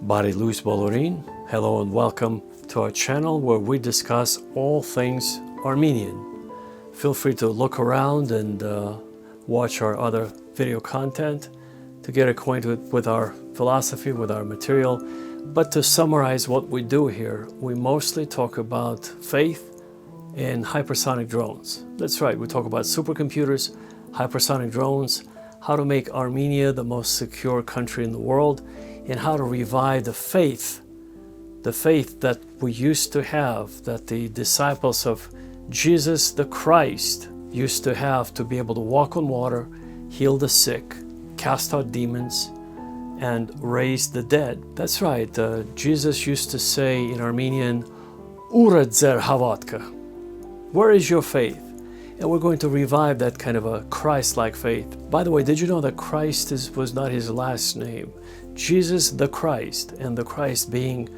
Բարի լույս բոլորին. Hello and welcome to our channel where we discuss all things Armenian. Feel free to look around and watch our other video content to get acquainted with our philosophy, with our material. But to summarize what we do here, we mostly talk about faith and hypersonic drones. That's right, we talk about supercomputers, hypersonic drones, how to make Armenia the most secure country in the world, and how to revive the faith that we used to have, that the disciples of Jesus the Christ used to have, to be able to walk on water, heal the sick, cast out demons, and raise the dead. That's right, Jesus used to say in Armenian, "Ura dzer havatka?" Where is your faith? And we're going to revive that kind of a Christ-like faith. By the way, did you know that Christ was not his last name? Jesus the Christ, and the Christ being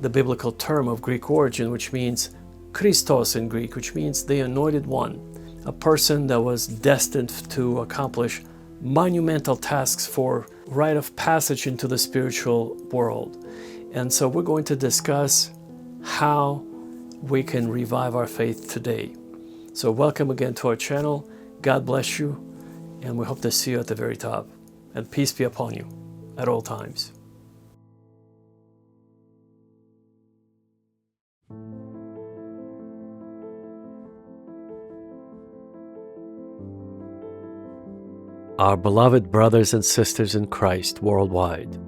the biblical term of Greek origin, which means Christos in Greek, which means the anointed one, a person that was destined to accomplish monumental tasks for rite of passage into the spiritual world. And so we're going to discuss how we can revive our faith today. So welcome again to our channel. God bless you, and we hope to see you at the very top. And peace be upon you at all times. Our beloved brothers and sisters in Christ worldwide,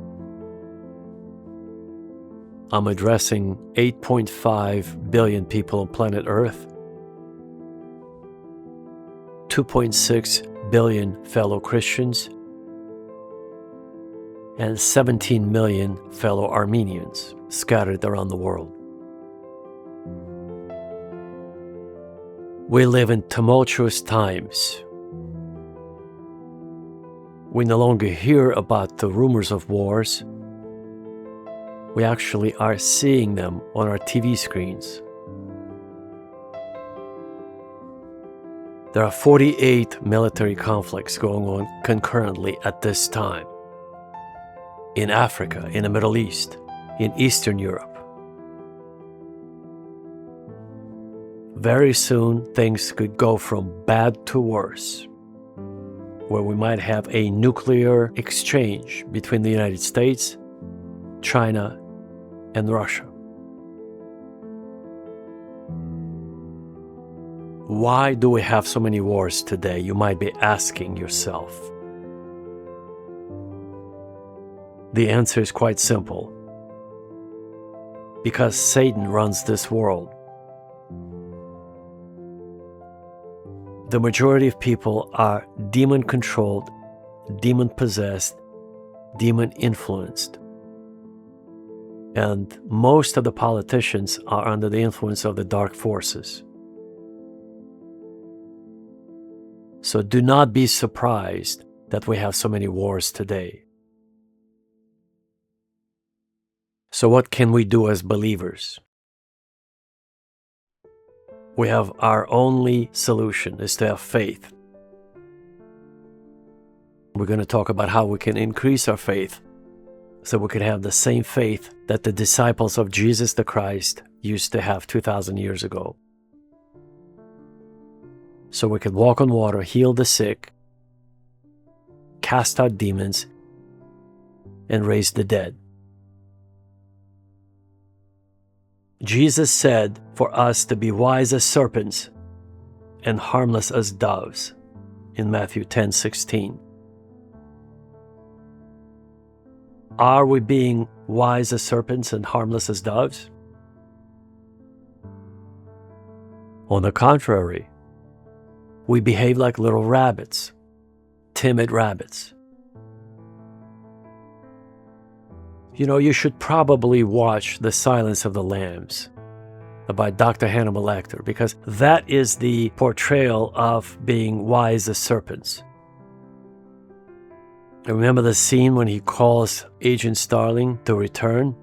I'm addressing 8.5 billion people on planet Earth, 2.6 billion fellow Christians, and 17 million fellow Armenians scattered around the world. We live in tumultuous times. We no longer hear about the rumors of wars. We actually are seeing them on our TV screens. There are 48 military conflicts going on concurrently at this time. In Africa, in the Middle East, in Eastern Europe. Very soon, things could go from bad to worse, where we might have a nuclear exchange between the United States, China, and Russia. Why do we have so many wars today? You might be asking yourself. The answer is quite simple. Because Satan runs this world. The majority of people are demon-controlled, demon-possessed, demon-influenced. And most of the politicians are under the influence of the dark forces. So do not be surprised that we have so many wars today. So what can we do as believers? We have our only solution is to have faith. We're going to talk about how we can increase our faith so we could have the same faith that the disciples of Jesus the Christ used to have 2,000 years ago. So we could walk on water, heal the sick, cast out demons, and raise the dead. Jesus said for us to be wise as serpents and harmless as doves in Matthew 10:16. Are we being wise as serpents and harmless as doves? On the contrary, we behave like little rabbits, timid rabbits. You know, you should probably watch The Silence of the Lambs by Dr. Hannibal Lecter, because that is the portrayal of being wise as serpents. And remember the scene when he calls Agent Starling to return?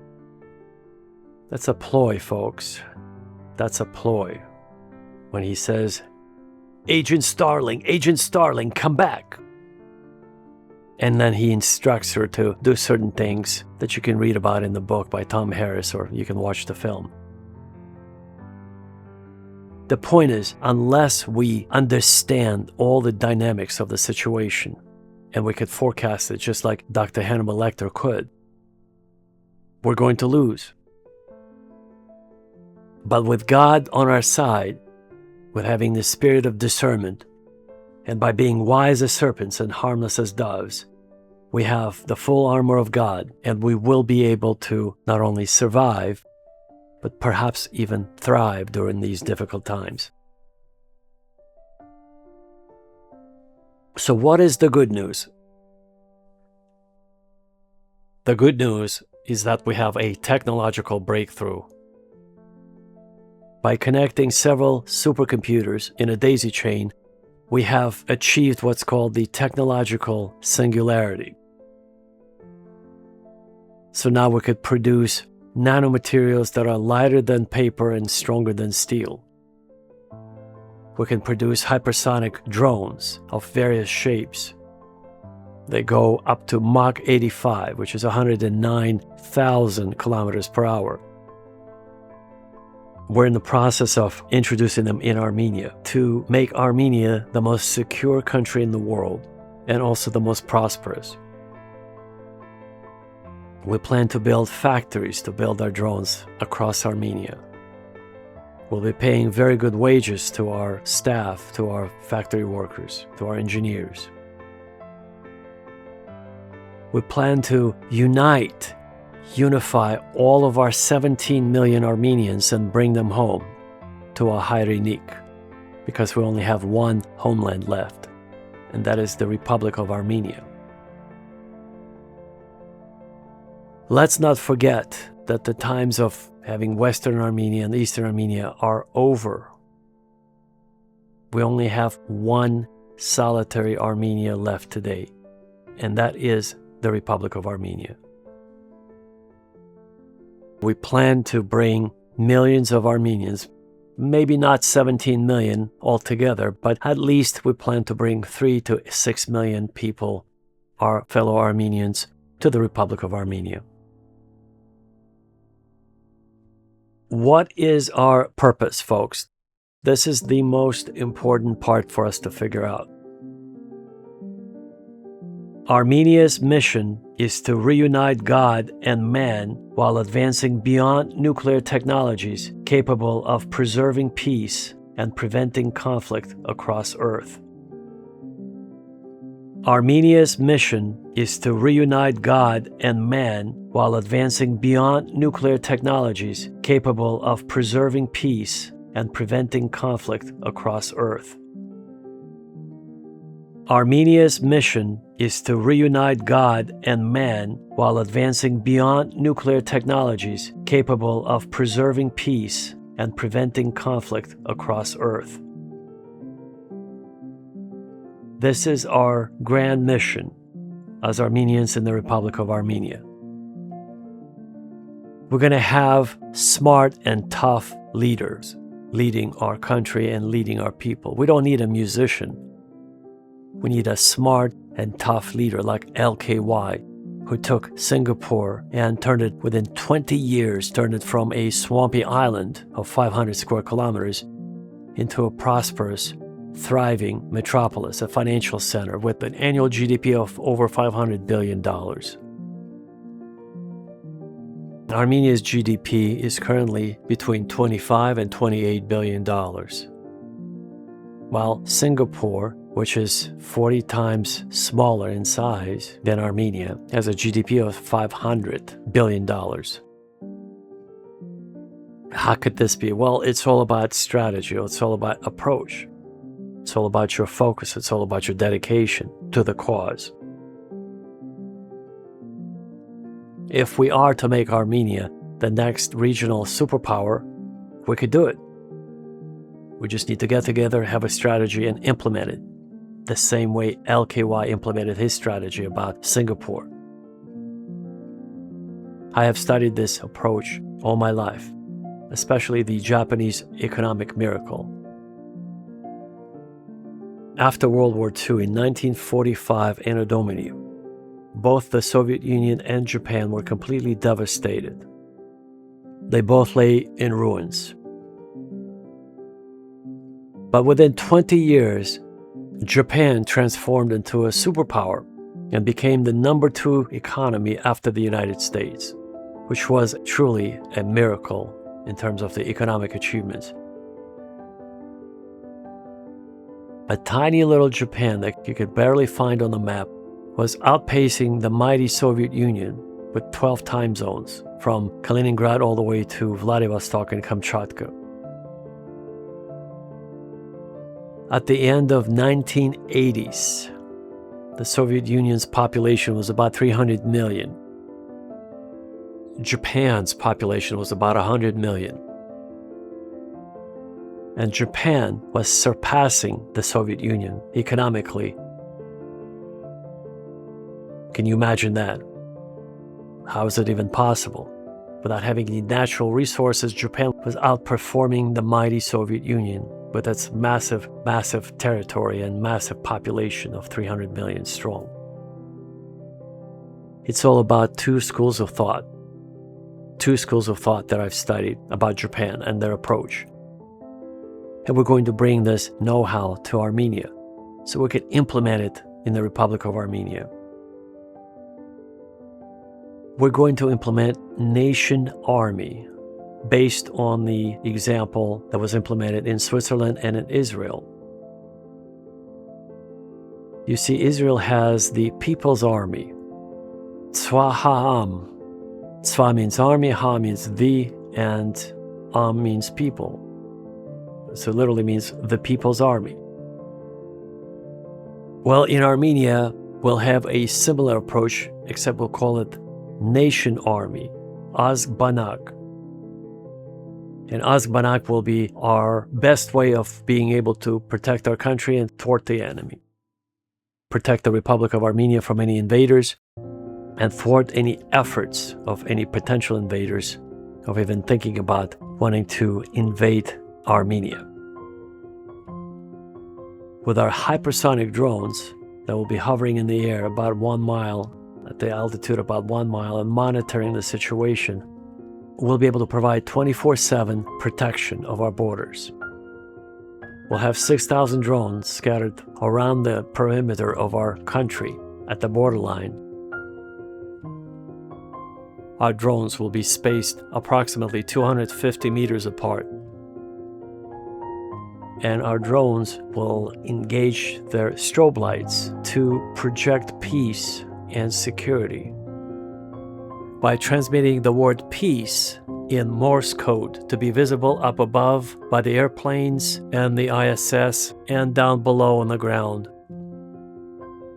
That's a ploy, folks. That's a ploy. When he says, Agent Starling, come back. And then he instructs her to do certain things that you can read about in the book by Tom Harris, or you can watch the film. The point is, unless we understand all the dynamics of the situation, and we could forecast it just like Dr. Hannibal Lecter could, we're going to lose. But with God on our side, with having the spirit of discernment, and by being wise as serpents and harmless as doves, we have the full armor of God, and we will be able to not only survive, but perhaps even thrive during these difficult times. So what is the good news? The good news is that we have a technological breakthrough. By connecting several supercomputers in a daisy chain, we have achieved what's called the technological singularity. So now we could produce nanomaterials that are lighter than paper and stronger than steel. We can produce hypersonic drones of various shapes. They go up to Mach 85, which is 109,000 kilometers per hour. We're in the process of introducing them in Armenia to make Armenia the most secure country in the world and also the most prosperous. We plan to build factories to build our drones across Armenia. We'll be paying very good wages to our staff, to our factory workers, to our engineers. We plan to unify all of our 17 million Armenians and bring them home to a Hayrinik, because we only have one homeland left, and that is the Republic of Armenia. Let's not forget that the times of having Western Armenia and Eastern Armenia are over. We only have one solitary Armenia left today, and that is the Republic of Armenia. We plan to bring millions of Armenians, maybe not 17 million altogether, but at least we plan to bring 3 to 6 million people, our fellow Armenians, to the Republic of Armenia. What is our purpose, folks? This is the most important part for us to figure out. Armenia's mission is to reunite God and man while advancing beyond nuclear technologies capable of preserving peace and preventing conflict across Earth. Armenia's mission is to reunite God and man while advancing beyond nuclear technologies capable of preserving peace and preventing conflict across Earth. Armenia's mission is to reunite God and man while advancing beyond nuclear technologies capable of preserving peace and preventing conflict across Earth. This is our grand mission as Armenians in the Republic of Armenia. We're going to have smart and tough leaders leading our country and leading our people. We don't need a musician. We need a smart and tough leader like LKY, who took Singapore and turned it within 20 years, turned it from a swampy island of 500 square kilometers into a prosperous, thriving metropolis, a financial center with an annual GDP of over $500 billion. Armenia's GDP is currently between $25 and $28 billion, while Singapore, which is 40 times smaller in size than Armenia, has a GDP of $500 billion. How could this be? Well, it's all about strategy. It's all about approach. It's all about your focus. It's all about your dedication to the cause. If we are to make Armenia the next regional superpower, we could do it. We just need to get together, have a strategy, and implement it the same way LKY implemented his strategy about Singapore. I have studied this approach all my life, especially the Japanese economic miracle. After World War II in 1945 Anno Domini, both the Soviet Union and Japan were completely devastated. They both lay in ruins. But within 20 years, Japan transformed into a superpower and became the number 2 economy after the United States, which was truly a miracle in terms of the economic achievements. A tiny little Japan that you could barely find on the map was outpacing the mighty Soviet Union with 12 time zones, from Kaliningrad all the way to Vladivostok and Kamchatka. At the end of 1980s, the Soviet Union's population was about 300 million. Japan's population was about 100 million. And Japan was surpassing the Soviet Union economically. Can you imagine that? How is it even possible? Without having any natural resources, Japan was outperforming the mighty Soviet Union with its massive, massive territory and massive population of 300 million strong. It's all about 2 schools of thought. 2 schools of thought that I've studied about Japan and their approach. And we're going to bring this know-how to Armenia so we can implement it in the Republic of Armenia. We're going to implement Nation Army based on the example that was implemented in Switzerland and in Israel. You see, Israel has the People's Army. Tzva Ha'am. Tzva means army, Ha means the, and Am means people. So it literally means the People's Army. Well, in Armenia, we'll have a similar approach, except we'll call it Nation Army, Azbanak. And Azbanak will be our best way of being able to protect our country and thwart the enemy. Protect the Republic of Armenia from any invaders and thwart any efforts of any potential invaders of even thinking about wanting to invade Armenia. With our hypersonic drones that will be hovering in the air about 1 mile, at the altitude about 1 mile, and monitoring the situation, we'll be able to provide 24/7 protection of our borders. We'll have 6,000 drones scattered around the perimeter of our country at the borderline. Our drones will be spaced approximately 250 meters apart. And our drones will engage their strobe lights to project peace and security by transmitting the word peace in Morse code to be visible up above by the airplanes and the ISS and down below on the ground.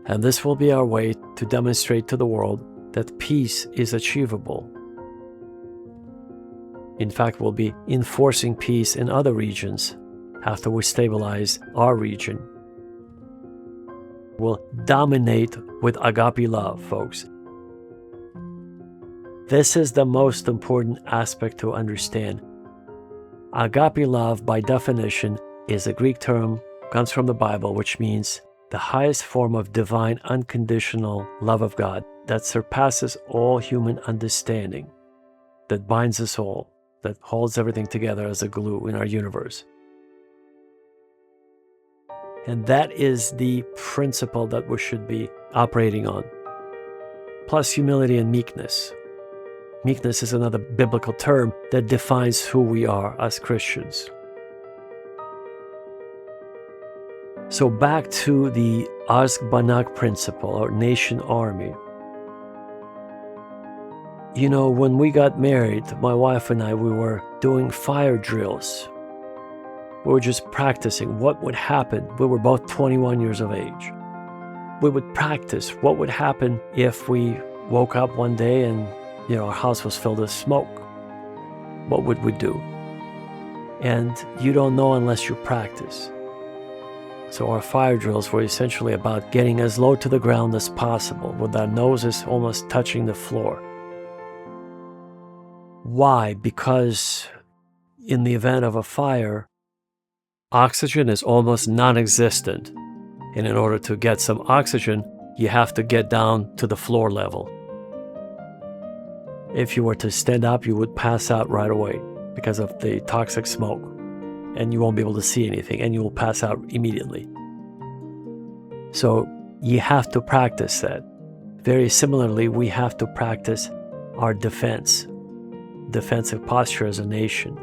And this will be our way to demonstrate to the world that peace is achievable. In fact, we'll be enforcing peace in other regions after we stabilize our region. We'll dominate with agape love, folks. This is the most important aspect to understand. Agape love, by definition, is a Greek term, comes from the Bible, which means the highest form of divine unconditional love of God that surpasses all human understanding, that binds us all, that holds everything together as a glue in our universe. And that is the principle that we should be operating on. Plus humility and meekness. Meekness is another biblical term that defines who we are as Christians. So back to the Azbanak principle or nation army. You know, when we got married, my wife and I, we were doing fire drills. We were just practicing what would happen. We were both 21 years of age. We would practice what would happen if we woke up one day and, our house was filled with smoke. What would we do? And you don't know unless you practice. So our fire drills were essentially about getting as low to the ground as possible, with our noses almost touching the floor. Why? Because in the event of a fire, oxygen is almost non-existent. And in order to get some oxygen, you have to get down to the floor level. If you were to stand up, you would pass out right away because of the toxic smoke. And you won't be able to see anything, and you will pass out immediately. So you have to practice that. Very similarly, we have to practice our defensive posture as a nation.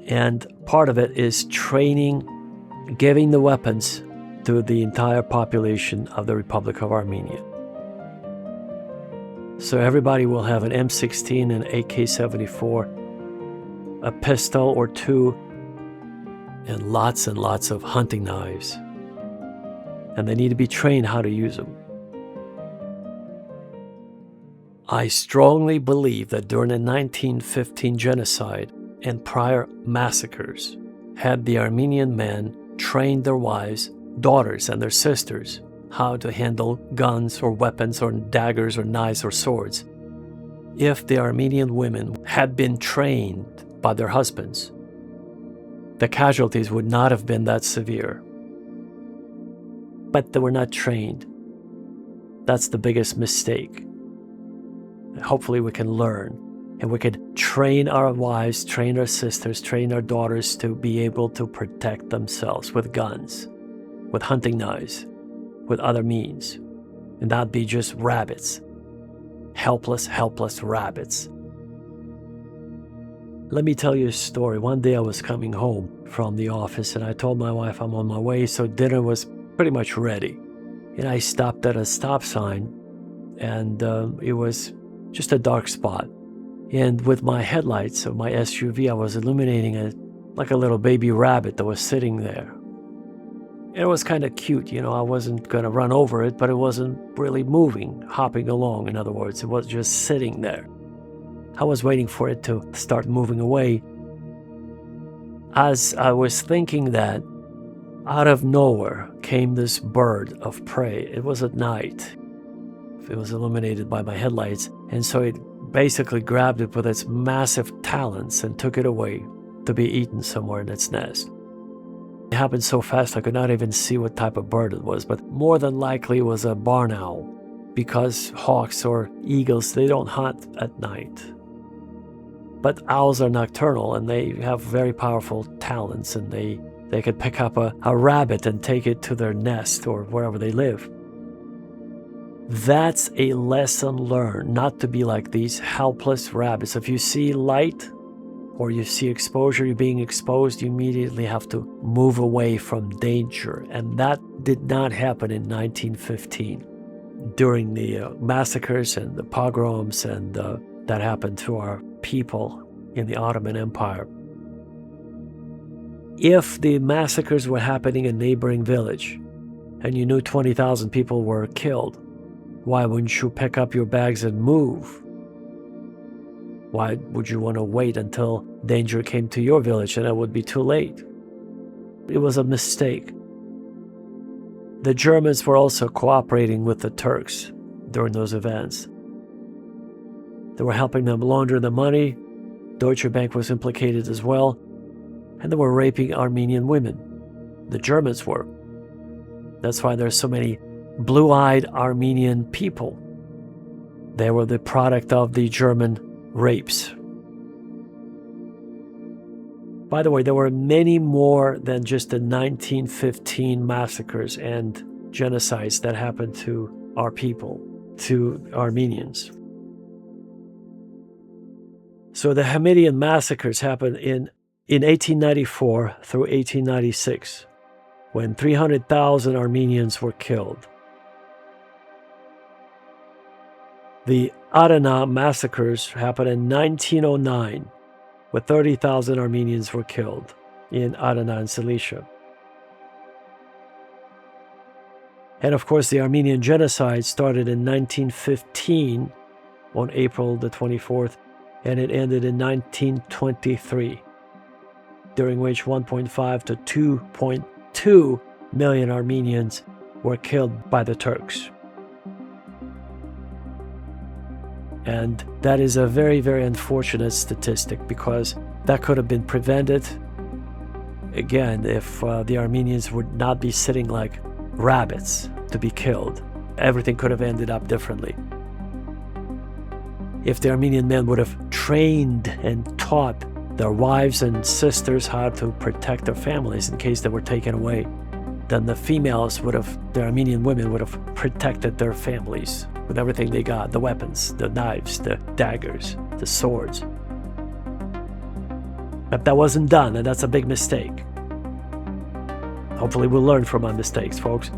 And part of it is training, giving the weapons to the entire population of the Republic of Armenia. So everybody will have an M16 and AK-74, a pistol or two, and lots of hunting knives. And they need to be trained how to use them. I strongly believe that during the 1915 genocide and prior massacres, had the Armenian men trained their wives, daughters, and their sisters how to handle guns or weapons or daggers or knives or swords. If the Armenian women had been trained by their husbands, the casualties would not have been that severe. But they were not trained. That's the biggest mistake. Hopefully we can learn, and we can train our wives, train our sisters, train our daughters to be able to protect themselves with guns, with hunting knives, with other means, and not be just rabbits, helpless rabbits. Let me tell you a story. One day I was coming home from the office, and I told my wife I'm on my way, so dinner was pretty much ready. And I stopped at a stop sign, and it was just a dark spot. And with my headlights of my SUV, I was illuminating like a little baby rabbit that was sitting there. And it was kind of cute, I wasn't going to run over it, but it wasn't really moving, hopping along. In other words, it was just sitting there. I was waiting for it to start moving away. As I was thinking that, out of nowhere came this bird of prey. It was at night. It was illuminated by my headlights, and so it basically grabbed it with its massive talons and took it away to be eaten somewhere in its nest. It happened so fast I could not even see what type of bird it was, but more than likely it was a barn owl, because hawks or eagles, they don't hunt at night. But owls are nocturnal, and they have very powerful talons, and they could pick up a rabbit and take it to their nest or wherever they live. That's a lesson learned, not to be like these helpless rabbits. If you see light or you see exposure, you're being exposed, you immediately have to move away from danger. And that did not happen in 1915 during the massacres and the pogroms and that happened to our people in the Ottoman Empire. If the massacres were happening in a neighboring village and you knew 20,000 people were killed, why wouldn't you pick up your bags and move? Why would you want to wait until danger came to your village and it would be too late? It was a mistake. The Germans were also cooperating with the Turks during those events. They were helping them launder the money. Deutsche Bank was implicated as well. And they were raping Armenian women. The Germans were. That's why there's so many blue-eyed Armenian people. They were the product of the German rapes. By the way, there were many more than just the 1915 massacres and genocides that happened to our people, to Armenians. So the Hamidian massacres happened in 1894 through 1896, when 300,000 Armenians were killed. The Adana massacres happened in 1909, where 30,000 Armenians were killed in Adana and Cilicia. And of course, the Armenian genocide started in 1915 on April the 24th, and it ended in 1923, during which 1.5 to 2.2 million Armenians were killed by the Turks. And that is a very, very unfortunate statistic, because that could have been prevented, again, if the Armenians would not be sitting like rabbits to be killed. Everything could have ended up differently. If the Armenian men would have trained and taught their wives and sisters how to protect their families in case they were taken away, then the Armenian women would have protected their families with everything they got, the weapons, the knives, the daggers, the swords. But that wasn't done, and that's a big mistake. Hopefully we'll learn from our mistakes, folks.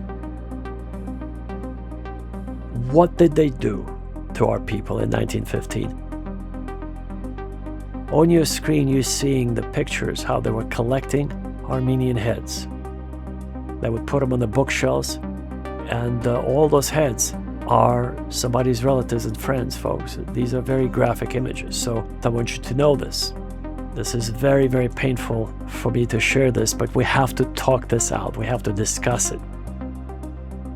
What did they do to our people in 1915? On your screen, you're seeing the pictures, how they were collecting Armenian heads. They would put them on the bookshelves, and all those heads are somebody's relatives and friends, folks. These are very graphic images, so I want you to know this. This is very, very painful for me to share this, but we have to talk this out. We have to discuss it.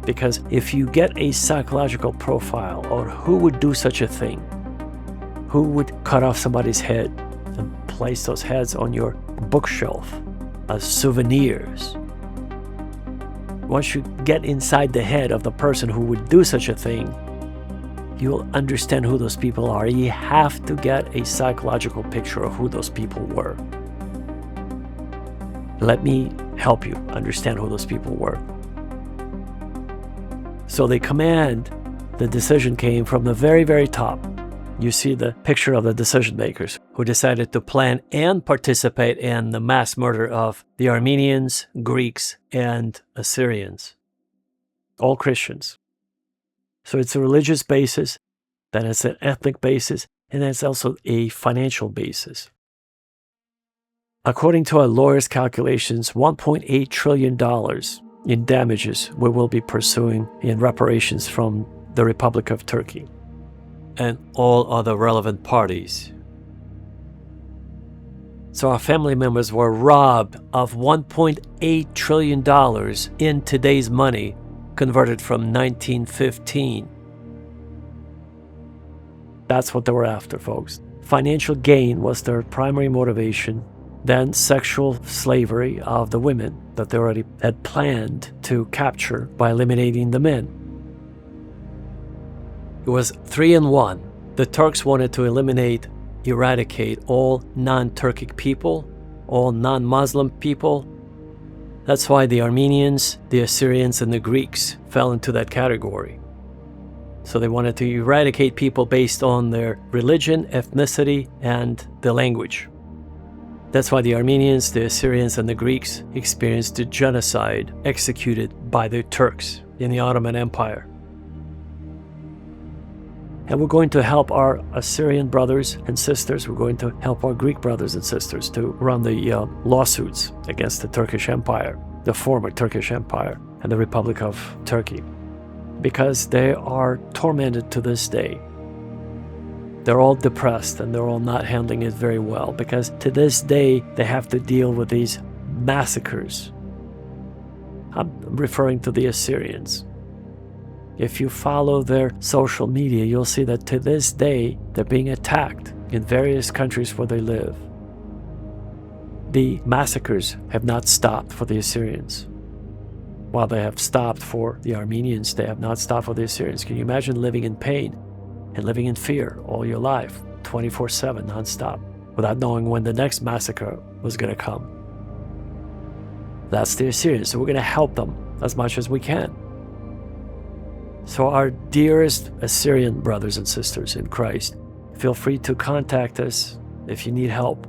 Because if you get a psychological profile on who would do such a thing, who would cut off somebody's head and place those heads on your bookshelf as souvenirs, once you get inside the head of the person who would do such a thing, you'll understand who those people are. You have to get a psychological picture of who those people were. Let me help you understand who those people were. So the decision came from the very, very top. You see the picture of the decision makers who decided to plan and participate in the mass murder of the Armenians, Greeks, and Assyrians. All Christians. So it's a religious basis, then it's an ethnic basis, and then it's also a financial basis. According to our lawyers' calculations, $1.8 trillion in damages we will be pursuing in reparations from the Republic of Turkey and all other relevant parties. So our family members were robbed of $1.8 trillion in today's money, converted from 1915. That's what they were after, folks. Financial gain was their primary motivation, then sexual slavery of the women that they already had planned to capture by eliminating the men. It was 3-in-1. The Turks wanted to eradicate all non-Turkic people, all non-Muslim people. That's why the Armenians, the Assyrians, and the Greeks fell into that category. So they wanted to eradicate people based on their religion, ethnicity, and the language. That's why the Armenians, the Assyrians, and the Greeks experienced the genocide executed by the Turks in the Ottoman Empire. And we're going to help our Assyrian brothers and sisters. We're going to help our Greek brothers and sisters to run the lawsuits against the Turkish Empire, the former Turkish Empire, and the Republic of Turkey, because they are tormented to this day. They're all depressed and they're all not handling it very well, because to this day they have to deal with these massacres. I'm referring to the Assyrians. If you follow their social media, you'll see that to this day, they're being attacked in various countries where they live. The massacres have not stopped for the Assyrians. While they have stopped for the Armenians, they have not stopped for the Assyrians. Can you imagine living in pain and living in fear all your life, 24/7, nonstop, without knowing when the next massacre was going to come? That's the Assyrians, so we're going to help them as much as we can. So our dearest Assyrian brothers and sisters in Christ, feel free to contact us if you need help.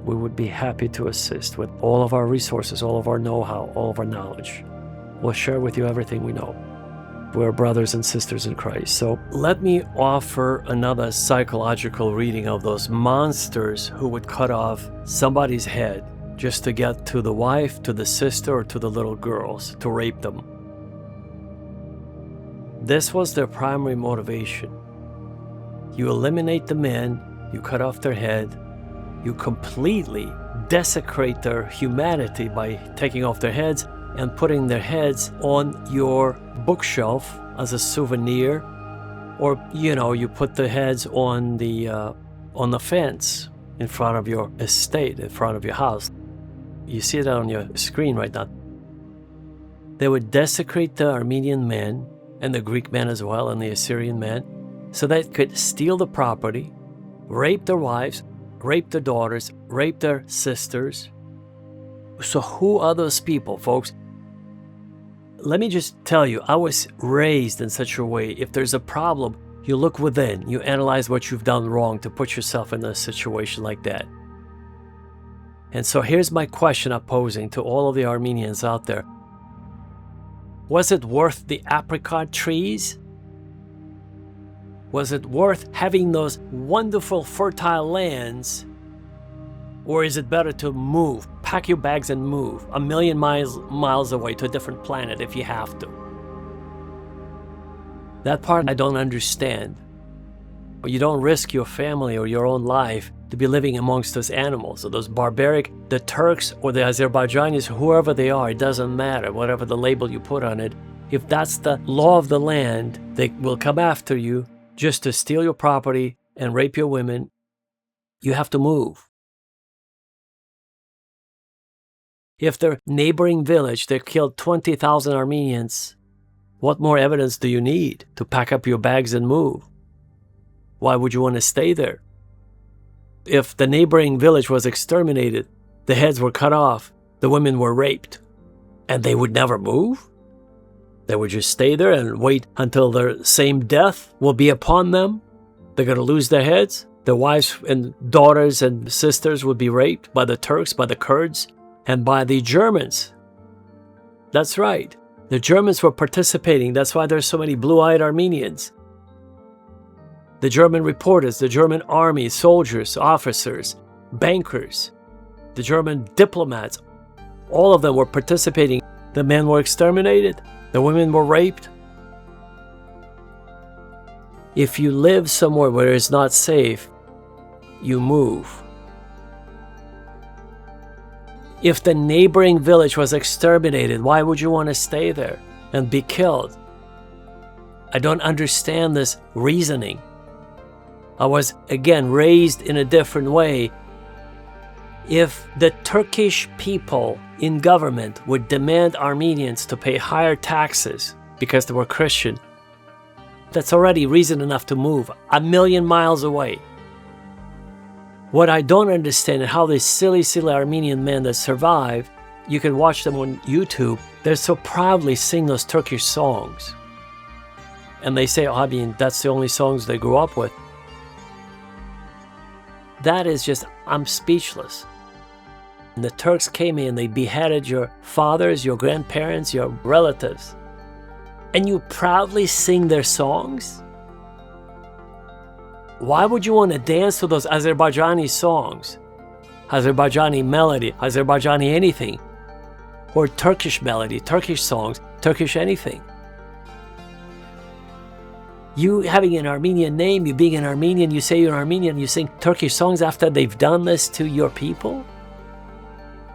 We would be happy to assist with all of our resources, all of our know-how, all of our knowledge. We'll share with you everything we know. We're brothers and sisters in Christ. So let me offer another psychological reading of those monsters who would cut off somebody's head just to get to the wife, to the sister, or to the little girls, to rape them. This was their primary motivation. You eliminate the men, you cut off their head, you completely desecrate their humanity by taking off their heads and putting their heads on your bookshelf as a souvenir, or you put the heads on the fence in front of your estate, in front of your house. You see it on your screen right now. They would desecrate the Armenian men and the Greek men as well, and the Assyrian men, so they could steal the property, rape their wives, rape their daughters, rape their sisters. So who are those people, folks? Let me just tell you, I was raised in such a way, if there's a problem, you look within, you analyze what you've done wrong to put yourself in a situation like that. And so here's my question I'm posing to all of the Armenians out there. Was it worth the apricot trees? Was it worth having those wonderful fertile lands? Or is it better to move, pack your bags and move 1,000,000 miles away to a different planet if you have to? That part I don't understand. But you don't risk your family or your own life to be living amongst those animals or those barbaric, the Turks or the Azerbaijanis, whoever they are, it doesn't matter, whatever the label you put on it. If that's the law of the land, they will come after you just to steal your property and rape your women. You have to move. If their neighboring village, they killed 20,000 Armenians, what more evidence do you need to pack up your bags and move? Why would you want to stay there? If the neighboring village was exterminated, the heads were cut off, the women were raped, and they would never move? They would just stay there and wait until their same death will be upon them? They're going to lose their heads? Their wives and daughters and sisters would be raped by the Turks, by the Kurds, and by the Germans. That's right. The Germans were participating. That's why there's so many blue-eyed Armenians. The German reporters, the German army, soldiers, officers, bankers, the German diplomats, all of them were participating. The men were exterminated. The women were raped. If you live somewhere where it's not safe, you move. If the neighboring village was exterminated, why would you want to stay there and be killed? I don't understand this reasoning. I was, again, raised in a different way. If the Turkish people in government would demand Armenians to pay higher taxes because they were Christian, that's already reason enough to move 1,000,000 miles away. What I don't understand is how these silly Armenian men that survive, you can watch them on YouTube, they so proudly sing those Turkish songs. And they say, that's the only songs they grew up with. That is just, I'm speechless. And the Turks came in, they beheaded your fathers, your grandparents, your relatives. And you proudly sing their songs? Why would you want to dance to those Azerbaijani songs? Azerbaijani melody, Azerbaijani anything. Or Turkish melody, Turkish songs, Turkish anything. You having an Armenian name, you being an Armenian, you say you're Armenian, you sing Turkish songs after they've done this to your people?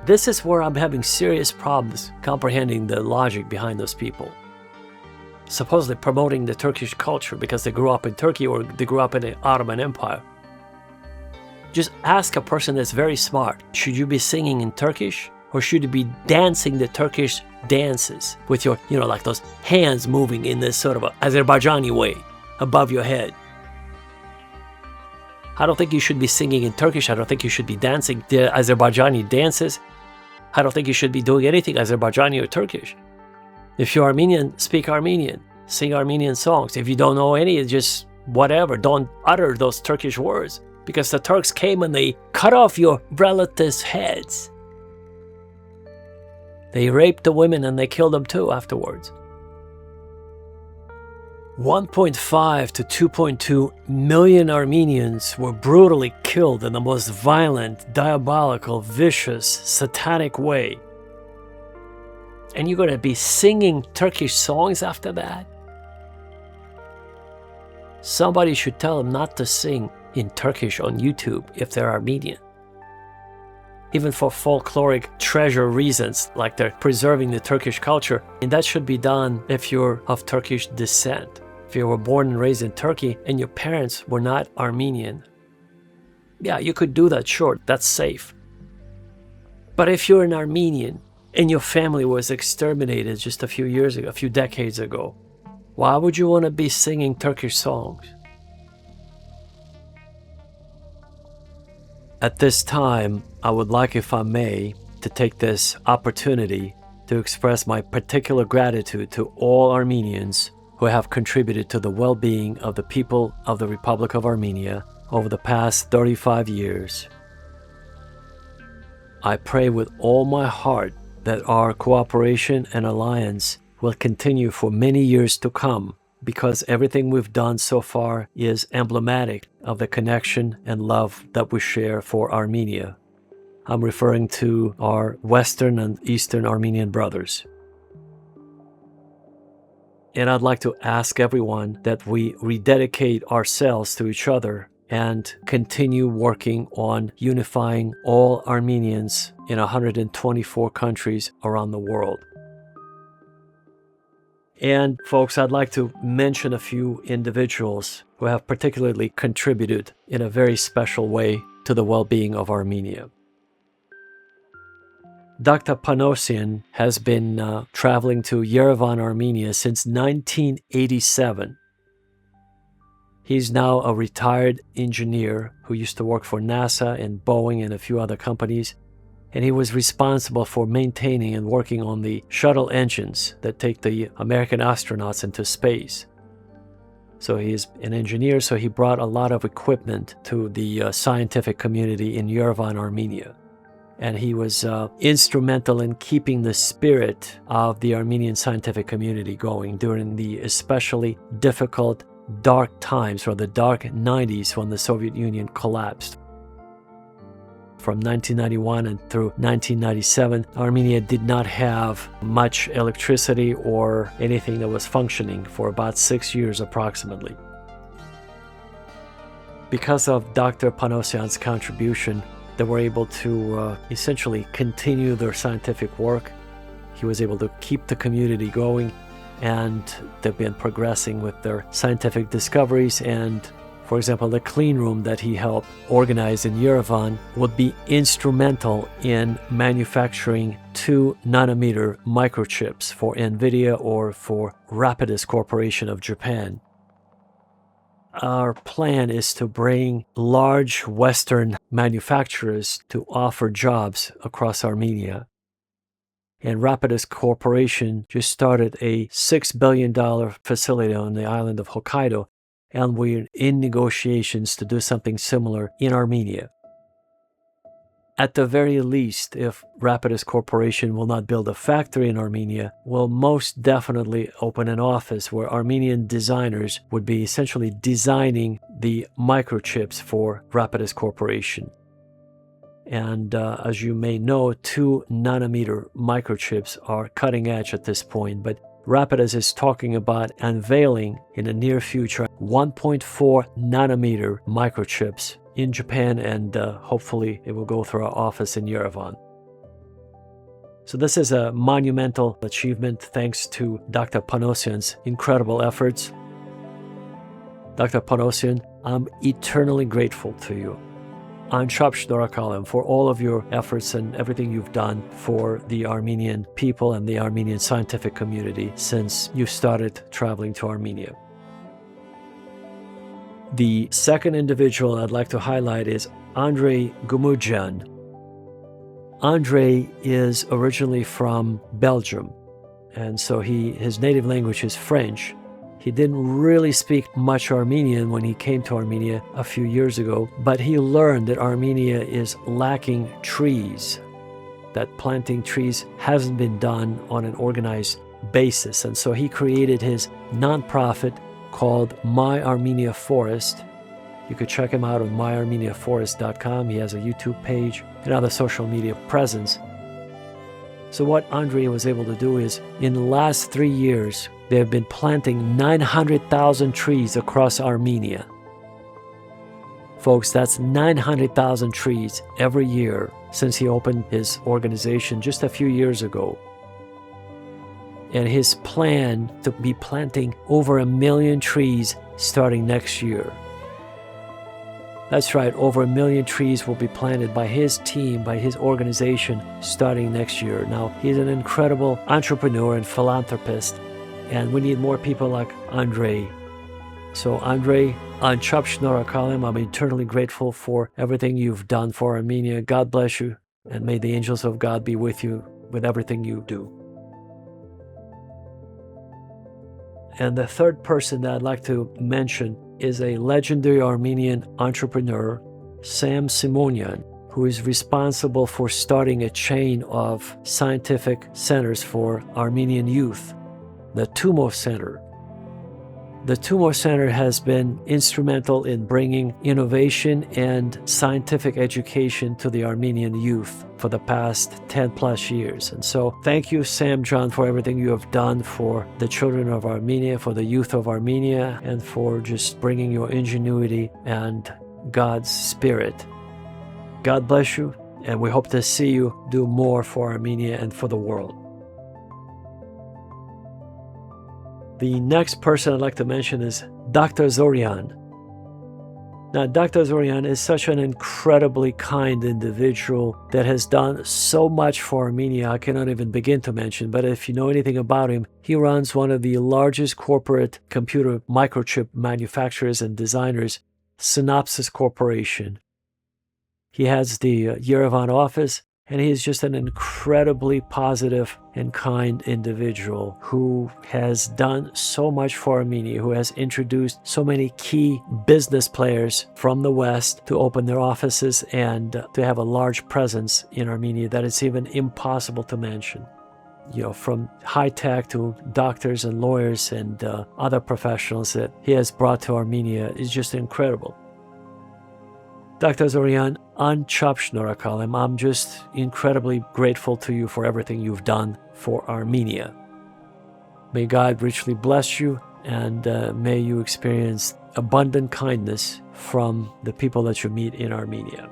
This is where I'm having serious problems comprehending the logic behind those people. Supposedly promoting the Turkish culture because they grew up in Turkey or they grew up in the Ottoman Empire. Just ask a person that's very smart, should you be singing in Turkish or should you be dancing the Turkish dances with your, like those hands moving in this sort of a Azerbaijani way above your head? I don't think you should be singing in Turkish. I don't think you should be dancing the Azerbaijani dances. I don't think you should be doing anything Azerbaijani or Turkish. If you're Armenian, speak Armenian. Sing Armenian songs. If you don't know any, just whatever. Don't utter those Turkish words. Because the Turks came and they cut off your relatives' heads. They raped the women and they killed them too afterwards. 1.5 to 2.2 million Armenians were brutally killed in the most violent, diabolical, vicious, satanic way. And you're going to be singing Turkish songs after that? Somebody should tell them not to sing in Turkish on YouTube if they're Armenian. Even for folkloric treasure reasons, like they're preserving the Turkish culture. And that should be done if you're of Turkish descent. If you were born and raised in Turkey and your parents were not Armenian. Yeah, you could do that, sure, that's safe. But if you're an Armenian and your family was exterminated just a few years ago, a few decades ago, why would you want to be singing Turkish songs? At this time, I would like, if I may, to take this opportunity to express my particular gratitude to all Armenians who have contributed to the well-being of the people of the Republic of Armenia over the past 35 years. I pray with all my heart that our cooperation and alliance will continue for many years to come, because everything we've done so far is emblematic of the connection and love that we share for Armenia. I'm referring to our Western and Eastern Armenian brothers. And I'd like to ask everyone that we rededicate ourselves to each other and continue working on unifying all Armenians in 124 countries around the world. And folks, I'd like to mention a few individuals who have particularly contributed in a very special way to the well-being of Armenia. Dr. Panosian has been traveling to Yerevan, Armenia since 1987. He's now a retired engineer who used to work for NASA and Boeing and a few other companies. And he was responsible for maintaining and working on the shuttle engines that take the American astronauts into space. So he's an engineer, so he brought a lot of equipment to the scientific community in Yerevan, Armenia. And he was instrumental in keeping the spirit of the Armenian scientific community going during the especially difficult, dark times, or the dark 90s when the Soviet Union collapsed. From 1991 and through 1997, Armenia did not have much electricity or anything that was functioning for about 6 years approximately. Because of Dr. Panosian's contribution, they were able to essentially continue their scientific work. He was able to keep the community going, and they've been progressing with their scientific discoveries. And for example, the clean room that he helped organize in Yerevan would be instrumental in manufacturing 2 nanometer microchips for NVIDIA or for Rapidus Corporation of Japan. Our plan is to bring large Western manufacturers to offer jobs across Armenia. And Rapidus Corporation just started a $6 billion facility on the island of Hokkaido, and we're in negotiations to do something similar in Armenia. At the very least, if Rapidus Corporation will not build a factory in Armenia, we'll most definitely open an office where Armenian designers would be essentially designing the microchips for Rapidus Corporation. And as you may know, 2 nanometer microchips are cutting edge at this point, but Rapidus is talking about unveiling in the near future 1.4 nanometer microchips in Japan, and hopefully it will go through our office in Yerevan. So this is a monumental achievement thanks to Dr. Panosian's incredible efforts. Dr. Panosian, I'm eternally grateful to you. Anshapsh Dorakalim for all of your efforts and everything you've done for the Armenian people and the Armenian scientific community since you started traveling to Armenia. The second individual I'd like to highlight is Andrei Gumudjan. Andrei is originally from Belgium, and so his native language is French. He didn't really speak much Armenian when he came to Armenia a few years ago, but he learned that Armenia is lacking trees, that planting trees hasn't been done on an organized basis. And so he created his nonprofit called My Armenia Forest. You could check him out on myarmeniaforest.com. He has a YouTube page and other social media presence. So what Andrei was able to do is, in the last 3 years, they have been planting 900,000 trees across Armenia. Folks, that's 900,000 trees every year since he opened his organization just a few years ago. And his plan to be planting over 1 million trees starting next year. That's right, over 1 million trees will be planted by his team, by his organization, starting next year. Now, he's an incredible entrepreneur and philanthropist, and we need more people like Andrei. So, Andrei, I'm eternally grateful for everything you've done for Armenia. God bless you, and may the angels of God be with you with everything you do. And the third person that I'd like to mention is a legendary Armenian entrepreneur, Sam Simonian, who is responsible for starting a chain of scientific centers for Armenian youth, the Tumor Center. The Tumor Center has been instrumental in bringing innovation and scientific education to the Armenian youth for the past 10 plus years. And so thank you, Sam John, for everything you have done for the children of Armenia, for the youth of Armenia, and for just bringing your ingenuity and God's spirit. God bless you, and we hope to see you do more for Armenia and for the world. The next person I'd like to mention is Dr. Zorian. Now, Dr. Zorian is such an incredibly kind individual that has done so much for Armenia I cannot even begin to mention, but if you know anything about him, he runs one of the largest corporate computer microchip manufacturers and designers, Synopsys Corporation. He has the Yerevan office, and he is just an incredibly positive and kind individual who has done so much for Armenia, who has introduced so many key business players from the West to open their offices and to have a large presence in Armenia that it's even impossible to mention. You know, from high tech to doctors and lawyers and other professionals that he has brought to Armenia is just incredible. Dr. Zorian, I'm just incredibly grateful to you for everything you've done for Armenia. May God richly bless you, and may you experience abundant kindness from the people that you meet in Armenia.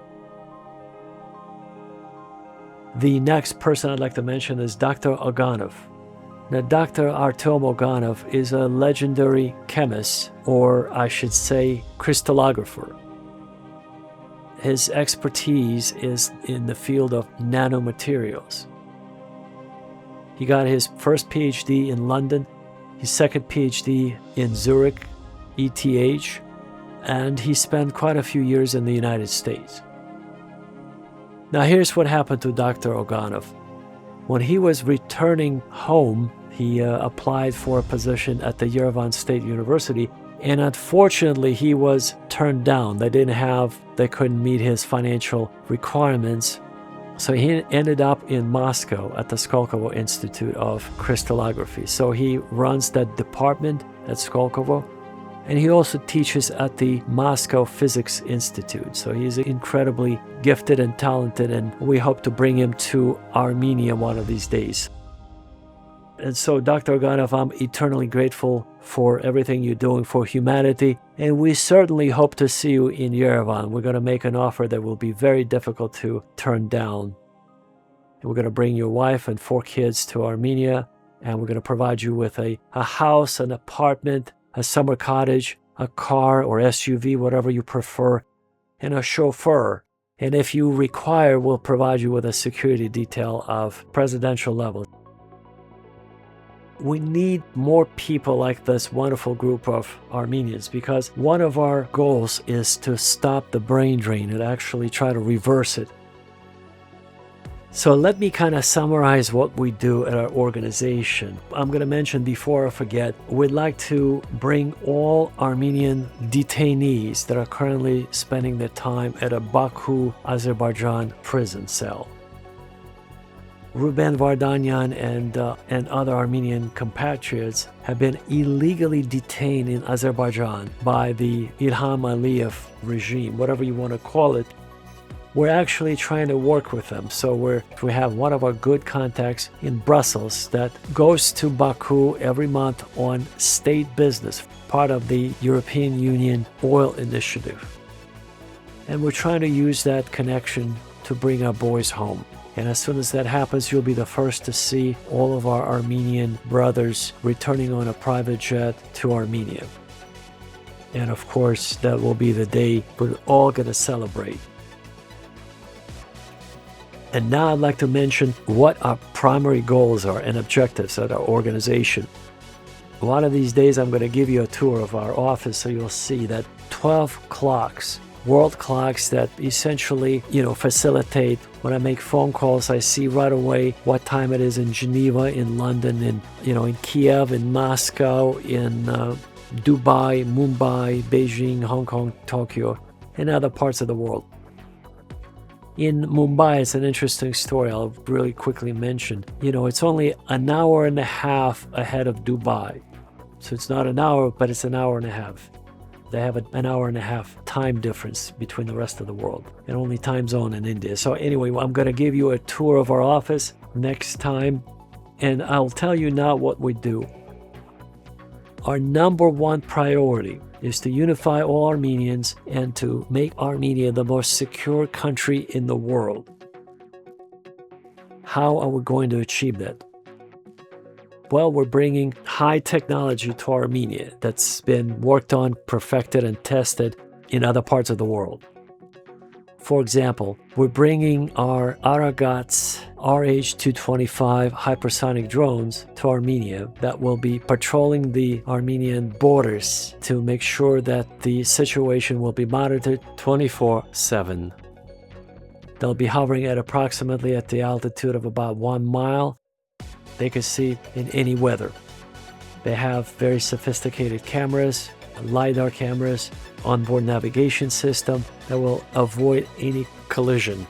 The next person I'd like to mention is Dr. Oganov. Now, Dr. Artem Oganov is a legendary chemist, or I should say crystallographer. His expertise is in the field of nanomaterials. He got his first PhD in London, his second PhD in Zurich, ETH, and he spent quite a few years in the United States. Now here's what happened to Dr. Oganov. When he was returning home, he applied for a position at the Yerevan State University, and unfortunately he was turned down. They couldn't meet his financial requirements. So he ended up in Moscow at the Skolkovo Institute of Crystallography. So he runs that department at Skolkovo, and he also teaches at the Moscow Physics Institute. So he's incredibly gifted and talented, and we hope to bring him to Armenia one of these days. And so, Dr. Oganov, I'm eternally grateful for everything you're doing for humanity, and we certainly hope to see you in Yerevan. We're going to make an offer that will be very difficult to turn down. We're going to bring your wife and 4 kids to Armenia, and we're going to provide you with a house, an apartment, a summer cottage, a car or SUV, whatever you prefer, and a chauffeur. And if you require, we'll provide you with a security detail of presidential level. We need more people like this wonderful group of Armenians, because one of our goals is to stop the brain drain and actually try to reverse it. So let me kind of summarize what we do at our organization. I'm going to mention before I forget, we'd like to bring all Armenian detainees that are currently spending their time at a Baku, Azerbaijan prison cell. Ruben Vardanyan and other Armenian compatriots have been illegally detained in Azerbaijan by the Ilham Aliyev regime, whatever you want to call it. We're actually trying to work with them. So we have one of our good contacts in Brussels that goes to Baku every month on state business, part of the European Union oil initiative. And we're trying to use that connection to bring our boys home. And as soon as that happens, you'll be the first to see all of our Armenian brothers returning on a private jet to Armenia. And of course, that will be the day we're all going to celebrate. And now I'd like to mention what our primary goals are and objectives at our organization. One of these days, I'm going to give you a tour of our office so you'll see that 12 clocks, world clocks that essentially, facilitate when I make phone calls, I see right away what time it is in Geneva, in London, in Kiev, in Moscow, in Dubai, Mumbai, Beijing, Hong Kong, Tokyo, and other parts of the world. In Mumbai, it's an interesting story I'll really quickly mention. It's only an hour and a half ahead of Dubai. So it's not an hour, but it's an hour and a half. They have an hour and a half time difference between the rest of the world, and only time zone in India. So anyway, I'm going to give you a tour of our office next time, and I'll tell you now what we do. Our number one priority is to unify all Armenians and to make Armenia the most secure country in the world. How are we going to achieve that? Well, we're bringing high technology to Armenia that's been worked on, perfected, and tested in other parts of the world. For example, we're bringing our Aragats RH-225 hypersonic drones to Armenia that will be patrolling the Armenian borders to make sure that the situation will be monitored 24/7. They'll be hovering at approximately at the altitude of about 1 mile. They can see in any weather. They have very sophisticated cameras, LiDAR cameras, onboard navigation system that will avoid any collision.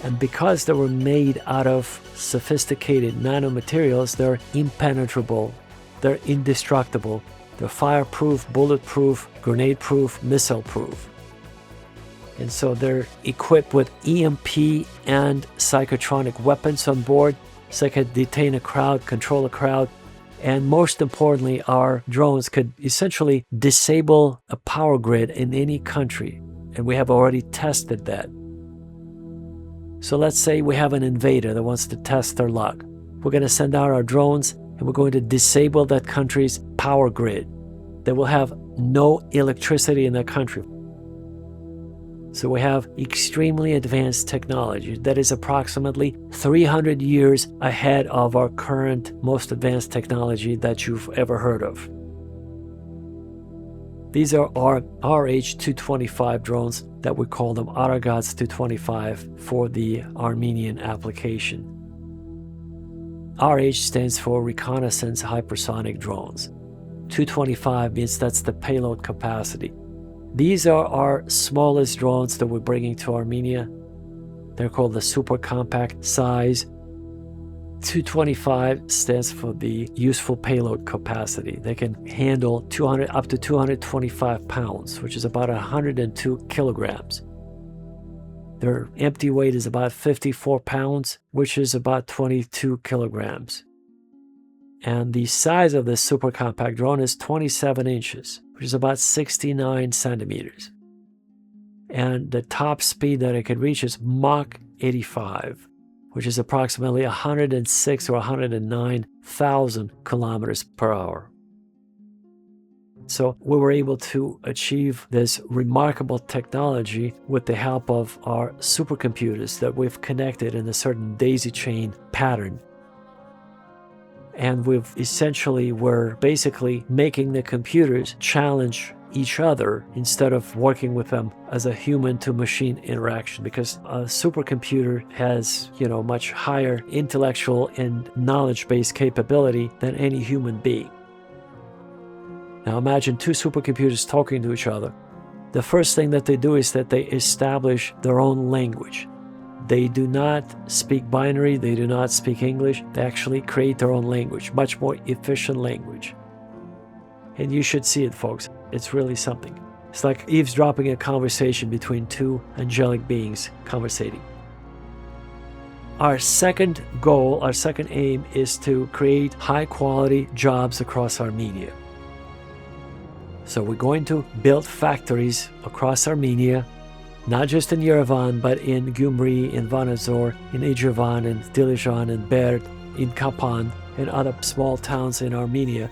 And because they were made out of sophisticated nanomaterials, they're impenetrable, they're indestructible, they're fireproof, bulletproof, grenade-proof, missile-proof. And so they're equipped with EMP and psychotronic weapons on board, so they could detain a crowd, control a crowd, and most importantly, our drones could essentially disable a power grid in any country, and we have already tested that. So let's say we have an invader that wants to test their luck. We're going to send out our drones, and we're going to disable that country's power grid. They will have no electricity in that country. So we have extremely advanced technology that is approximately 300 years ahead of our current most advanced technology that you've ever heard of. These are our RH-225 drones that we call them Aragats 225 for the Armenian application. RH stands for Reconnaissance Hypersonic Drones. 225 means that's the payload capacity. These are our smallest drones that we're bringing to Armenia. They're called the super compact size. 225 stands for the useful payload capacity. They can handle up to 225 pounds, which is about 102 kilograms. Their empty weight is about 54 pounds, which is about 22 kilograms. And the size of this super compact drone is 27 inches, which is about 69 centimeters. And the top speed that it can reach is Mach 85, which is approximately 106 or 109,000 kilometers per hour. So we were able to achieve this remarkable technology with the help of our supercomputers that we've connected in a certain daisy chain pattern. And we're basically making the computers challenge each other instead of working with them as a human-to-machine interaction, because a supercomputer has, much higher intellectual and knowledge-based capability than any human being. Now imagine two supercomputers talking to each other. The first thing that they do is that they establish their own language. They do not speak binary, they do not speak English. They actually create their own language, much more efficient language. And you should see it, folks. It's really something. It's like eavesdropping a conversation between two angelic beings conversating. Our second goal, our second aim is to create high-quality jobs across Armenia. So we're going to build factories across Armenia, not just in Yerevan, but in Gyumri, in Vanazor, in Ijevan, in Dilijan, in Berd, in Kapan, and other small towns in Armenia,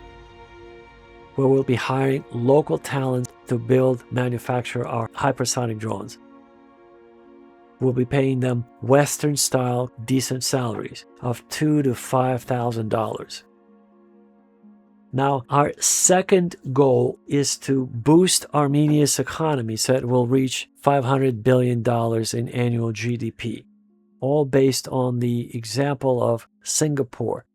where we'll be hiring local talent to build, manufacture our hypersonic drones. We'll be paying them Western-style decent salaries of $2,000 to $5,000. Now, our second goal is to boost Armenia's economy so it will reach $500 billion in annual GDP, all based on the example of Singapore.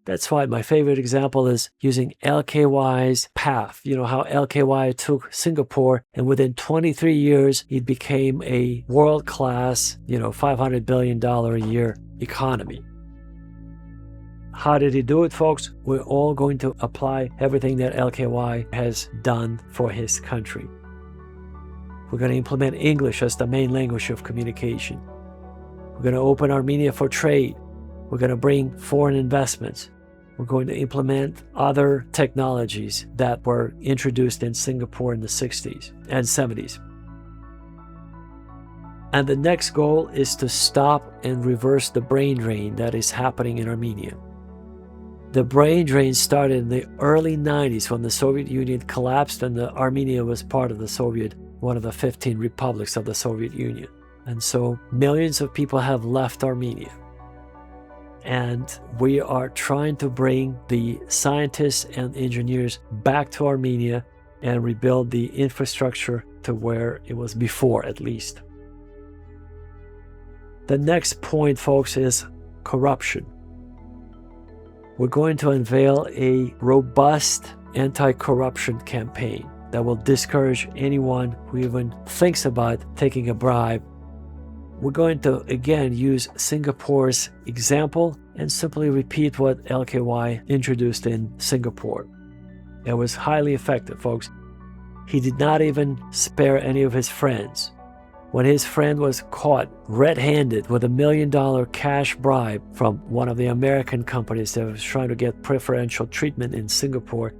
That's why my favorite example is using LKY's path. You know how LKY took Singapore and within 23 years, it became a world-class, $500 billion a year economy. How did he do it, folks? We're all going to apply everything that LKY has done for his country. We're going to implement English as the main language of communication. We're going to open Armenia for trade. We're going to bring foreign investments. We're going to implement other technologies that were introduced in Singapore in the 60s and 70s. And the next goal is to stop and reverse the brain drain that is happening in Armenia. The brain drain started in the early 90s when the Soviet Union collapsed and Armenia was part of the Soviet, one of the 15 republics of the Soviet Union. And so millions of people have left Armenia. And we are trying to bring the scientists and engineers back to Armenia and rebuild the infrastructure to where it was before, at least. The next point, folks, is corruption. We're going to unveil a robust anti-corruption campaign that will discourage anyone who even thinks about taking a bribe. We're going to, again, use Singapore's example and simply repeat what LKY introduced in Singapore. It was highly effective, folks. He did not even spare any of his friends. When his friend was caught red-handed with $1 million cash bribe from one of the American companies that was trying to get preferential treatment in Singapore,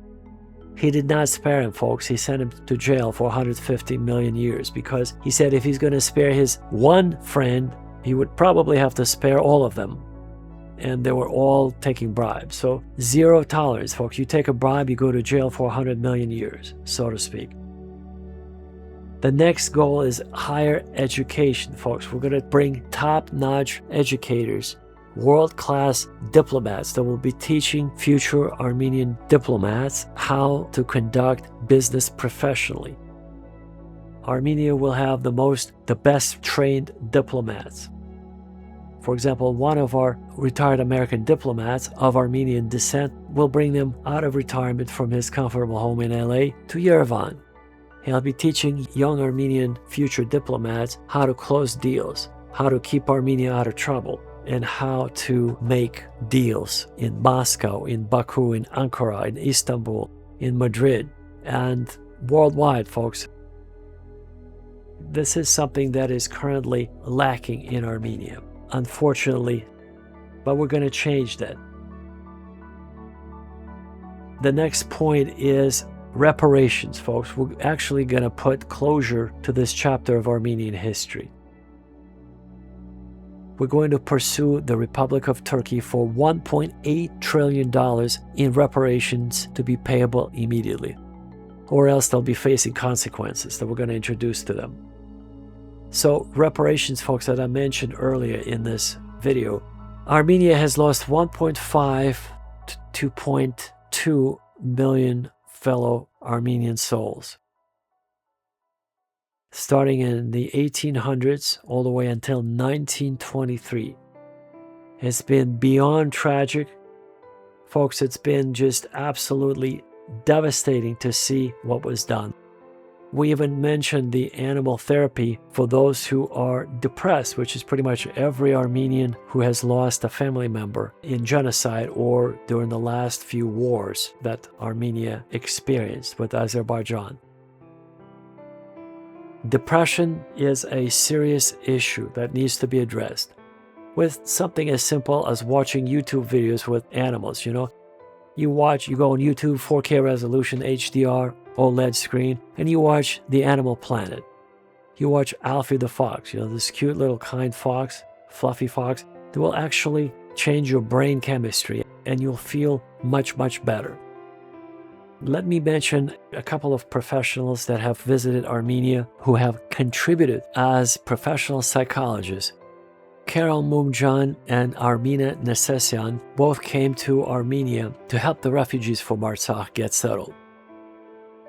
he did not spare him, folks. He sent him to jail for 150 million years because he said if he's going to spare his one friend, he would probably have to spare all of them. And they were all taking bribes. So zero tolerance, folks. You take a bribe, you go to jail for 100 million years, so to speak. The next goal is higher education, folks. We're going to bring top-notch educators, world-class diplomats that will be teaching future Armenian diplomats how to conduct business professionally. Armenia will have the best trained diplomats. For example, one of our retired American diplomats of Armenian descent will bring them out of retirement from his comfortable home in LA to Yerevan. He'll be teaching young Armenian future diplomats how to close deals, how to keep Armenia out of trouble, and how to make deals in Moscow, in Baku, in Ankara, in Istanbul, in Madrid, and worldwide, folks. This is something that is currently lacking in Armenia, unfortunately, but we're going to change that. The next point is reparations, folks. We're actually going to put closure to this chapter of Armenian history. We're going to pursue the Republic of Turkey for $1.8 trillion in reparations to be payable immediately, or else they'll be facing consequences that we're going to introduce to them. So reparations, folks, that I mentioned earlier in this video, Armenia has lost 1.5 to 2.2 million fellow Armenian souls, starting in the 1800s all the way until 1923. It's been beyond tragic. Folks, it's been just absolutely devastating to see what was done. We even mentioned the animal therapy for those who are depressed, which is pretty much every Armenian who has lost a family member in genocide or during the last few wars that Armenia experienced with Azerbaijan. Depression is a serious issue that needs to be addressed with something as simple as watching YouTube videos with animals. You know, you go on YouTube, 4K resolution, HDR, OLED screen, and you watch the Animal Planet. You watch Alfie the fox, you know, this cute little kind fox, fluffy fox, that will actually change your brain chemistry and you'll feel much, much better. Let me mention a couple of professionals that have visited Armenia who have contributed as professional psychologists. Carol Mumjan and Armina Nesesyan both came to Armenia to help the refugees from Artsakh get settled.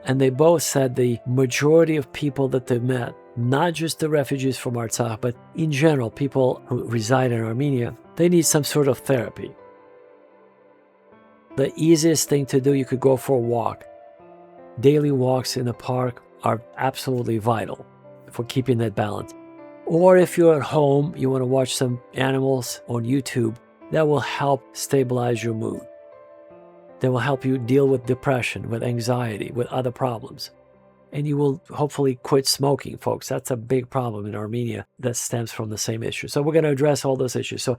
And they both said the majority of people that they met, not just the refugees from Artsakh, but in general, people who reside in Armenia, they need some sort of therapy. The easiest thing to do, you could go for a walk. Daily walks in the park are absolutely vital for keeping that balance. Or if you're at home, you want to watch some animals on YouTube, that will help stabilize your mood. That will help you deal with depression, with anxiety, with other problems. And you will hopefully quit smoking, folks. That's a big problem in Armenia that stems from the same issue. So we're going to address all those issues. So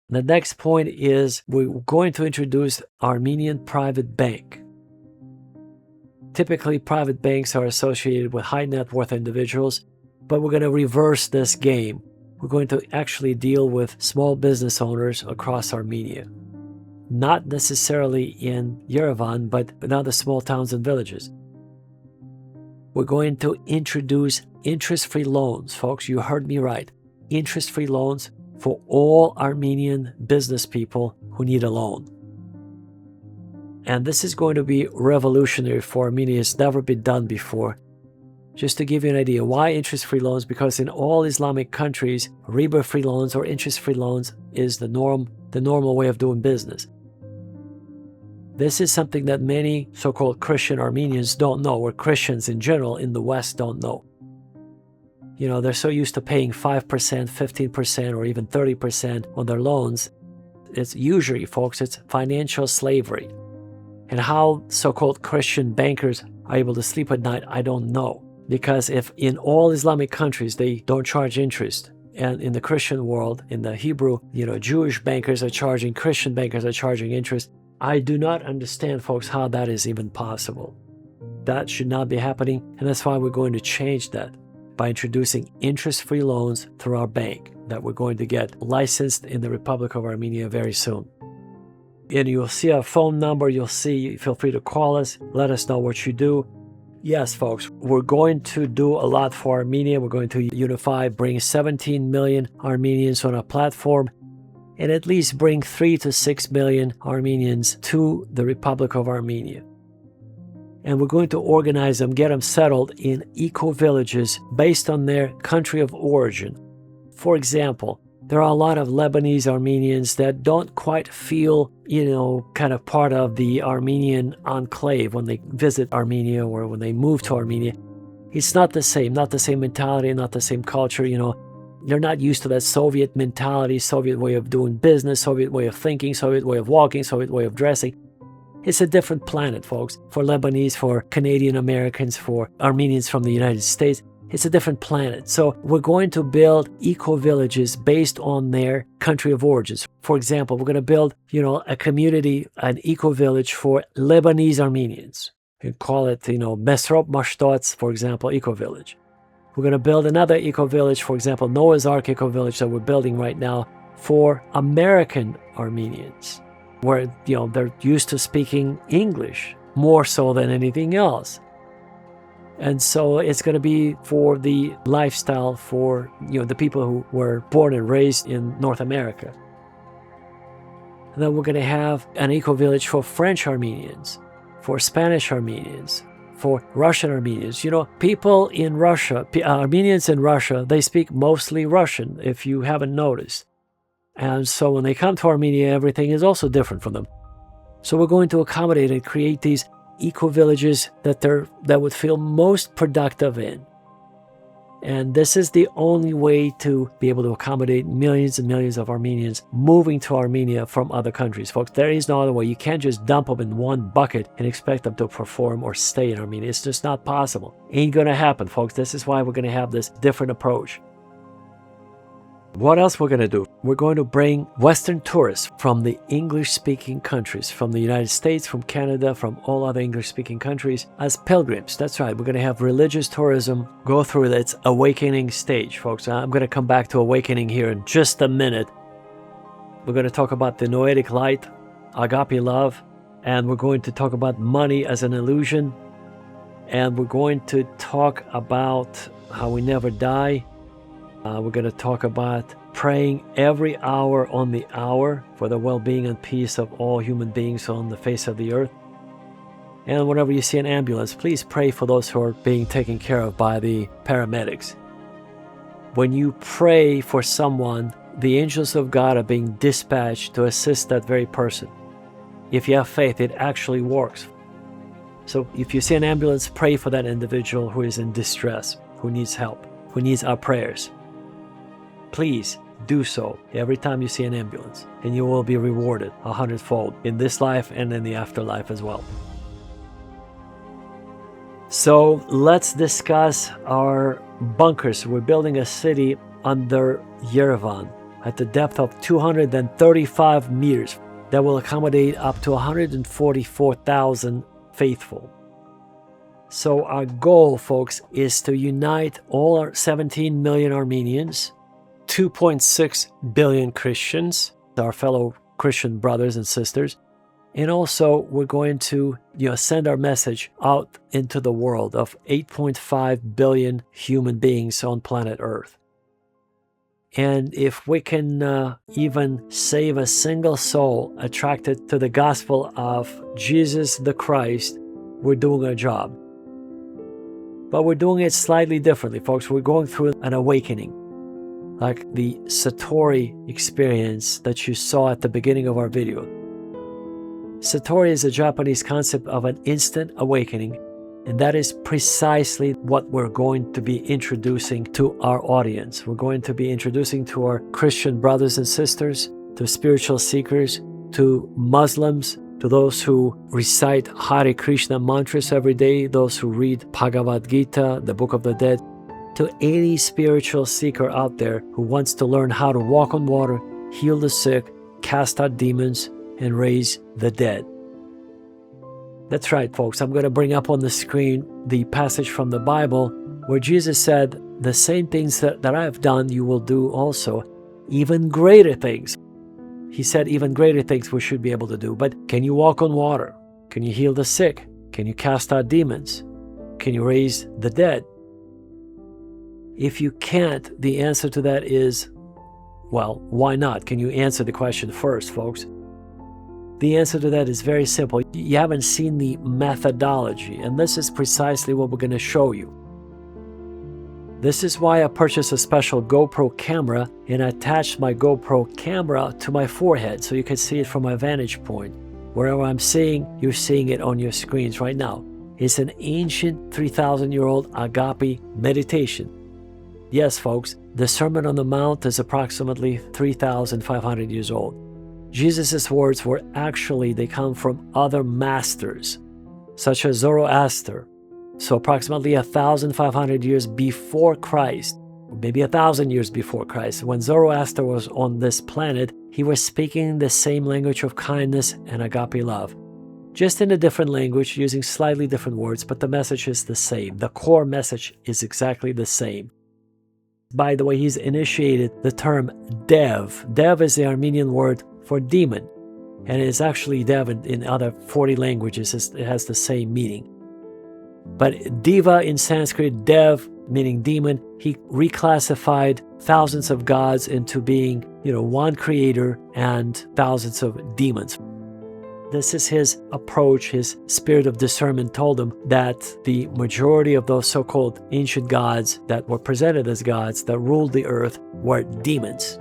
the next point is we're going to introduce Armenian private bank. Typically, private banks are associated with high net worth individuals, but we're going to reverse this game. We're going to actually deal with small business owners across Armenia. Not necessarily in Yerevan, but in other small towns and villages. We're going to introduce interest-free loans. Folks, you heard me right. Interest-free loans for all Armenian business people who need a loan. And this is going to be revolutionary for Armenia. It's never been done before. Just to give you an idea, why interest-free loans? Because in all Islamic countries, riba-free loans or interest-free loans is the normal way of doing business. This is something that many so-called Christian Armenians don't know, or Christians in general in the West don't know. You know, they're so used to paying 5%, 15%, or even 30% on their loans. It's usury, folks, it's financial slavery. And how so-called Christian bankers are able to sleep at night, I don't know. Because if in all Islamic countries they don't charge interest, and in the Christian world, in the Hebrew, Jewish bankers are charging, Christian bankers are charging interest, I do not understand, folks, how that is even possible. That should not be happening, and that's why we're going to change that by introducing interest-free loans through our bank that we're going to get licensed in the Republic of Armenia very soon. And you'll see our phone number, feel free to call us, let us know what you do. Yes, folks, we're going to do a lot for Armenia. We're going to unify, bring 17 million Armenians on our platform, and at least bring 3 to 6 million Armenians to the Republic of Armenia. And we're going to organize them, get them settled in eco-villages based on their country of origin. For example, there are a lot of Lebanese Armenians that don't quite feel, kind of part of the Armenian enclave when they visit Armenia or when they move to Armenia. It's not the same mentality, not the same culture, They're not used to that Soviet mentality, Soviet way of doing business, Soviet way of thinking, Soviet way of walking, Soviet way of dressing. It's a different planet, folks. For Lebanese, for Canadian Americans, for Armenians from the United States, it's a different planet. So we're going to build eco-villages based on their country of origins. For example, we're going to build, a community, an eco-village for Lebanese Armenians. You can call it, Mesrop Mashtots, for example, eco-village. We're going to build another eco-village, for example, Noah's Ark eco-village that we're building right now for American Armenians, where, they're used to speaking English more so than anything else. And so it's going to be for the lifestyle for, the people who were born and raised in North America. And then we're going to have an eco-village for French Armenians, for Spanish Armenians, for Russian Armenians. People in Russia, Armenians in Russia, they speak mostly Russian, if you haven't noticed. And so when they come to Armenia, everything is also different from them. So we're going to accommodate and create these eco-villages that would feel most productive in. And this is the only way to be able to accommodate millions and millions of Armenians moving to Armenia from other countries. Folks, there is no other way. You can't just dump them in one bucket and expect them to perform or stay in Armenia. It's just not possible. Ain't gonna happen, folks. This is why we're gonna have this different approach. What else we're going to do? We're going to bring Western tourists from the English-speaking countries, from the United States, from Canada, from all other English-speaking countries as pilgrims. That's right. We're going to have religious tourism go through its awakening stage, folks. I'm going to come back to awakening here in just a minute. We're going to talk about the noetic light, agape love, and we're going to talk about money as an illusion, and we're going to talk about how we never die. We're going to talk about praying every hour on the hour for the well-being and peace of all human beings on the face of the earth. And whenever you see an ambulance, please pray for those who are being taken care of by the paramedics. When you pray for someone, the angels of God are being dispatched to assist that very person. If you have faith, it actually works. So if you see an ambulance, pray for that individual who is in distress, who needs help, who needs our prayers. Please do so every time you see an ambulance, and you will be rewarded 100-fold in this life and in the afterlife as well. So let's discuss our bunkers. We're building a city under Yerevan at the depth of 235 meters that will accommodate up to 144,000 faithful. So our goal, folks, is to unite all our 17 million Armenians, 2.6 billion Christians, our fellow Christian brothers and sisters, and also we're going to send our message out into the world of 8.5 billion human beings on planet Earth. And if we can even save a single soul attracted to the gospel of Jesus the Christ, we're doing our job. But we're doing it slightly differently, folks. We're going through an awakening, like the Satori experience that you saw at the beginning of our video. Satori is a Japanese concept of an instant awakening, and that is precisely what we're going to be introducing to our audience. We're going to be introducing to our Christian brothers and sisters, to spiritual seekers, to Muslims, to those who recite Hare Krishna mantras every day, those who read Bhagavad Gita, the Book of the Dead, to any spiritual seeker out there who wants to learn how to walk on water, heal the sick, cast out demons, and raise the dead. That's right, folks. I'm going to bring up on the screen the passage from the Bible where Jesus said, the same things that I have done, you will do also, even greater things. He said even greater things we should be able to do. But can you walk on water? Can you heal the sick? Can you cast out demons? Can you raise the dead? If you can't, the answer to that is, well, why not? Can you answer the question first, folks? The answer to that is very simple. You haven't seen the methodology, and this is precisely what we're going to show you. This is why I purchased a special GoPro camera and attached my GoPro camera to my forehead so you can see it from my vantage point. Wherever I'm seeing, you're seeing it on your screens right now. It's an ancient 3,000-year-old agape meditation. Yes, folks, the Sermon on the Mount is approximately 3,500 years old. Jesus' words they come from other masters, such as Zoroaster. So approximately 1,500 years before Christ, or maybe 1,000 years before Christ, when Zoroaster was on this planet, he was speaking the same language of kindness and agape love. Just in a different language, using slightly different words, but the message is the same. The core message is exactly the same. By the way, he's initiated the term dev. Dev is the Armenian word for demon, and it's actually dev in other 40 languages. It has the same meaning. But diva in Sanskrit, dev meaning demon, he reclassified thousands of gods into being, one creator and thousands of demons. This is his approach. His spirit of discernment told him that the majority of those so-called ancient gods that were presented as gods that ruled the earth were demons.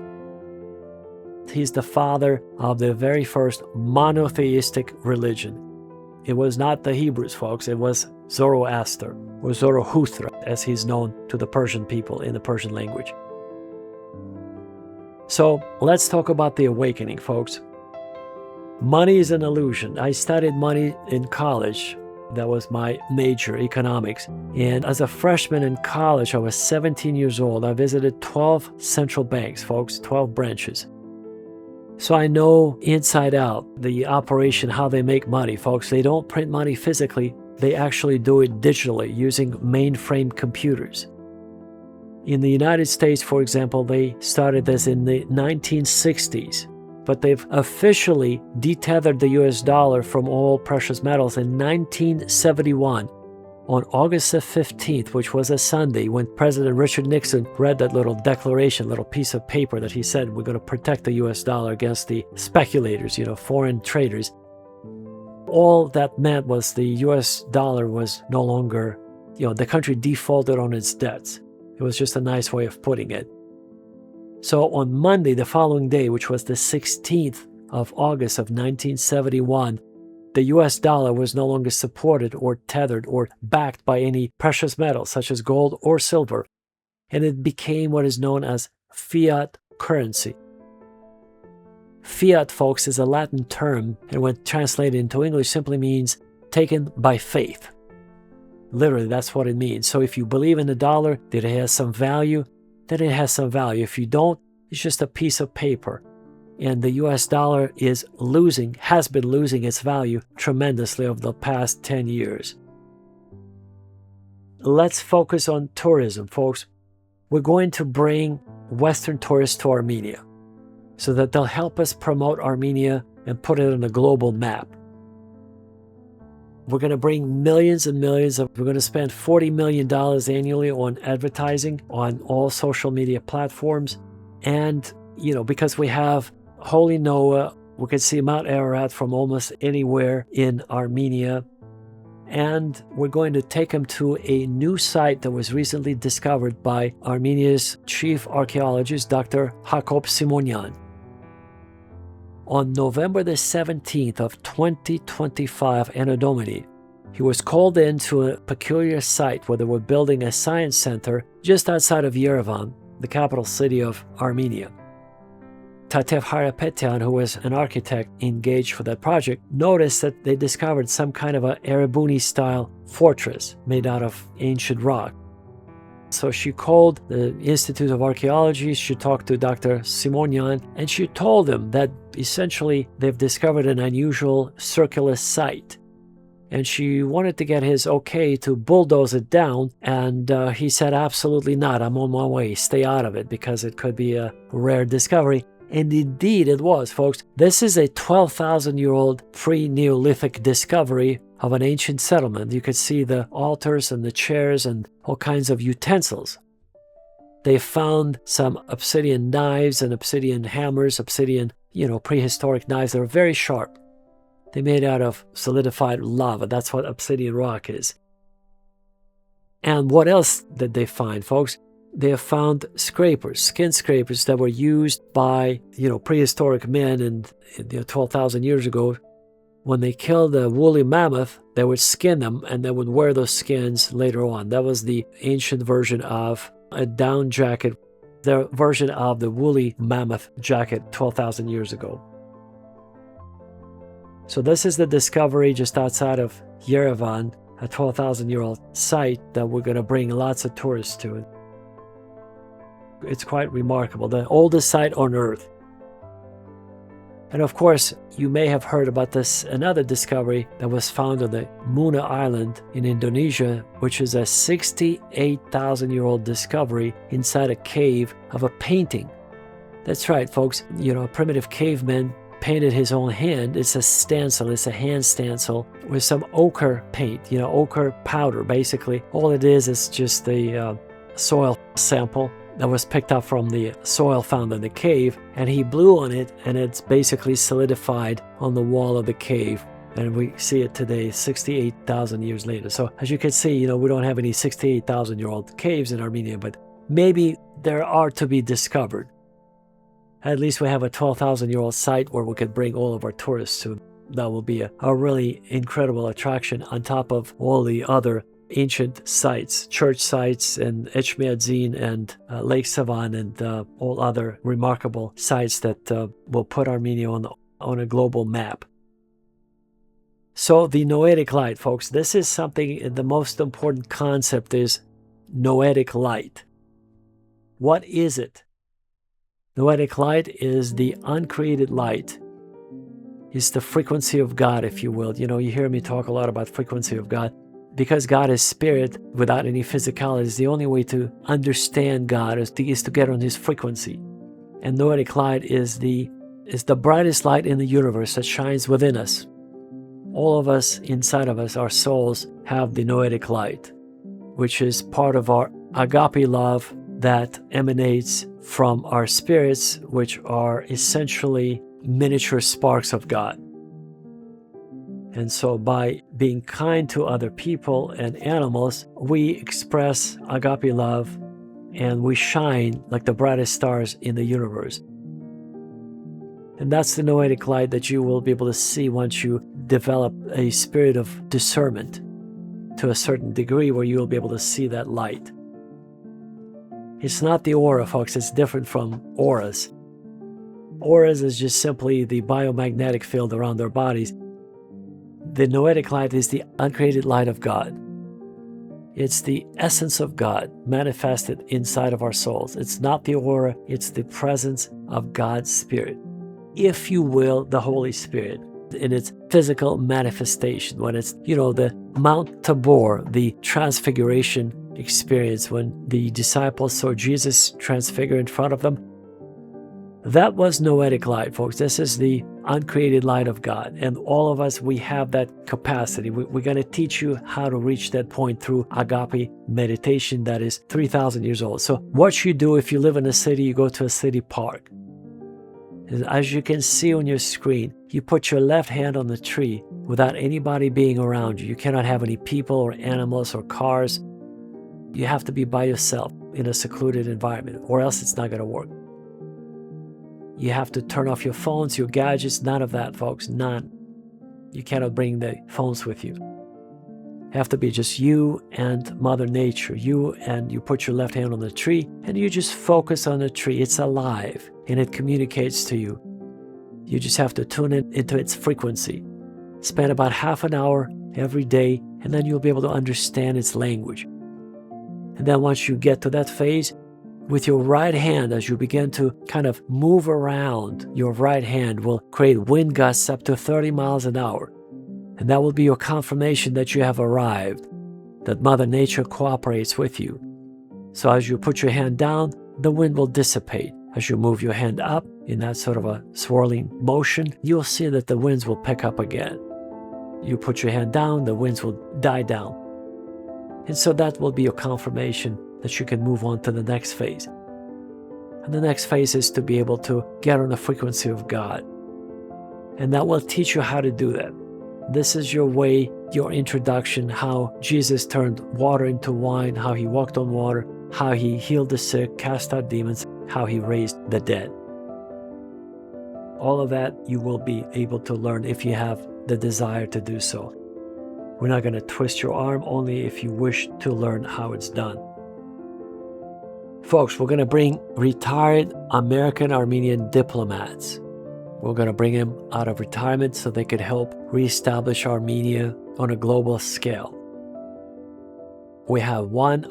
He's the father of the very first monotheistic religion. It was not the Hebrews, folks. It was Zoroaster, or Zoroaster, as he's known to the Persian people in the Persian language. So let's talk about the awakening, folks. Money is an illusion. I studied money in college. That was my major, economics. And as a freshman in college, I was 17 years old. I visited 12 central banks, folks, 12 branches. So I know inside out the operation, how they make money, folks. They don't print money physically. They actually do it digitally using mainframe computers. In the United States, for example, they started this in the 1960s. But they've officially detethered the US dollar from all precious metals in 1971 on August the 15th, which was a Sunday, when President Richard Nixon read that little declaration, little piece of paper that he said, we're going to protect the US dollar against the speculators, foreign traders. All that meant was the US dollar was no longer, the country defaulted on its debts. It was just a nice way of putting it. So on Monday, the following day, which was the 16th of August of 1971, the US dollar was no longer supported or tethered or backed by any precious metals such as gold or silver, and it became what is known as fiat currency. Fiat, folks, is a Latin term, and when translated into English simply means taken by faith. Literally, that's what it means. So if you believe in the dollar, that it has some value, then it has some value. If you don't, it's just a piece of paper. And the US dollar has been losing its value tremendously over the past 10 years. Let's focus on tourism, folks. We're going to bring Western tourists to Armenia so that they'll help us promote Armenia and put it on a global map. We're going to bring millions and millions we're going to spend $40 million annually on advertising on all social media platforms. And, because we have Holy Noah, we can see Mount Ararat from almost anywhere in Armenia. And we're going to take them to a new site that was recently discovered by Armenia's chief archaeologist, Dr. Jacob Simonyan. On November the 17th of 2025, Anno Domini, he was called into a peculiar site where they were building a science center just outside of Yerevan, the capital city of Armenia. Tatev Harapetyan, who was an architect engaged for that project, noticed that they discovered some kind of a Erebuni-style fortress made out of ancient rock. So she called the Institute of Archaeology, she talked to Dr. Simonyan, and she told him that essentially they've discovered an unusual circular site. And she wanted to get his okay to bulldoze it down, and he said, absolutely not, I'm on my way, stay out of it, because it could be a rare discovery. And indeed it was, folks. This is a 12,000-year-old pre-Neolithic discovery of an ancient settlement. You could see the altars and the chairs and all kinds of utensils. They found some obsidian knives and obsidian hammers, obsidian, prehistoric knives that are very sharp. They're made out of solidified lava. That's what obsidian rock is. And what else did they find, folks? They have found scrapers, skin scrapers that were used by, prehistoric men and 12,000 years ago. When they killed a woolly mammoth, they would skin them and they would wear those skins later on. That was the ancient version of a down jacket, their version of the woolly mammoth jacket 12,000 years ago. So this is the discovery just outside of Yerevan, a 12,000-year-old site that we're going to bring lots of tourists to. It's quite remarkable, the oldest site on Earth. And of course, you may have heard about this another discovery that was found on the Muna Island in Indonesia, which is a 68,000-year-old discovery inside a cave of a painting. That's right, folks. A primitive caveman painted his own hand. It's a stencil, it's a hand stencil with some ochre paint, ochre powder, basically. All it is just the soil sample that was picked up from the soil found in the cave, and he blew on it, and it's basically solidified on the wall of the cave. And we see it today, 68,000 years later. So as you can see, we don't have any 68,000-year-old caves in Armenia, but maybe there are to be discovered. At least we have a 12,000-year-old site where we could bring all of our tourists to. That will be a really incredible attraction on top of all the other ancient sites, church sites, and Echmiadzin and Lake Savan, and all other remarkable sites that will put Armenia on a global map. So the noetic light, folks, this is something, the most important concept is noetic light. What is it? Noetic light is the uncreated light. It's the frequency of God, if you will. You know, you hear me talk a lot about frequency of God. Because God is spirit without any physicality, is the only way to understand God is to get on His frequency. And noetic light is the brightest light in the universe that shines within us. All of us, inside of us, our souls have the noetic light, which is part of our agape love that emanates from our spirits, which are essentially miniature sparks of God. And so by being kind to other people and animals, we express agape love and we shine like the brightest stars in the universe. And that's the noetic light that you will be able to see once you develop a spirit of discernment to a certain degree, where you will be able to see that light. It's not the aura, folks. It's different from auras. Auras is just simply the biomagnetic field around our bodies. The noetic light is the uncreated light of God. It's the essence of God manifested inside of our souls. It's not the aura, it's the presence of God's Spirit. If you will, the Holy Spirit in its physical manifestation, when it's, the Mount Tabor, the transfiguration experience, when the disciples saw Jesus transfigure in front of them. That was noetic light, folks. This is the uncreated light of God. And all of us, we have that capacity. We're going to teach you how to reach that point through agape meditation that is 3,000 years old. So what you do if you live in a city, you go to a city park. As you can see on your screen, you put your left hand on the tree without anybody being around you. You cannot have any people or animals or cars. You have to be by yourself in a secluded environment, or else it's not going to work. You have to turn off your phones, your gadgets, none of that, folks, none. You cannot bring the phones with you. You have to be just you and Mother Nature. You put your left hand on the tree and you just focus on the tree. It's alive and it communicates to you. You just have to tune into its frequency. Spend about half an hour every day, and then you'll be able to understand its language. And then once you get to that phase, with your right hand, as you begin to kind of move around, your right hand will create wind gusts up to 30 miles an hour. And that will be your confirmation that you have arrived, that Mother Nature cooperates with you. So as you put your hand down, the wind will dissipate. As you move your hand up in that sort of a swirling motion, you'll see that the winds will pick up again. You put your hand down, the winds will die down. And so that will be your confirmation that you can move on to the next phase. And the next phase is to be able to get on the frequency of God. And that will teach you how to do that. This is your way, your introduction, how Jesus turned water into wine, how he walked on water, how he healed the sick, cast out demons, how he raised the dead. All of that you will be able to learn if you have the desire to do so. We're not going to twist your arm, only if you wish to learn how it's done. Folks, we're going to bring retired American Armenian diplomats. We're going to bring them out of retirement so they could help reestablish Armenia on a global scale. We have one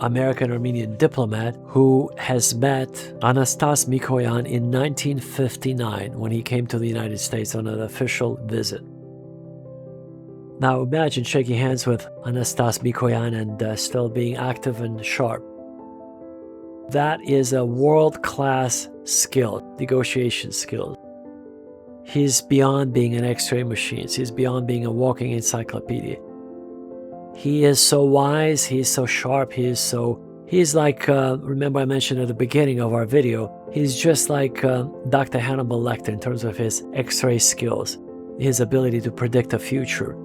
American Armenian diplomat who has met Anastas Mikoyan in 1959 when he came to the United States on an official visit. Now imagine shaking hands with Anastas Mikoyan and still being active and sharp. That is a world-class skill, negotiation skill. He's beyond being an X-ray machine. He's beyond being a walking encyclopedia. He is so wise, he's so sharp, he's like, remember I mentioned at the beginning of our video, he's just like Dr. Hannibal Lecter in terms of his X-ray skills, his ability to predict the future,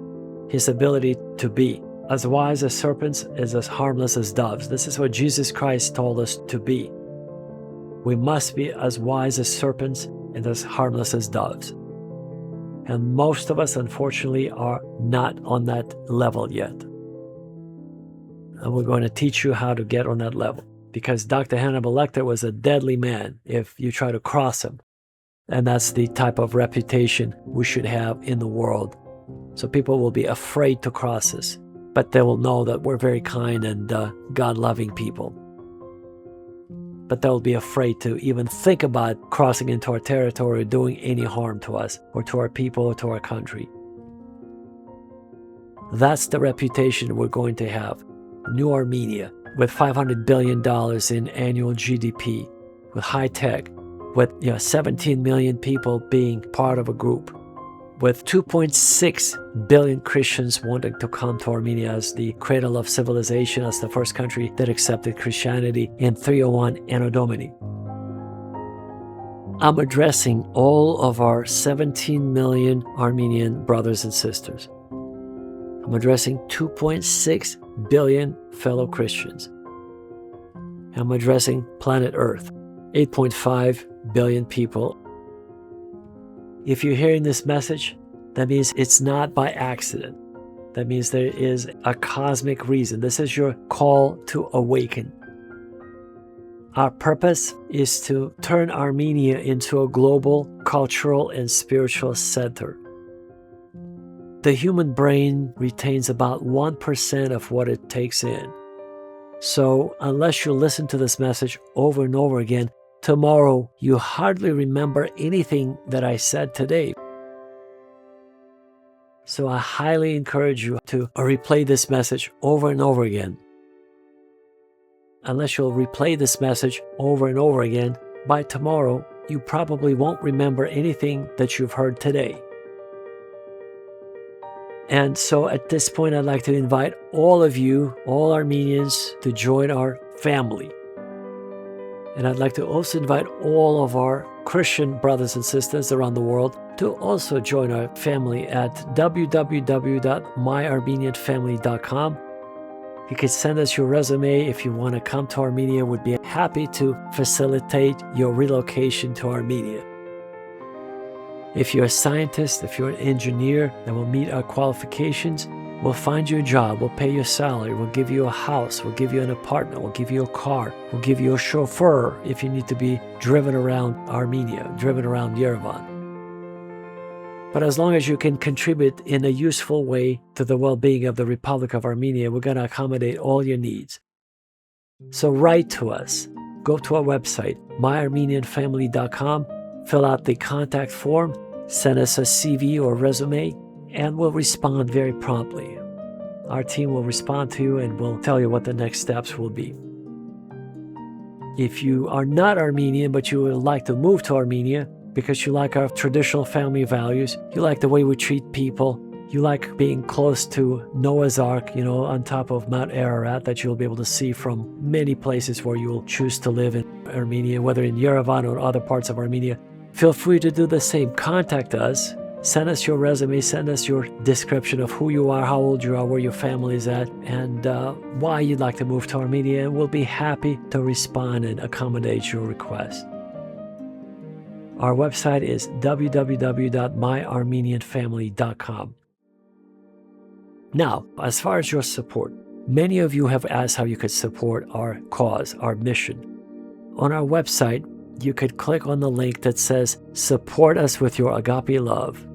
his ability to be as wise as serpents, as harmless as doves. This is what Jesus Christ told us to be. We must be as wise as serpents and as harmless as doves. And most of us, unfortunately, are not on that level yet. And we're going to teach you how to get on that level. Because Dr. Hannibal Lecter was a deadly man if you try to cross him. And that's the type of reputation we should have in the world. So people will be afraid to cross us, but they will know that we're very kind and God-loving people. But they'll be afraid to even think about crossing into our territory or doing any harm to us or to our people or to our country. That's the reputation we're going to have. New Armenia, with $500 billion in annual GDP, with high tech, with 17 million people being part of a group, with 2.6 billion Christians wanting to come to Armenia as the cradle of civilization, as the first country that accepted Christianity in 301 Anno Domini. I'm addressing all of our 17 million Armenian brothers and sisters. I'm addressing 2.6 billion fellow Christians. I'm addressing planet Earth, 8.5 billion people. If you're hearing this message, that means it's not by accident. That means there is a cosmic reason. This is your call to awaken. Our purpose is to turn Armenia into a global, cultural, and spiritual center. The human brain retains about 1% of what it takes in. So unless you listen to this message over and over again, tomorrow you hardly remember anything that I said today. So I highly encourage you to replay this message over and over again. Unless you'll replay this message over and over again, by tomorrow you probably won't remember anything that you've heard today. And so at this point, I'd like to invite all of you, all Armenians, to join our family. And I'd like to also invite all of our Christian brothers and sisters around the world to also join our family at www.myarmenianfamily.com. You can send us your resume if you want to come to Armenia. We'd be happy to facilitate your relocation to Armenia. If you're a scientist, if you're an engineer that will meet our qualifications, we'll find you a job, we'll pay your salary, we'll give you a house, we'll give you an apartment, we'll give you a car, we'll give you a chauffeur if you need to be driven around Armenia, driven around Yerevan. But as long as you can contribute in a useful way to the well-being of the Republic of Armenia, we're going to accommodate all your needs. So write to us. Go to our website, myarmenianfamily.com, fill out the contact form, send us a CV or resume, and we'll respond very promptly. Our team will respond to you and we'll tell you what the next steps will be. If you are not Armenian, but you would like to move to Armenia because you like our traditional family values, you like the way we treat people, you like being close to Noah's Ark, on top of Mount Ararat that you'll be able to see from many places where you'll choose to live in Armenia, whether in Yerevan or other parts of Armenia, feel free to do the same. Contact us. Send us your resume, send us your description of who you are, how old you are, where your family is at, and why you'd like to move to Armenia, and we'll be happy to respond and accommodate your request. Our website is www.myarmenianfamily.com. Now, as far as your support, many of you have asked how you could support our cause, our mission. On our website, you could click on the link that says, support us with your agape love.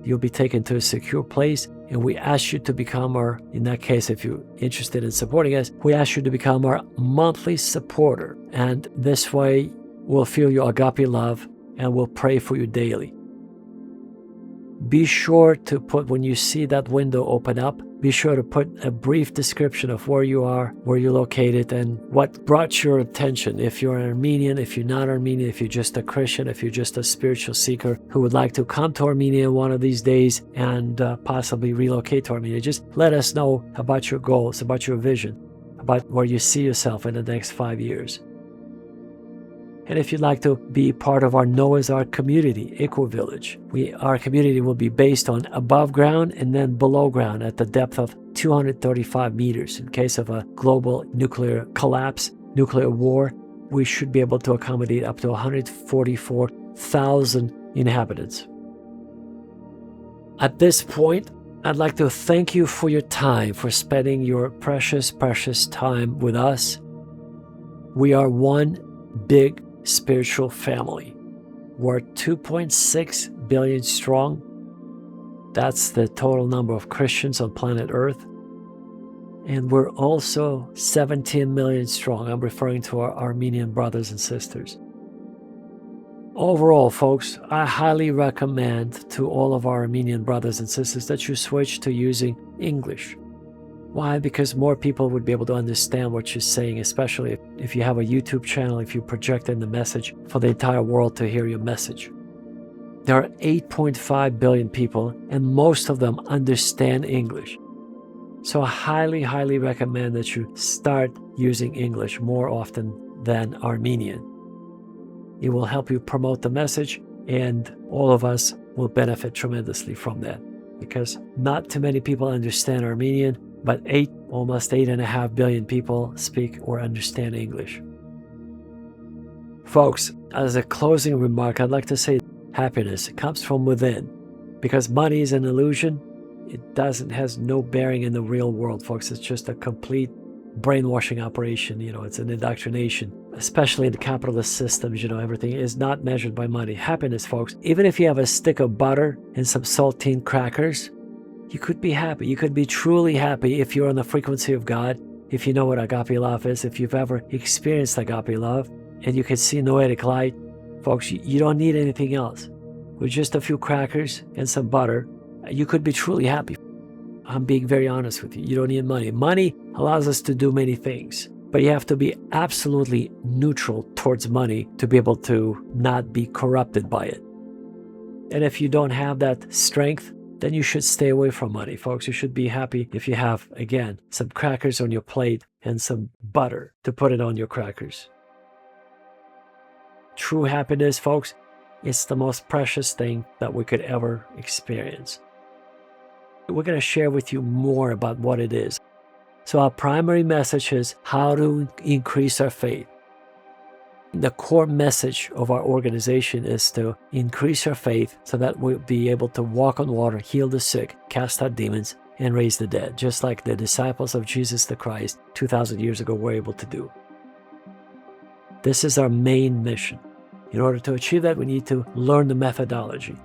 You'll be taken to a secure place, and we ask you to become in that case, if you're interested in supporting us, we ask you to become our monthly supporter. And this way, we'll feel your agape love, and we'll pray for you daily. Be sure to put, when you see that window open up, be sure to put a brief description of where you are, where you're located, and what brought your attention. If you're an Armenian, if you're not Armenian, if you're just a Christian, if you're just a spiritual seeker who would like to come to Armenia one of these days and possibly relocate to Armenia, just let us know about your goals, about your vision, about where you see yourself in the next 5 years. And if you'd like to be part of our Noah's Ark community, Eco-Village, our community will be based on above ground and then below ground at the depth of 235 meters. In case of a global nuclear collapse, nuclear war, we should be able to accommodate up to 144,000 inhabitants. At this point, I'd like to thank you for your time, for spending your precious, precious time with us. We are one big spiritual family. We're 2.6 billion strong. That's the total number of Christians on planet Earth. And we're also 17 million strong. I'm referring to our Armenian brothers and sisters. Overall, folks, I highly recommend to all of our Armenian brothers and sisters that you switch to using English. Why? Because more people would be able to understand what you're saying, especially if you have a YouTube channel, if you project in the message for the entire world to hear your message. There are 8.5 billion people, and most of them understand English. So I highly, highly recommend that you start using English more often than Armenian. It will help you promote the message, and all of us will benefit tremendously from that, because not too many people understand Armenian, but almost 8.5 billion people speak or understand English. Folks, as a closing remark, I'd like to say happiness comes from within, because money is an illusion. It has no bearing in the real world, folks. It's just a complete brainwashing operation. It's an indoctrination, especially in the capitalist systems. Everything is not measured by money. Happiness, folks, even if you have a stick of butter and some saltine crackers, you could be happy. You could be truly happy if you're on the frequency of God, if you know what agape love is, if you've ever experienced agape love, and you can see noetic light. Folks, you don't need anything else. With just a few crackers and some butter, you could be truly happy. I'm being very honest with you. You don't need money. Money allows us to do many things, but you have to be absolutely neutral towards money to be able to not be corrupted by it. And if you don't have that strength, then you should stay away from money, folks. You should be happy if you have, again, some crackers on your plate and some butter to put it on your crackers. True happiness, folks, is the most precious thing that we could ever experience. We're going to share with you more about what it is. So our primary message is how to increase our faith. The core message of our organization is to increase our faith so that we'll be able to walk on water, heal the sick, cast out demons, and raise the dead, just like the disciples of Jesus the Christ 2,000 years ago were able to do. This is our main mission. In order to achieve that, we need to learn the methodology.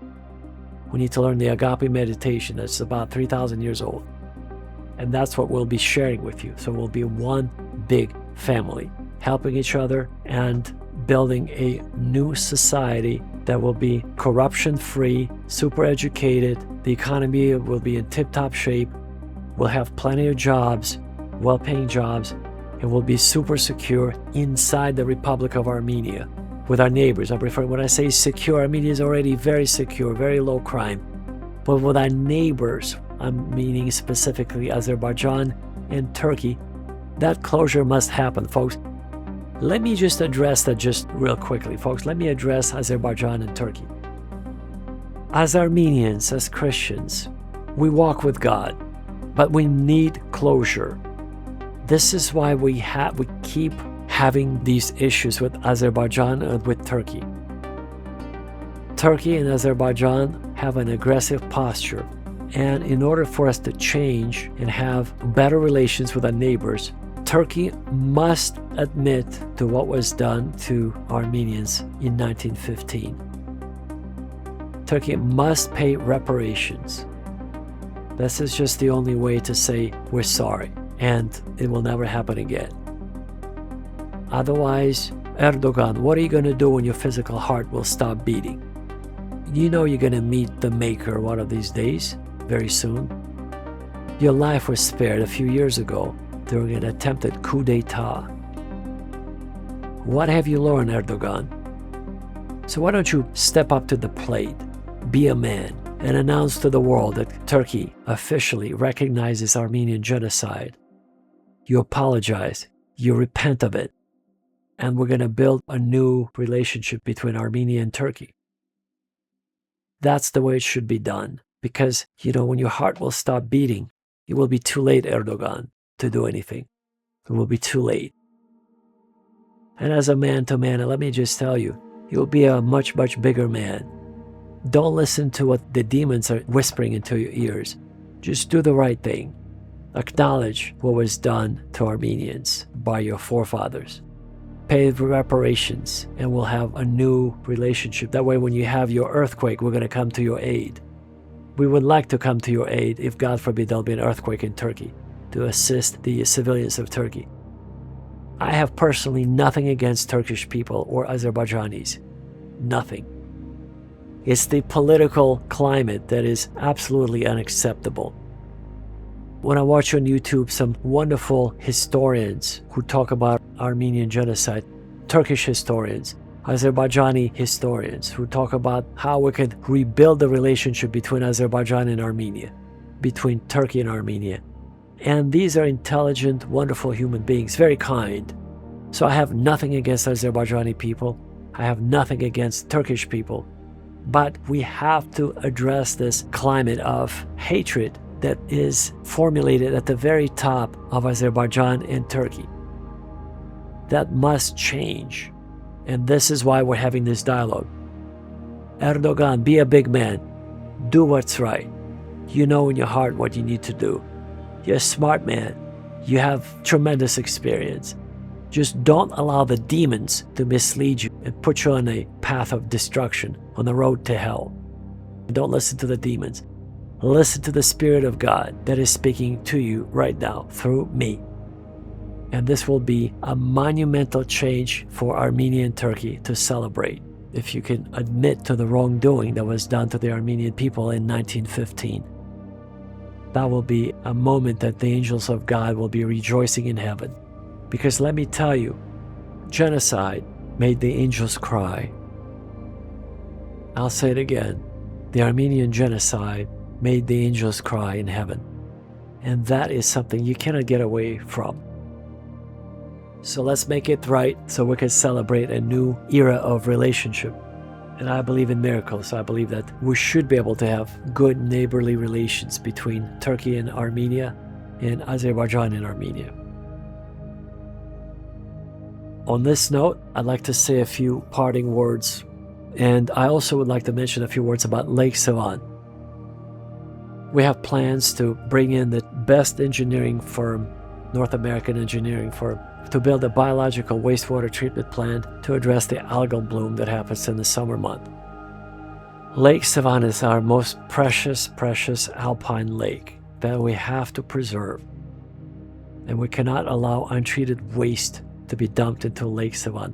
We need to learn the agape meditation that's about 3,000 years old. And that's what we'll be sharing with you. So we'll be one big family, helping each other and building a new society that will be corruption-free, super educated. The economy will be in tip-top shape. We'll have plenty of jobs, well-paying jobs, and we'll be super secure inside the Republic of Armenia with our neighbors. When I say secure, Armenia is already very secure, very low crime. But with our neighbors, I'm meaning specifically Azerbaijan and Turkey, that closure must happen, folks. Let me just address that just real quickly, folks. Let me address Azerbaijan and Turkey. As Armenians, as Christians, we walk with God, but we need closure. This is why we keep having these issues with Azerbaijan and with Turkey. Turkey and Azerbaijan have an aggressive posture, and in order for us to change and have better relations with our neighbors, Turkey must admit to what was done to Armenians in 1915. Turkey must pay reparations. This is just the only way to say we're sorry, and it will never happen again. Otherwise, Erdogan, what are you going to do when your physical heart will stop beating? You know you're going to meet the Maker one of these days, very soon. Your life was spared a few years ago during an attempted coup d'etat. What have you learned, Erdogan? So why don't you step up to the plate, be a man, and announce to the world that Turkey officially recognizes Armenian genocide. You apologize, you repent of it, and we're going to build a new relationship between Armenia and Turkey. That's the way it should be done, because, when your heart will stop beating, it will be too late, Erdogan, to do anything. It will be too late. And as a man to man, let me just tell you, you'll be a much, much bigger man. Don't listen to what the demons are whispering into your ears. Just do the right thing. Acknowledge what was done to Armenians by your forefathers. Pay reparations, and we'll have a new relationship. That way, when you have your earthquake, we're going to come to your aid. We would like to come to your aid if, God forbid, there'll be an earthquake in Turkey to assist the civilians of Turkey. I have personally nothing against Turkish people or Azerbaijanis. Nothing. It's the political climate that is absolutely unacceptable. When I watch on YouTube some wonderful historians who talk about Armenian genocide, Turkish historians, Azerbaijani historians who talk about how we could rebuild the relationship between Azerbaijan and Armenia, between Turkey and Armenia. And these are intelligent, wonderful human beings, very kind. So I have nothing against Azerbaijani people. I have nothing against Turkish people. But we have to address this climate of hatred that is formulated at the very top of Azerbaijan and Turkey. That must change. And this is why we're having this dialogue. Erdogan, be a big man. Do what's right. You know in your heart what you need to do. You're a smart man. You have tremendous experience. Just don't allow the demons to mislead you and put you on a path of destruction, on the road to hell. Don't listen to the demons. Listen to the Spirit of God that is speaking to you right now through me. And this will be a monumental change for Armenia and Turkey to celebrate. If you can admit to the wrongdoing that was done to the Armenian people in 1915. That will be a moment that the angels of God will be rejoicing in heaven. Because let me tell you, genocide made the angels cry. I'll say it again. The Armenian genocide made the angels cry in heaven. And that is something you cannot get away from. So let's make it right so we can celebrate a new era of relationship. And I believe in miracles. I believe that we should be able to have good neighborly relations between Turkey and Armenia and Azerbaijan and Armenia. On this note, I'd like to say a few parting words. And I also would like to mention a few words about Lake Sevan. We have plans to bring in the best engineering firm, North American engineering firm, to build a biological wastewater treatment plant to address the algal bloom that happens in the summer month. Lake Sevan is our most precious alpine lake that we have to preserve. And we cannot allow untreated waste to be dumped into Lake Sevan.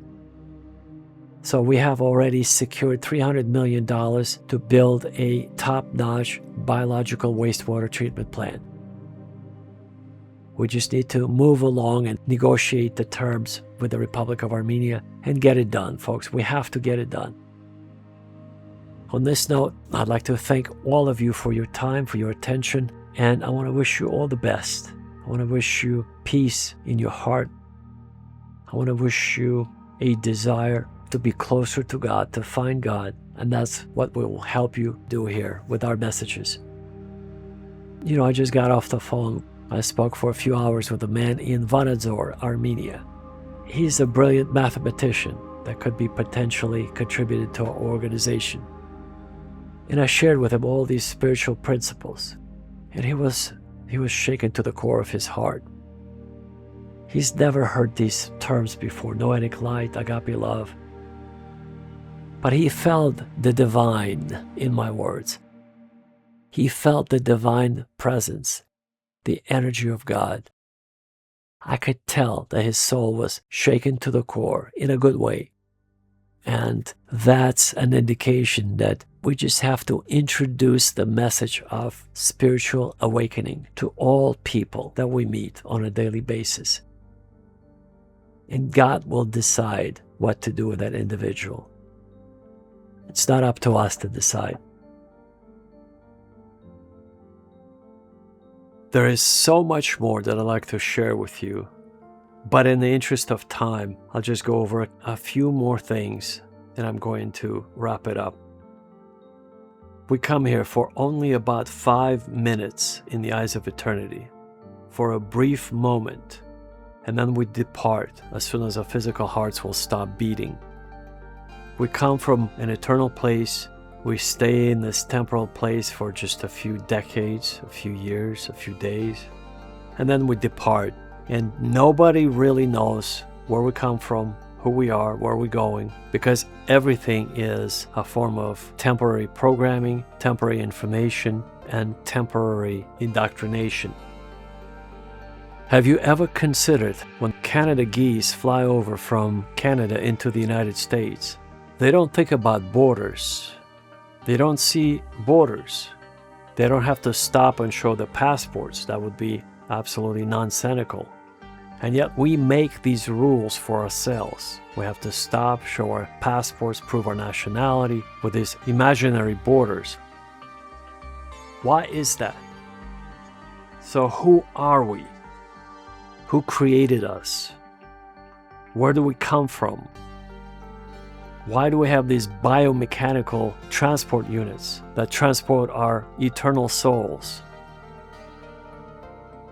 So we have already secured $300 million to build a top-notch biological wastewater treatment plant. We just need to move along and negotiate the terms with the Republic of Armenia and get it done, folks. We have to get it done. On this note, I'd like to thank all of you for your time, for your attention, and I want to wish you all the best. I want to wish you peace in your heart. I want to wish you a desire to be closer to God, to find God, and that's what we will help you do here with our messages. You know, I just got off the phone. I spoke for a few hours with a man in Vanadzor, Armenia. He's a brilliant mathematician that could be potentially contributed to our organization. And I shared with him all these spiritual principles, and he was shaken to the core of his heart. He's never heard these terms before, noetic light, agape love. But he felt the divine in my words. He felt the divine presence, the energy of God. I could tell that his soul was shaken to the core in a good way. And that's an indication that we just have to introduce the message of spiritual awakening to all people that we meet on a daily basis. And God will decide what to do with that individual. It's not up to us to decide. There is so much more that I'd like to share with you, but in the interest of time, I'll just go over a few more things and I'm going to wrap it up. We come here for only about 5 minutes in the eyes of eternity, for a brief moment, and then we depart as soon as our physical hearts will stop beating. We come from an eternal place We stay in this temporal place for just a few decades, a few years, a few days, and then we depart. And nobody really knows where we come from, who we are, where we're going, because everything is a form of temporary programming, temporary information, and temporary indoctrination. Have you ever considered when Canada geese fly over from Canada into the United States? They don't think about borders. They don't see borders. They don't have to stop and show their passports. That would be absolutely nonsensical. And yet we make these rules for ourselves. We have to stop, show our passports, prove our nationality with these imaginary borders. Why is that? So who are we? Who created us? Where do we come from? Why do we have these biomechanical transport units that transport our eternal souls?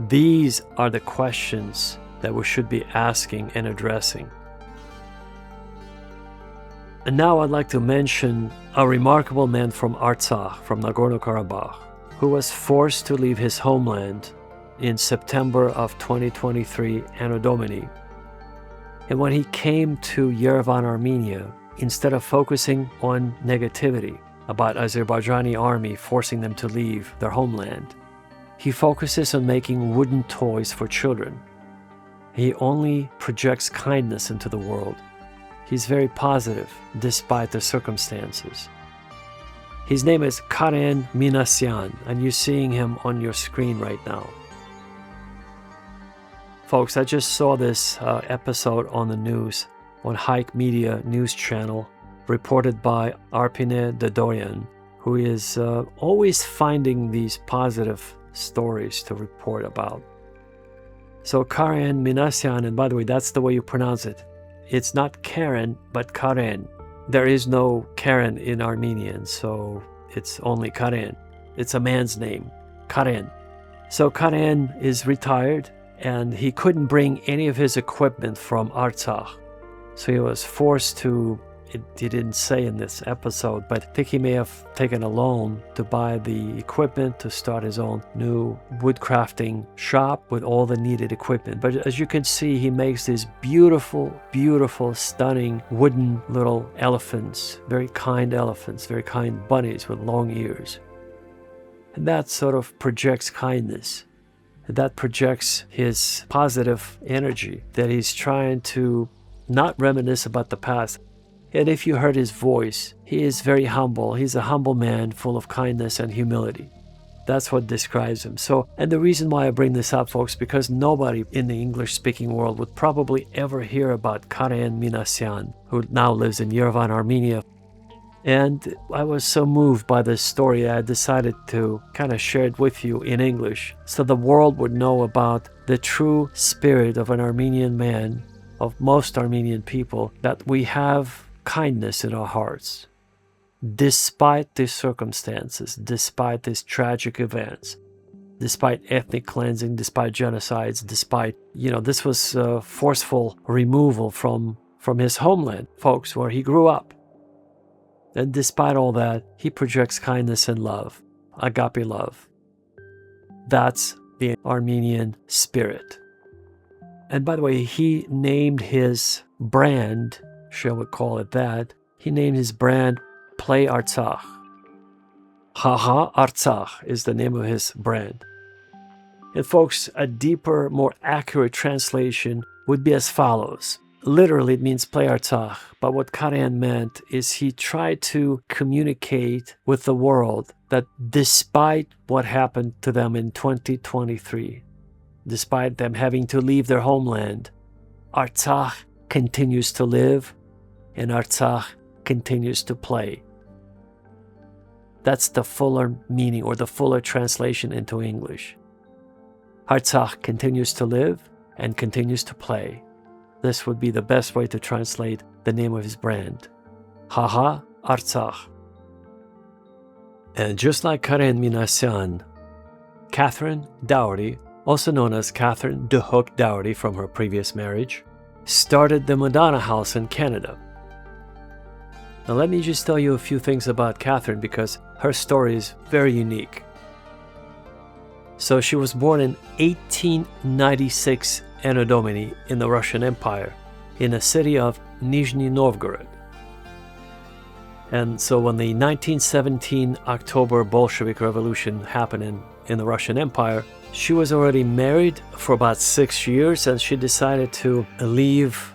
These are the questions that we should be asking and addressing. And now I'd like to mention a remarkable man from Artsakh, from Nagorno-Karabakh, who was forced to leave his homeland in September of 2023, Anno Domini. And when he came to Yerevan, Armenia, instead of focusing on negativity about Azerbaijani army forcing them to leave their homeland, he focuses on making wooden toys for children. He only projects kindness into the world. He's very positive despite the circumstances. His name is Karen Minasyan, and you're seeing him on your screen right now. Folks, I just saw this episode on the news, on Hike Media news channel, reported by Arpine Dadorian, who is always finding these positive stories to report about. So Karen Minasyan, and by the way, that's the way you pronounce it. It's not Karen, but Karen. There is no Karen in Armenian, so it's only Karen. It's a man's name, Karen. So Karen is retired, and he couldn't bring any of his equipment from Artsakh. So he was forced to, he didn't say in this episode, but I think he may have taken a loan to buy the equipment to start his own new woodcrafting shop with all the needed equipment. But as you can see, he makes these beautiful, beautiful, stunning wooden little elephants, very kind bunnies with long ears. And that sort of projects kindness. That projects his positive energy, that he's trying to not reminisce about the past. And if you heard his voice, he is very humble. He's a humble man full of kindness and humility. That's what describes him. So, and the reason why I bring this up, folks, because nobody in the English-speaking world would probably ever hear about Karen Minasyan, who now lives in Yerevan, Armenia. And I was so moved by this story, I decided to kind of share it with you in English so the world would know about the true spirit of an Armenian man, of most Armenian people, that we have kindness in our hearts. Despite these circumstances, despite these tragic events, despite ethnic cleansing, despite genocides, despite, this was forceful removal from his homeland, folks, where he grew up. And despite all that, he projects kindness and love, agape love. That's the Armenian spirit. And by the way, he named his brand, shall we call it that, he named his brand Play Artsakh. Haha Artsakh is the name of his brand. And folks, a deeper, more accurate translation would be as follows. Literally, it means play Artsakh, but what Karen meant is he tried to communicate with the world that despite what happened to them in 2023, despite them having to leave their homeland, Artsakh continues to live and Artsakh continues to play. That's the fuller meaning or the fuller translation into English. Artsakh continues to live and continues to play. This would be the best way to translate the name of his brand. Haha Artsakh. And just like Karen Minasyan, Catherine Dougherty, also known as Catherine de Hook Dougherty from her previous marriage, started the Madonna House in Canada. Now let me just tell you a few things about Catherine because her story is very unique. So she was born in 1896 Anno Domini in the Russian Empire, in the city of Nizhny Novgorod. And so when the 1917 October Bolshevik Revolution happened in the Russian Empire, she was already married for about 6 years, and she decided to leave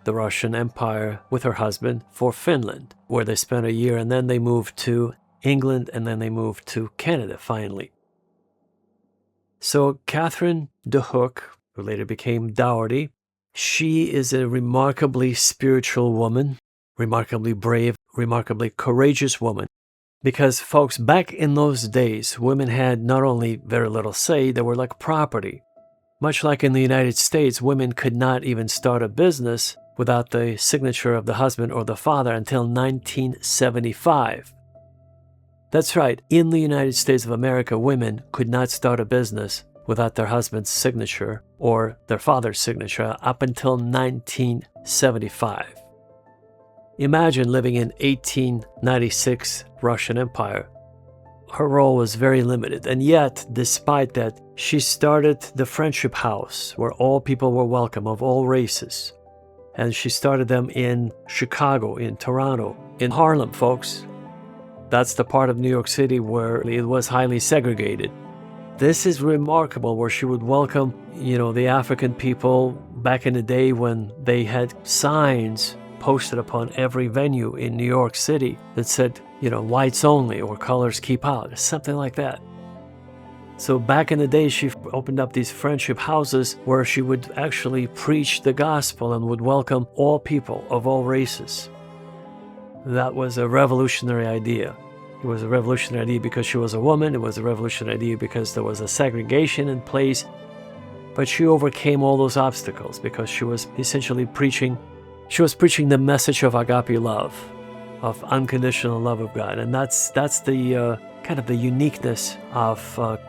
the Russian Empire with her husband for Finland, where they spent a year, and then they moved to England, and then they moved to Canada finally. So Catherine de Hook, who later became Dougherty, she is a remarkably spiritual woman, remarkably brave, remarkably courageous woman. Because, folks, back in those days, women had not only very little say, they were like property. Much like in the United States, women could not even start a business without the signature of the husband or the father until 1975. That's right, in the United States of America, women could not start a business without their husband's signature or their father's signature up until 1975. Imagine living in 1896 Russian Empire. Her role was very limited, and yet, despite that, she started the Friendship House, where all people were welcome of all races. And she started them in Chicago, in Toronto, in Harlem, folks. That's the part of New York City where it was highly segregated. This is remarkable, where she would welcome, the African people back in the day when they had signs posted upon every venue in New York City that said, whites only or colors keep out, something like that. So back in the day, she opened up these friendship houses where she would actually preach the gospel and would welcome all people of all races. That was a revolutionary idea. It was a revolutionary idea because she was a woman. It was a revolutionary idea because there was a segregation in place. But she overcame all those obstacles because she was essentially preaching the message of agape love, of unconditional love of God. And that's the kind of the uniqueness of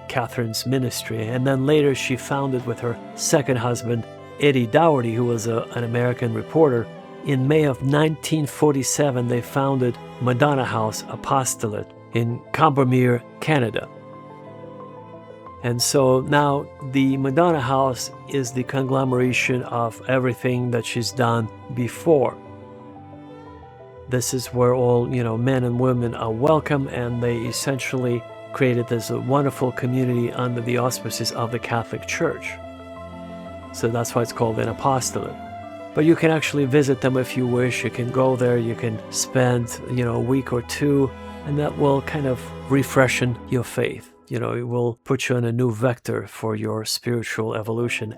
Catherine's ministry. And then later she founded with her second husband, Eddie Dougherty, who was an American reporter. In May of 1947, they founded Madonna House Apostolate in Combermere, Canada. And so now the Madonna House is the conglomeration of everything that she's done before. This is where all, men and women are welcome, and they essentially created this wonderful community under the auspices of the Catholic Church. So that's why it's called an apostolate. But you can actually visit them if you wish. You can go there, you can spend, a week or two, and that will kind of refreshen your faith. It will put you on a new vector for your spiritual evolution.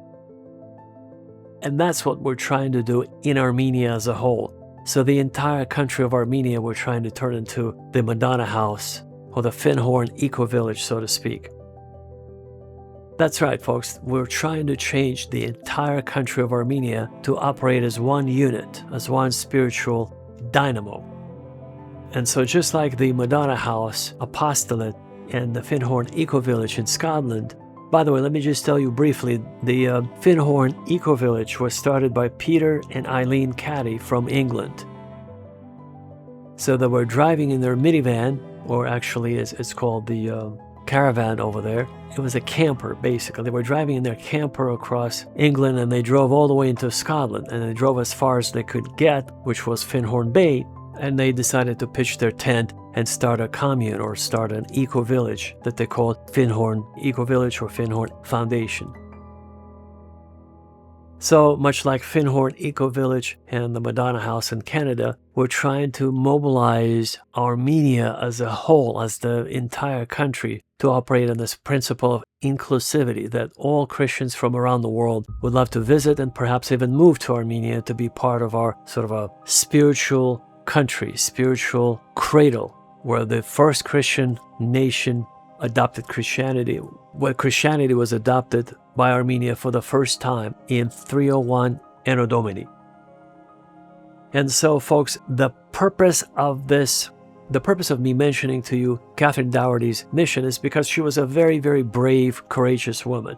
And that's what we're trying to do in Armenia as a whole. So the entire country of Armenia, we're trying to turn into the Madonna House, or the Finhorn eco-village, so to speak. That's right, folks. We're trying to change the entire country of Armenia to operate as one unit, as one spiritual dynamo. And so just like the Madonna House Apostolate and the Finhorn eco-village in Scotland, by the way, let me just tell you briefly, the Finhorn eco-village was started by Peter and Eileen Caddy from England. So they were driving in their minivan, or actually it's called the caravan over there. It was a camper, basically. They were driving in their camper across England, and they drove all the way into Scotland, and they drove as far as they could get, which was Finhorn Bay, and they decided to pitch their tent and start a commune or start an eco-village that they called Finhorn Eco-Village or Finhorn Foundation. So much like Finhorn Eco-Village and the Madonna House in Canada, we're trying to mobilize Armenia as a whole, as the entire country, to operate on this principle of inclusivity, that all Christians from around the world would love to visit and perhaps even move to Armenia to be part of our sort of a spiritual country, spiritual cradle, where the first Christian nation adopted Christianity, where Christianity was adopted by Armenia for the first time in 301 Anno Domini. And so, folks, the purpose of me mentioning to you Catherine Dougherty's mission is because she was a very, very brave, courageous woman.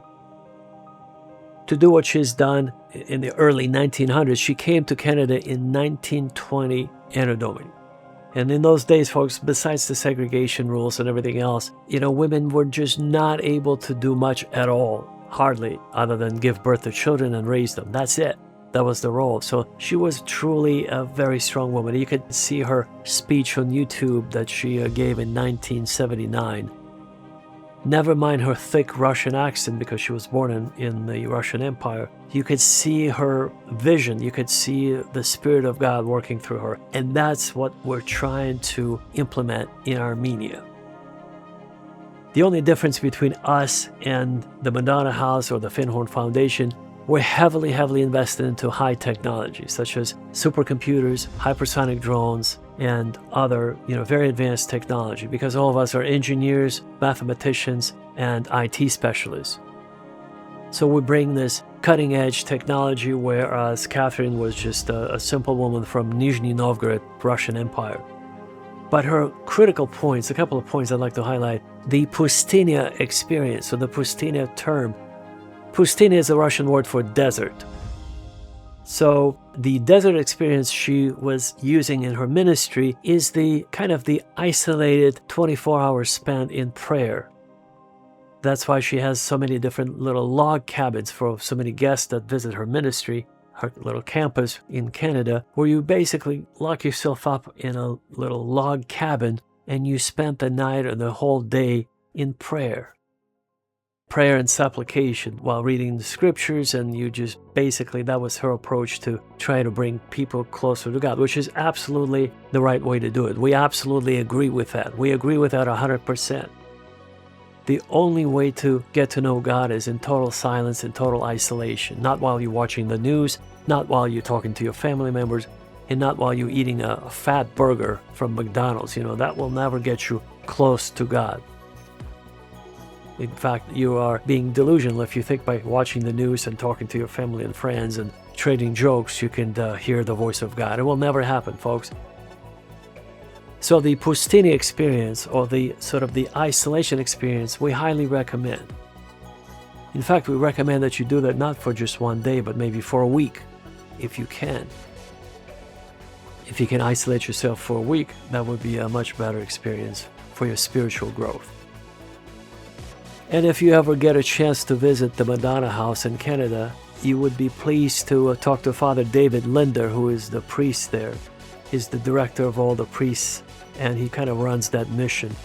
to do what she's done in the early 1900s. She came to Canada in 1920 Anno Domini. And in those days, folks, besides the segregation rules and everything else, women were just not able to do much at all, hardly, other than give birth to children and raise them. That's it. That was the role. So she was truly a very strong woman. You could see her speech on YouTube that she gave in 1979. Never mind her thick Russian accent, because she was born in the Russian Empire. You could see her vision. You could see the Spirit of God working through her. And that's what we're trying to implement in Armenia. The only difference between us and the Madonna House or the Finhorn Foundation, we're heavily invested into high technology, such as supercomputers, hypersonic drones, and other, very advanced technology, because all of us are engineers, mathematicians, and IT specialists. So we bring this cutting-edge technology, whereas Catherine was just a simple woman from Nizhny Novgorod, Russian Empire. But her critical points, a couple of points I'd like to highlight: the Pustynia experience, so the Pustynia term. Pustynia is a Russian word for desert. So the desert experience she was using in her ministry is the kind of the isolated 24 hours spent in prayer. That's why she has so many different little log cabins for so many guests that visit her ministry, her little campus in Canada, where you basically lock yourself up in a little log cabin and you spend the night or the whole day in prayer. Prayer and supplication while reading the scriptures, and you just basically, that was her approach to try to bring people closer to God, which is absolutely the right way to do it. We absolutely agree with that. We agree with that 100%. The only way to get to know God is in total silence and total isolation, not while you're watching the news, not while you're talking to your family members, and not while you're eating a fat burger from McDonald's. That will never get you close to God. In fact, you are being delusional if you think by watching the news and talking to your family and friends and trading jokes you can hear the voice of God. It will never happen, folks. So the Pustynia experience, or the sort of the isolation experience, we highly recommend. In fact, we recommend that you do that not for just one day, but maybe for a week, if you can. If you can isolate yourself for a week, that would be a much better experience for your spiritual growth. And if you ever get a chance to visit the Madonna House in Canada, you would be pleased to talk to Father David Linder, who is the priest there. He's the director of all the priests, and he kind of runs that mission.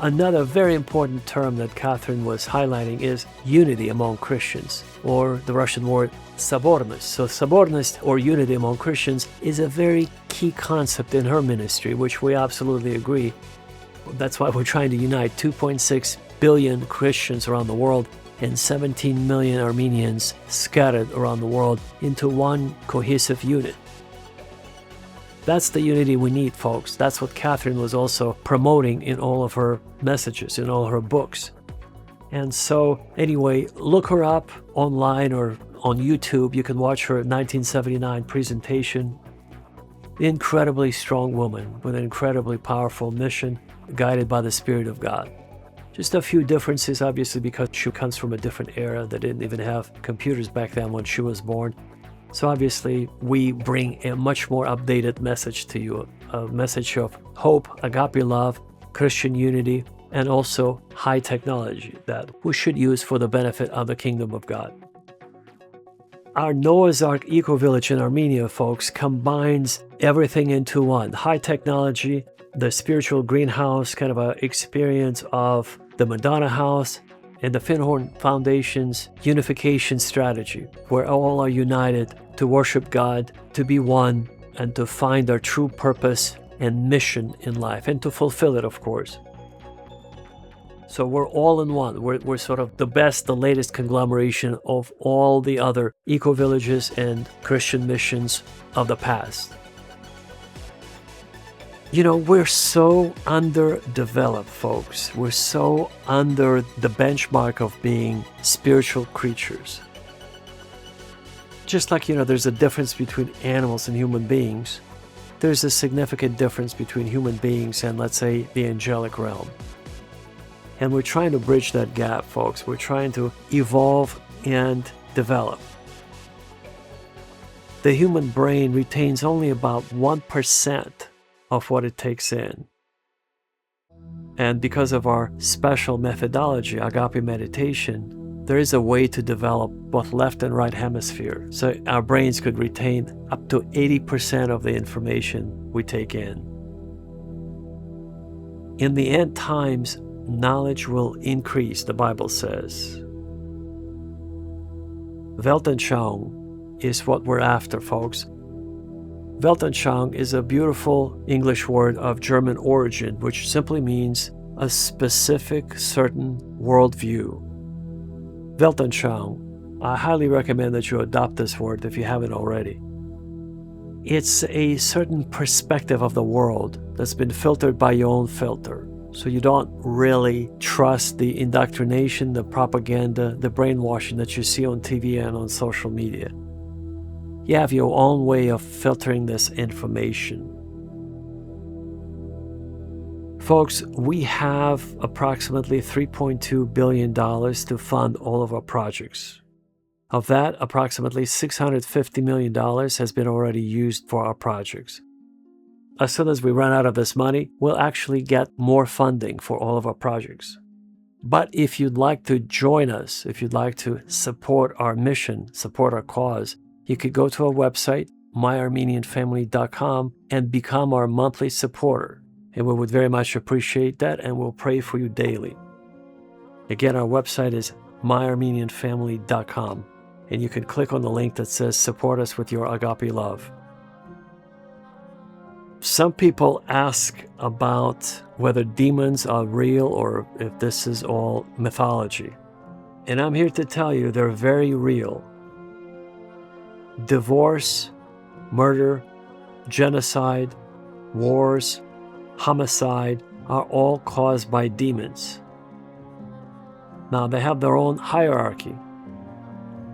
Another very important term that Catherine was highlighting is unity among Christians, or the Russian word sobornost. So sobornost, or unity among Christians, is a very key concept in her ministry, which we absolutely agree. That's why we're trying to unite 2.6 billion Christians around the world and 17 million Armenians scattered around the world into one cohesive unit. That's the unity we need, folks. That's what Catherine was also promoting in all of her messages, in all her books. And so, anyway, look her up online or on YouTube. You can watch her 1979 presentation. Incredibly strong woman with an incredibly powerful mission, guided by the Spirit of God. Just a few differences, obviously, because she comes from a different era that didn't even have computers back then when she was born. So obviously, we bring a much more updated message to you, a message of hope, agape love, Christian unity, and also high technology that we should use for the benefit of the kingdom of God. Our Noah's Ark eco-village in Armenia, folks, combines everything into one. High technology, the spiritual greenhouse kind of an experience of the Madonna House, and the Finhorn Foundation's unification strategy, where all are united to worship God, to be one, and to find our true purpose and mission in life, and to fulfill it, of course. So we're all in one. We're sort of the best, the latest conglomeration of all the other eco-villages and Christian missions of the past. We're so underdeveloped, folks. We're so under the benchmark of being spiritual creatures. Just like, there's a difference between animals and human beings, there's a significant difference between human beings and, let's say, the angelic realm. And we're trying to bridge that gap, folks. We're trying to evolve and develop. The human brain retains only about 1% of what it takes in. And because of our special methodology, agape meditation, there is a way to develop both left and right hemisphere, so our brains could retain up to 80% of the information we take in. In the end times, knowledge will increase, the Bible says. Weltanschauung is what we're after, folks. Weltanschauung is a beautiful English word of German origin, which simply means a specific, certain worldview. Weltanschauung. I highly recommend that you adopt this word if you haven't already. It's a certain perspective of the world that's been filtered by your own filter. So you don't really trust the indoctrination, the propaganda, the brainwashing that you see on TV and on social media. You have your own way of filtering this information. Folks, we have approximately $3.2 billion to fund all of our projects. Of that, approximately $650 million has been already used for our projects. As soon as we run out of this money, we'll actually get more funding for all of our projects. But if you'd like to join us, if you'd like to support our mission, support our cause, you could go to our website, myarmenianfamily.com, and become our monthly supporter. And we would very much appreciate that, and we'll pray for you daily. Again, our website is myarmenianfamily.com, and you can click on the link that says support us with your agape love. Some people ask about whether demons are real or if this is all mythology. And I'm here to tell you they're very real. Divorce, murder, genocide, wars, homicide are all caused by demons. Now, they have their own hierarchy.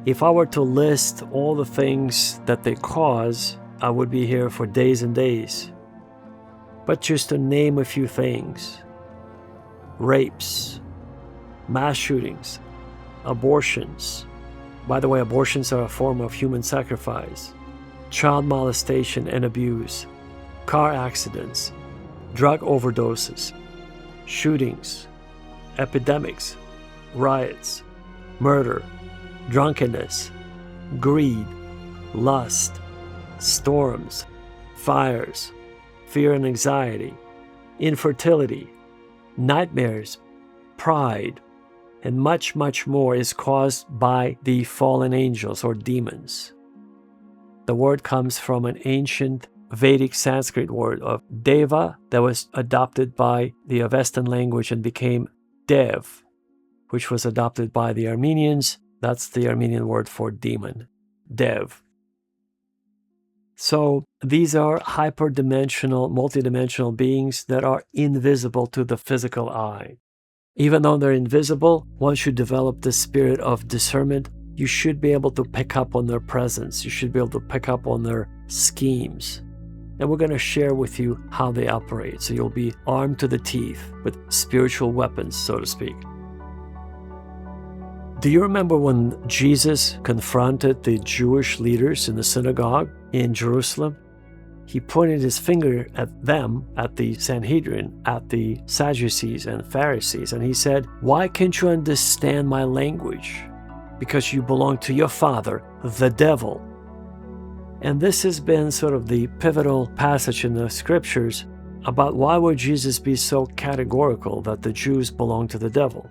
If I were to list all the things that they cause, I would be here for days and days. But just to name a few things: rapes, mass shootings, abortions. By the way, abortions are a form of human sacrifice. Child molestation and abuse, car accidents, drug overdoses, shootings, epidemics, riots, murder, drunkenness, greed, lust, storms, fires, fear and anxiety, infertility, nightmares, pride, and much, much more is caused by the fallen angels or demons. The word comes from an ancient Vedic Sanskrit word of deva that was adopted by the Avestan language and became dev, which was adopted by the Armenians. That's the Armenian word for demon, dev. So these are hyperdimensional, multidimensional beings that are invisible to the physical eye. Even though they're invisible, once you develop the spirit of discernment, you should be able to pick up on their presence. You should be able to pick up on their schemes. And we're going to share with you how they operate, so you'll be armed to the teeth with spiritual weapons, so to speak. Do you remember when Jesus confronted the Jewish leaders in the synagogue in Jerusalem? He pointed his finger at them, at the Sanhedrin, at the Sadducees and Pharisees, and he said, "Why can't you understand my language? Because you belong to your father, the devil." And this has been sort of the pivotal passage in the scriptures about why would Jesus be so categorical that the Jews belong to the devil,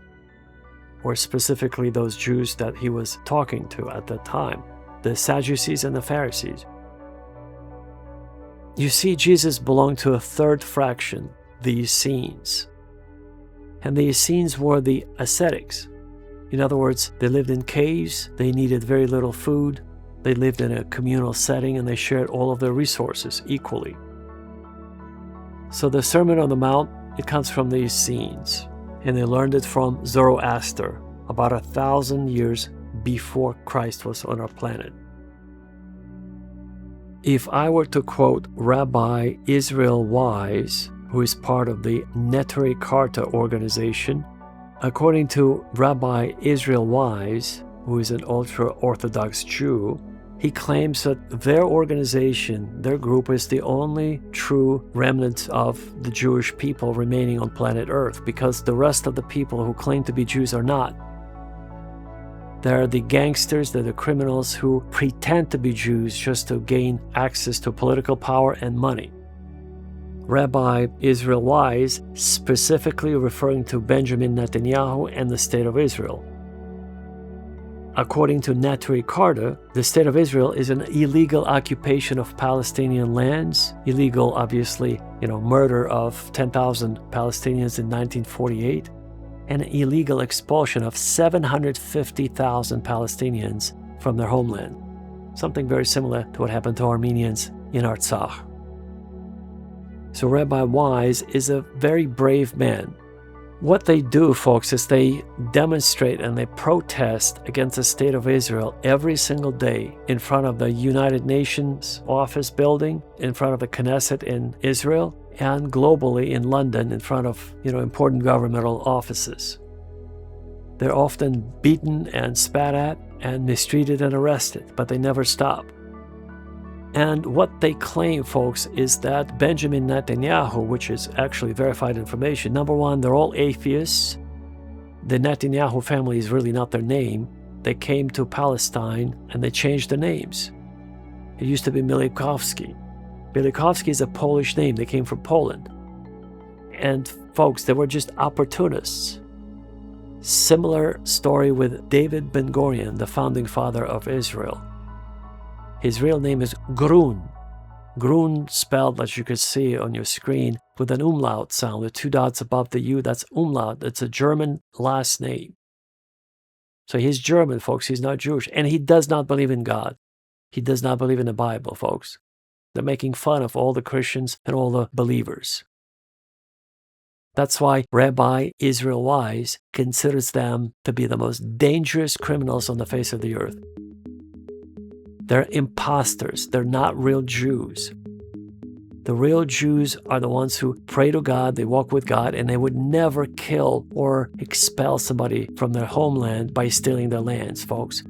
or specifically those Jews that he was talking to at that time, the Sadducees and the Pharisees. You see, Jesus belonged to a third fraction, the Essenes. And the Essenes were the ascetics. In other words, they lived in caves, they needed very little food, they lived in a communal setting, and they shared all of their resources equally. So the Sermon on the Mount, it comes from the Essenes, and they learned it from Zoroaster about 1,000 years before Christ was on our planet. If I were to quote Rabbi Israel Wise, who is part of the Neturei Karta organization, according to Rabbi Israel Wise, who is an ultra-Orthodox Jew, he claims that their organization, their group, is the only true remnant of the Jewish people remaining on planet Earth, because the rest of the people who claim to be Jews are not. They're the gangsters, they're the criminals who pretend to be Jews just to gain access to political power and money. Rabbi Israel Wise, specifically referring to Benjamin Netanyahu and the State of Israel. According to Neturei Karta, the State of Israel is an illegal occupation of Palestinian lands, illegal, obviously, murder of 10,000 Palestinians in 1948, and an illegal expulsion of 750,000 Palestinians from their homeland. Something very similar to what happened to Armenians in Artsakh. So Rabbi Wise is a very brave man. What they do, folks, is they demonstrate and they protest against the State of Israel every single day in front of the United Nations office building, in front of the Knesset in Israel, and globally in London in front of, important governmental offices. They're often beaten and spat at and mistreated and arrested, but they never stop. And what they claim, folks, is that Benjamin Netanyahu, which is actually verified information, number one, they're all atheists. The Netanyahu family is really not their name. They came to Palestine and they changed the names. It used to be Milikowski. Milikowski is a Polish name. They came from Poland. And folks, they were just opportunists. Similar story with David Ben-Gurion, the founding father of Israel. His real name is Grun. Grun spelled, as you can see on your screen, with an umlaut sound, with two dots above the U. That's umlaut. It's a German last name. So he's German, folks. He's not Jewish. And he does not believe in God. He does not believe in the Bible, folks. They're making fun of all the Christians and all the believers. That's why Rabbi Israel Wise considers them to be the most dangerous criminals on the face of the earth. They're imposters. They're not real Jews. The real Jews are the ones who pray to God, they walk with God, and they would never kill or expel somebody from their homeland by stealing their lands, folks.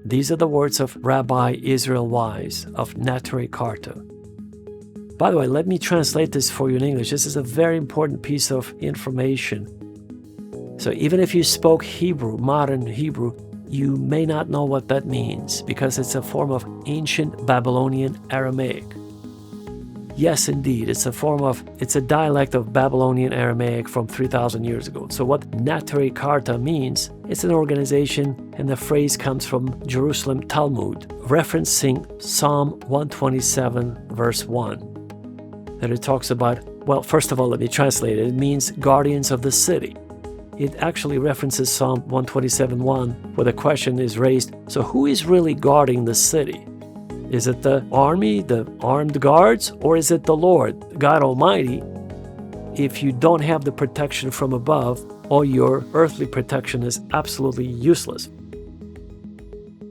These are the words of Rabbi Israel Wise of Neturei Karta. By the way, let me translate this for you in English. This is a very important piece of information. So even if you spoke Hebrew, modern Hebrew, you may not know what that means because it's a form of ancient Babylonian Aramaic. Yes, indeed, it's a dialect of Babylonian Aramaic from 3,000 years ago. So what Neturei Karta means, it's an organization, and the phrase comes from Jerusalem Talmud, referencing Psalm 127, verse 1. And it talks about, well, first of all, let me translate it. It means guardians of the city. It actually references Psalm 127:1, where the question is raised, so who is really guarding the city? Is it the army, the armed guards, or is it the Lord, God Almighty? If you don't have the protection from above, all your earthly protection is absolutely useless.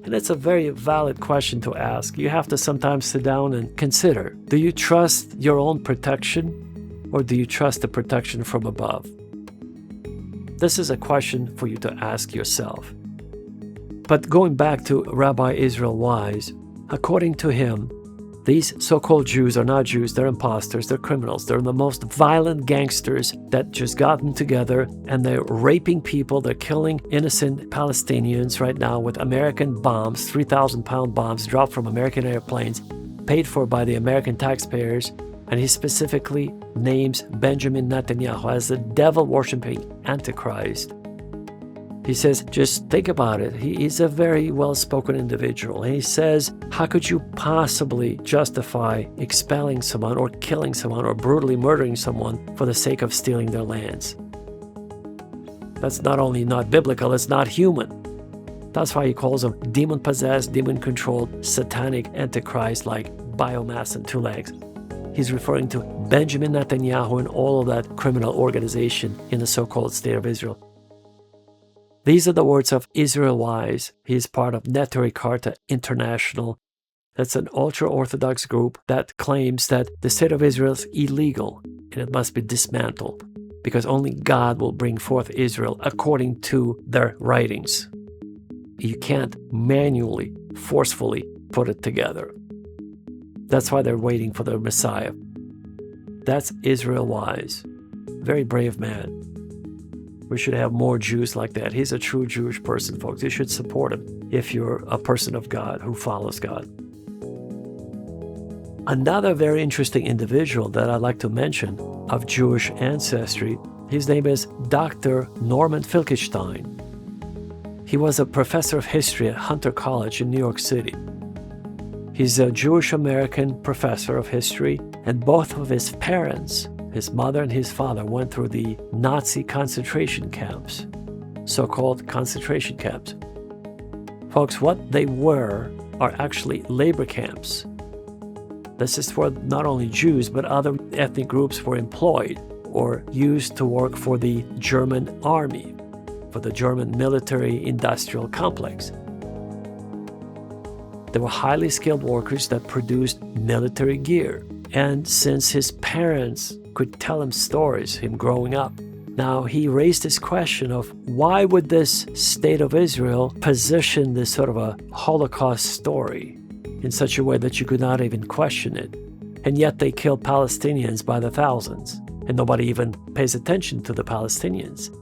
And it's a very valid question to ask. You have to sometimes sit down and consider, do you trust your own protection, or do you trust the protection from above? This is a question for you to ask yourself. But going back to Rabbi Israel Wise, according to him, these so-called Jews are not Jews, they're imposters, they're criminals, they're the most violent gangsters that just gotten together and they're raping people, they're killing innocent Palestinians right now with American bombs, 3,000-pound bombs dropped from American airplanes, paid for by the American taxpayers. And he specifically names Benjamin Netanyahu as the devil-worshipping Antichrist. He says, just think about it. He is a very well-spoken individual. And he says, how could you possibly justify expelling someone or killing someone or brutally murdering someone for the sake of stealing their lands? That's not only not biblical, it's not human. That's why he calls them demon-possessed, demon-controlled, satanic Antichrist like biomass and two legs. He's referring to Benjamin Netanyahu and all of that criminal organization in the so-called State of Israel. These are the words of Israel Wise. He is part of Neturei Karta International. That's an ultra-Orthodox group that claims that the State of Israel is illegal and it must be dismantled because only God will bring forth Israel according to their writings. You can't manually, forcefully put it together. That's why they're waiting for the Messiah. That's Israel wise. Very brave man. We should have more Jews like that. He's a true Jewish person, folks. You should support him if you're a person of God who follows God. Another very interesting individual that I'd like to mention of Jewish ancestry, his name is Dr. Norman Finkelstein. He was a professor of history at Hunter College in New York City. He's a Jewish-American professor of history, and both of his parents, his mother and his father, went through the Nazi concentration camps, so-called concentration camps. Folks, what they were are actually labor camps. This is where not only Jews, but other ethnic groups were employed or used to work for the German army, for the German military-industrial complex. They were highly skilled workers that produced military gear. And since his parents could tell him stories, him growing up, now he raised this question of why would this state of Israel position this sort of a Holocaust story in such a way that you could not even question it? And yet they killed Palestinians by the thousands, and nobody even pays attention to the Palestinians.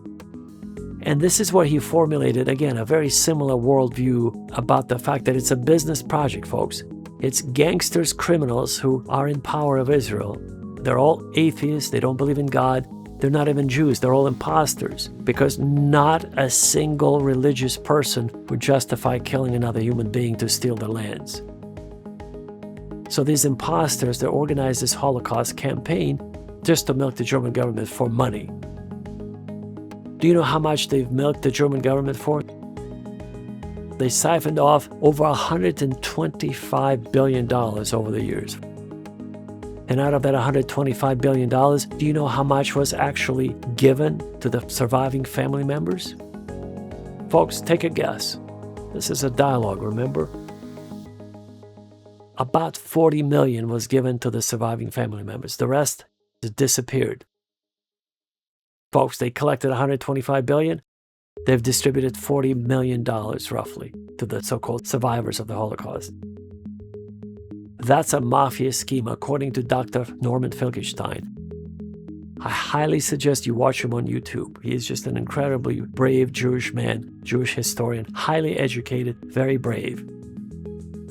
And this is what he formulated, again, a very similar worldview about the fact that it's a business project, folks. It's gangsters, criminals who are in power of Israel. They're all atheists. They don't believe in God. They're not even Jews. They're all imposters because not a single religious person would justify killing another human being to steal their lands. So these imposters, they organized this Holocaust campaign just to milk the German government for money. Do you know how much they've milked the German government for? They siphoned off over $125 billion over the years. And out of that $125 billion, do you know how much was actually given to the surviving family members? Folks, take a guess. This is a dialogue, remember? About $40 million was given to the surviving family members. The rest disappeared. Folks, they collected $125 billion. They've distributed $40 million, roughly, to the so-called survivors of the Holocaust. That's a mafia scheme, according to Dr. Norman Finkelstein. I highly suggest you watch him on YouTube. He is just an incredibly brave Jewish man, Jewish historian, highly educated, very brave.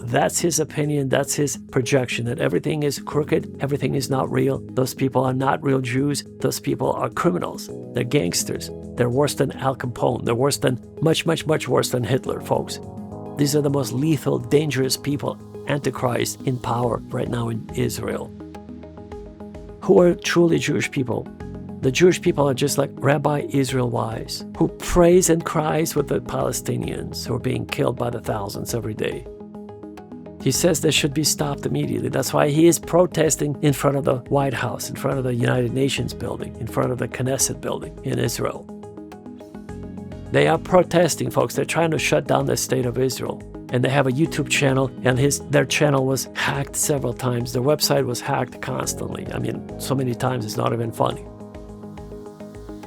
That's his opinion, that's his projection, that everything is crooked, everything is not real. Those people are not real Jews. Those people are criminals. They're gangsters. They're worse than Al Capone. They're worse than, much worse than Hitler, folks. These are the most lethal, dangerous people, Antichrist in power right now in Israel. Who are truly Jewish people? The Jewish people are just like Rabbi Israel Wise, who prays and cries with the Palestinians who are being killed by the thousands every day. He says they should be stopped immediately. That's why he is protesting in front of the White House, in front of the United Nations building, in front of the Knesset building in Israel. They are protesting, folks. They're trying to shut down the state of Israel. And they have a YouTube channel, and their channel was hacked several times. Their website was hacked constantly. I mean, so many times it's not even funny.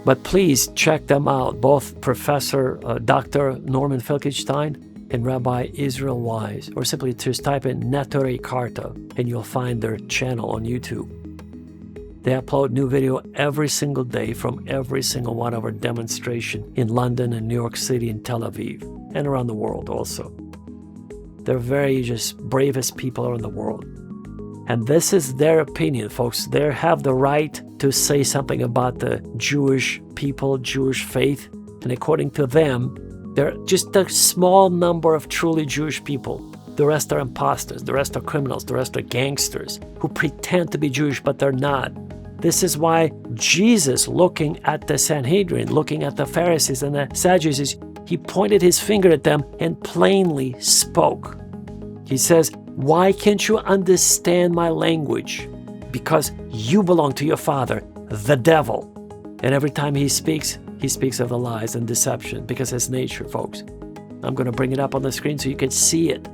But please check them out, both Professor Dr. Norman Finkelstein and Rabbi Israel Wise, or simply just type in Neturei Karta and you'll find their channel on YouTube. They upload new video every single day from every single one of our demonstration in London and New York City and Tel Aviv, and around the world also. They're very just bravest people around the world. And this is their opinion, folks. They have the right to say something about the Jewish people, Jewish faith, and according to them, they're just a small number of truly Jewish people. The rest are imposters, the rest are criminals, the rest are gangsters who pretend to be Jewish, but they're not. This is why Jesus, looking at the Sanhedrin, looking at the Pharisees and the Sadducees, he pointed his finger at them and plainly spoke. He says, "Why can't you understand my language? Because you belong to your father, the devil." And every time he speaks of the lies and deception, because it's nature, folks. I'm going to bring it up on the screen so you can see it.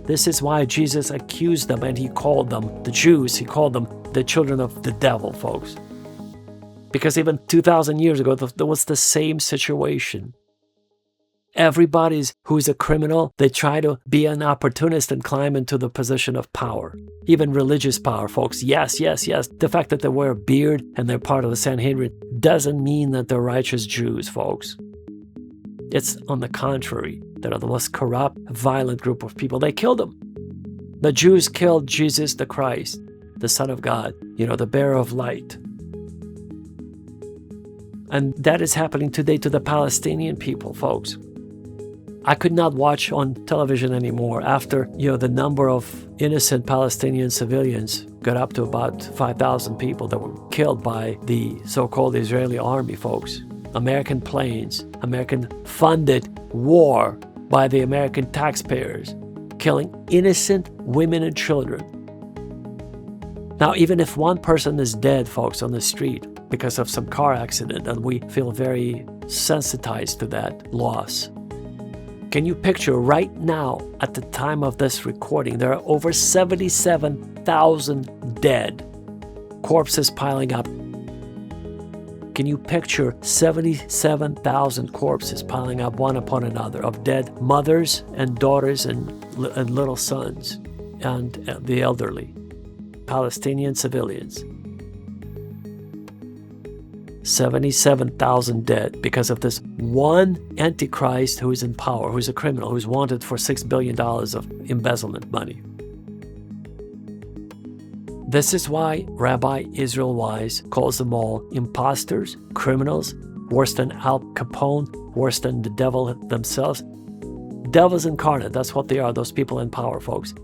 This is why Jesus accused them, and he called them, the Jews, he called them the children of the devil, folks. Because even 2,000 years ago, there was the same situation. Everybody who's a criminal, they try to be an opportunist and climb into the position of power. Even religious power, folks. Yes, yes, yes. The fact that they wear a beard and they're part of the Sanhedrin doesn't mean that they're righteous Jews, folks. It's on the contrary. They're the most corrupt, violent group of people. They killed them. The Jews killed Jesus the Christ, the Son of God, the bearer of light. And that is happening today to the Palestinian people, folks. I could not watch on television anymore after, the number of innocent Palestinian civilians got up to about 5,000 people that were killed by the so-called Israeli army, folks. American planes, American-funded war by the American taxpayers, killing innocent women and children. Now, even if one person is dead, folks, on the street because of some car accident, and we feel very sensitized to that loss, can you picture right now, at the time of this recording, there are over 77,000 dead, corpses piling up. Can you picture 77,000 corpses piling up one upon another of dead mothers and daughters and little sons and the elderly, Palestinian civilians? 77,000 dead because of this one antichrist who is in power, who's a criminal, who's wanted for $6 billion of embezzlement money. This is why Rabbi Israel Wise calls them all imposters, criminals, worse than Al Capone, worse than the devil themselves. Devils incarnate, that's what they are, those people in power, folks.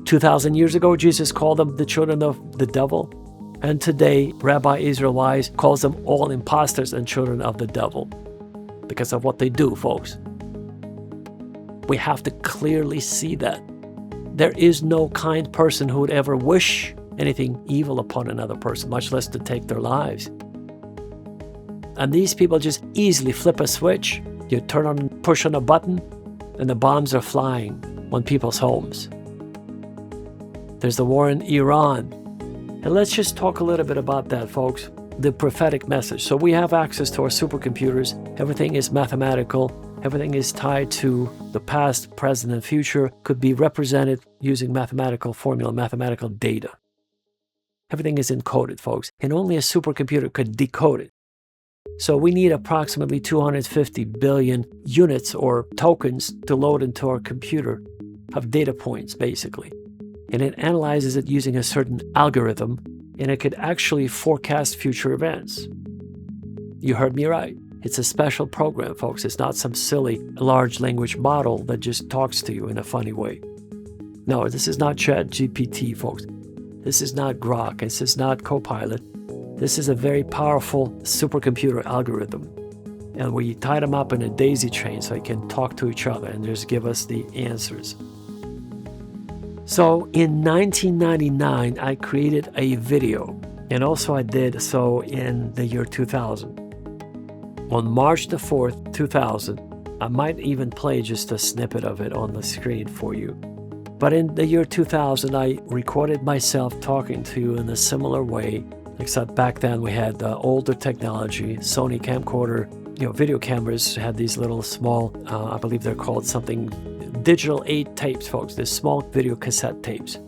2,000 years ago, Jesus called them the children of the devil. And today, Rabbi Israel Wise calls them all imposters and children of the devil because of what they do, folks. We have to clearly see that. There is no kind person who would ever wish anything evil upon another person, much less to take their lives. And these people just easily flip a switch. You turn on, push on a button, and the bombs are flying on people's homes. There's the war in Iran. And let's just talk a little bit about that, folks. The prophetic message. So we have access to our supercomputers. Everything is mathematical. Everything is tied to the past, present, and future. Could be represented using mathematical formula, mathematical data. Everything is encoded, folks. And only a supercomputer could decode it. So we need approximately 250 billion units or tokens to load into our computer of data points, basically. And it analyzes it using a certain algorithm, and it could actually forecast future events. You heard me right. It's a special program, folks. It's not some silly large language model that just talks to you in a funny way. No, this is not ChatGPT, folks. This is not Grok. This is not Copilot. This is a very powerful supercomputer algorithm. And we tied them up in a daisy chain so they can talk to each other and just give us the answers. So in 1999, I created a video, and also I did so in the year 2000. On March the 4th, 2000, I might even play just a snippet of it on the screen for you. But in the year 2000, I recorded myself talking to you in a similar way, except back then we had older technology, Sony camcorder, video cameras had these little small, I believe they're called something, digital 8 tapes, folks, these small video cassette tapes.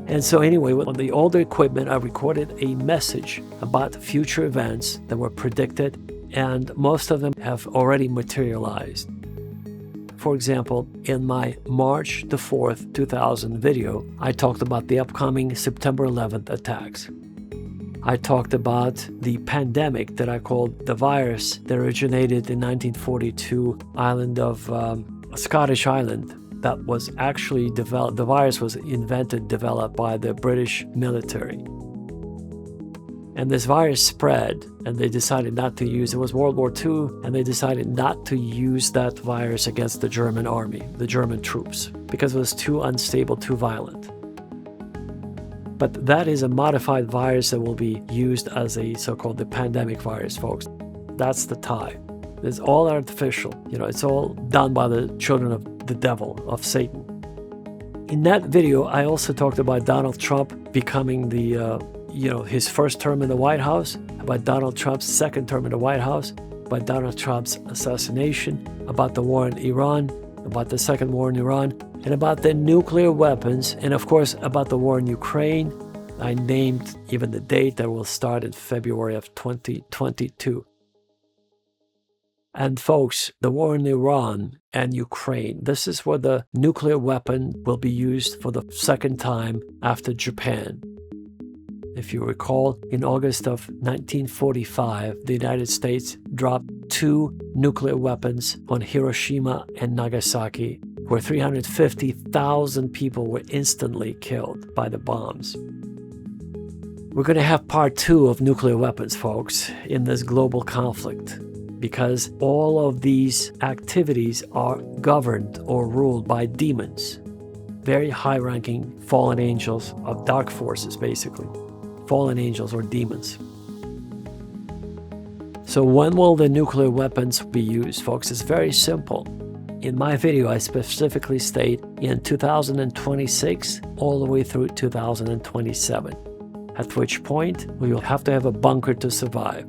And so anyway, on the older equipment, I recorded a message about future events that were predicted, and most of them have already materialized. For example, in my March the 4th, 2000 video, I talked about the upcoming September 11th attacks. I talked about the pandemic that I called the virus that originated in 1942 island of Scottish island that was actually developed. The virus was developed by the British military. And this virus spread, and they decided not to use, it was World War II, and they decided not to use that virus against the German army, the German troops, because it was too unstable, too violent. But that is a modified virus that will be used as a so-called the pandemic virus, folks. That's the tie. It's all artificial. It's all done by the children of the devil, of Satan. In that video, I also talked about Donald Trump becoming his first term in the White House, about Donald Trump's second term in the White House, by Donald Trump's assassination, about the war in Iran, about the second war in Iran, and about the nuclear weapons, and of course about the war in Ukraine. I named even the date that will start in February of 2022. And folks, the war in Iran and Ukraine, this is where the nuclear weapon will be used for the second time after Japan. If you recall, in August of 1945, the United States dropped 2 nuclear weapons on Hiroshima and Nagasaki, where 350,000 people were instantly killed by the bombs. We're going to have part 2 of nuclear weapons, folks, in this global conflict, because all of these activities are governed or ruled by demons, very high-ranking fallen angels of dark forces, basically. Fallen angels or demons. So when will the nuclear weapons be used, folks? It's very simple. In my video, I specifically state in 2026 all the way through 2027, at which point we will have to have a bunker to survive.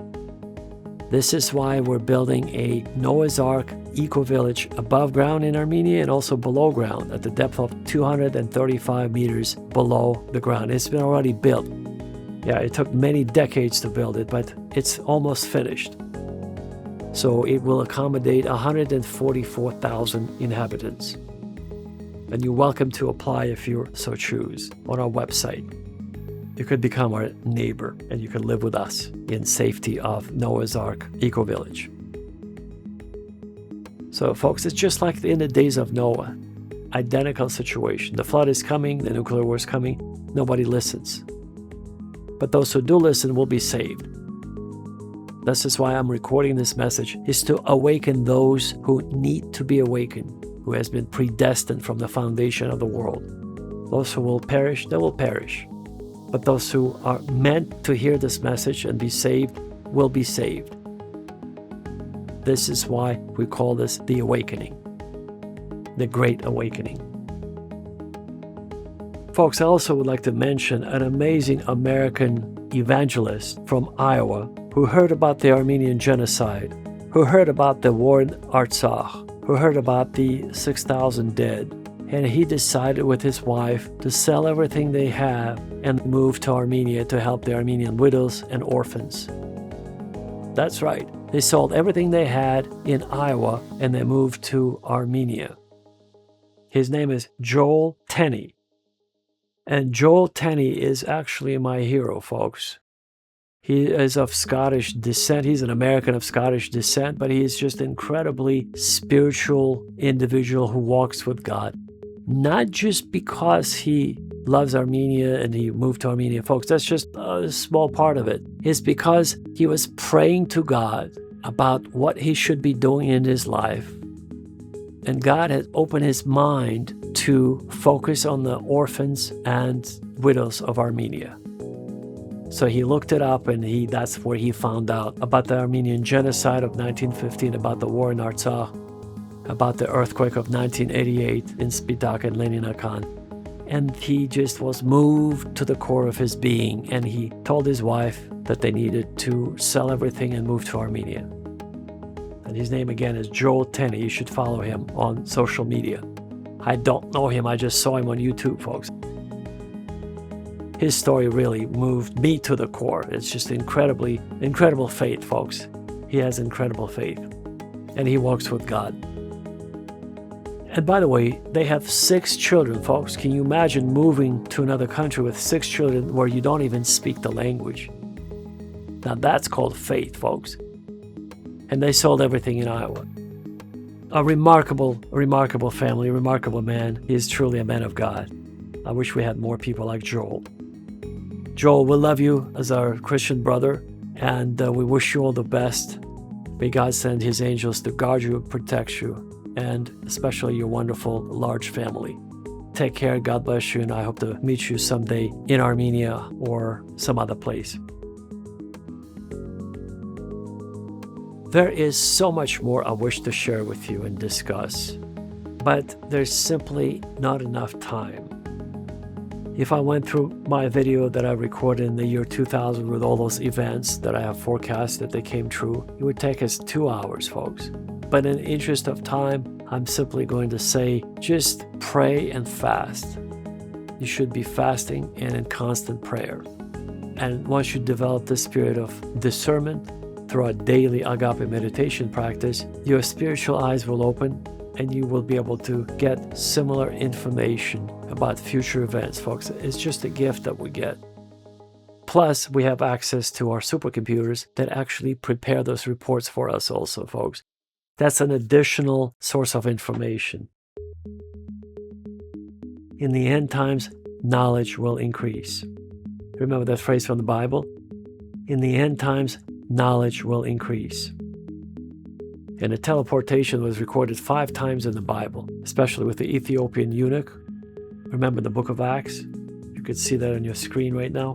This is why we're building a Noah's Ark eco-village above ground in Armenia and also below ground at the depth of 235 meters below the ground. It's been already built. Yeah, it took many decades to build it, but it's almost finished. So it will accommodate 144,000 inhabitants. And you're welcome to apply if you so choose on our website. You could become our neighbor and you could live with us in safety of Noah's Ark eco-village. So folks, it's just like in the days of Noah. Identical situation. The flood is coming, the nuclear war is coming, nobody listens. But those who do listen will be saved. This is why I'm recording this message, is to awaken those who need to be awakened, who has been predestined from the foundation of the world. Those who will perish, they will perish. But those who are meant to hear this message and be saved will be saved. This is why we call this the awakening, the Great Awakening. Folks, I also would like to mention an amazing American evangelist from Iowa who heard about the Armenian genocide, who heard about the war in Artsakh, who heard about the 6,000 dead, and he decided with his wife to sell everything they have and move to Armenia to help the Armenian widows and orphans. That's right, they sold everything they had in Iowa and they moved to Armenia. His name is Joel Tenney. And Joel Tenney is actually my hero, folks. He is of Scottish descent. He's an American of Scottish descent, but he is just an incredibly spiritual individual who walks with God. Not just because he loves Armenia and he moved to Armenia, folks. That's just a small part of it. It's because he was praying to God about what he should be doing in his life. And God has opened his mind to focus on the orphans and widows of Armenia. So he looked it up and that's where he found out about the Armenian genocide of 1915, about the war in Artsakh, about the earthquake of 1988 in Spitak and Leninakan. And he just was moved to the core of his being, and he told his wife that they needed to sell everything and move to Armenia. And his name again is Joel Tenney. You should follow him on social media. I don't know him, I just saw him on YouTube, folks. His story really moved me to the core. It's just incredible faith, folks. He has incredible faith. And he walks with God. And by the way, they have 6 children, folks. Can you imagine moving to another country with 6 children where you don't even speak the language? Now that's called faith, folks. And they sold everything in Iowa. A remarkable family, a remarkable man. He is truly a man of God. I wish we had more people like Joel. Joel, we love you as our Christian brother, and we wish you all the best. May God send his angels to guard you, protect you, and especially your wonderful large family. Take care, God bless you, and I hope to meet you someday in Armenia or some other place. There is so much more I wish to share with you and discuss, but there's simply not enough time. If I went through my video that I recorded in the year 2000 with all those events that I have forecasted that came true, it would take us 2 hours, folks. But in the interest of time, I'm simply going to say, just pray and fast. You should be fasting and in constant prayer. And once you develop the spirit of discernment through a daily agape meditation practice, your spiritual eyes will open and you will be able to get similar information about future events, folks. It's just a gift that we get. Plus, we have access to our supercomputers that actually prepare those reports for us also, folks. That's an additional source of information. In the end times, knowledge will increase. Remember that phrase from the Bible? In the end times, knowledge will increase. And a teleportation was recorded 5 times in the Bible, especially with the Ethiopian eunuch. Remember the book of Acts? You could see that on your screen right now.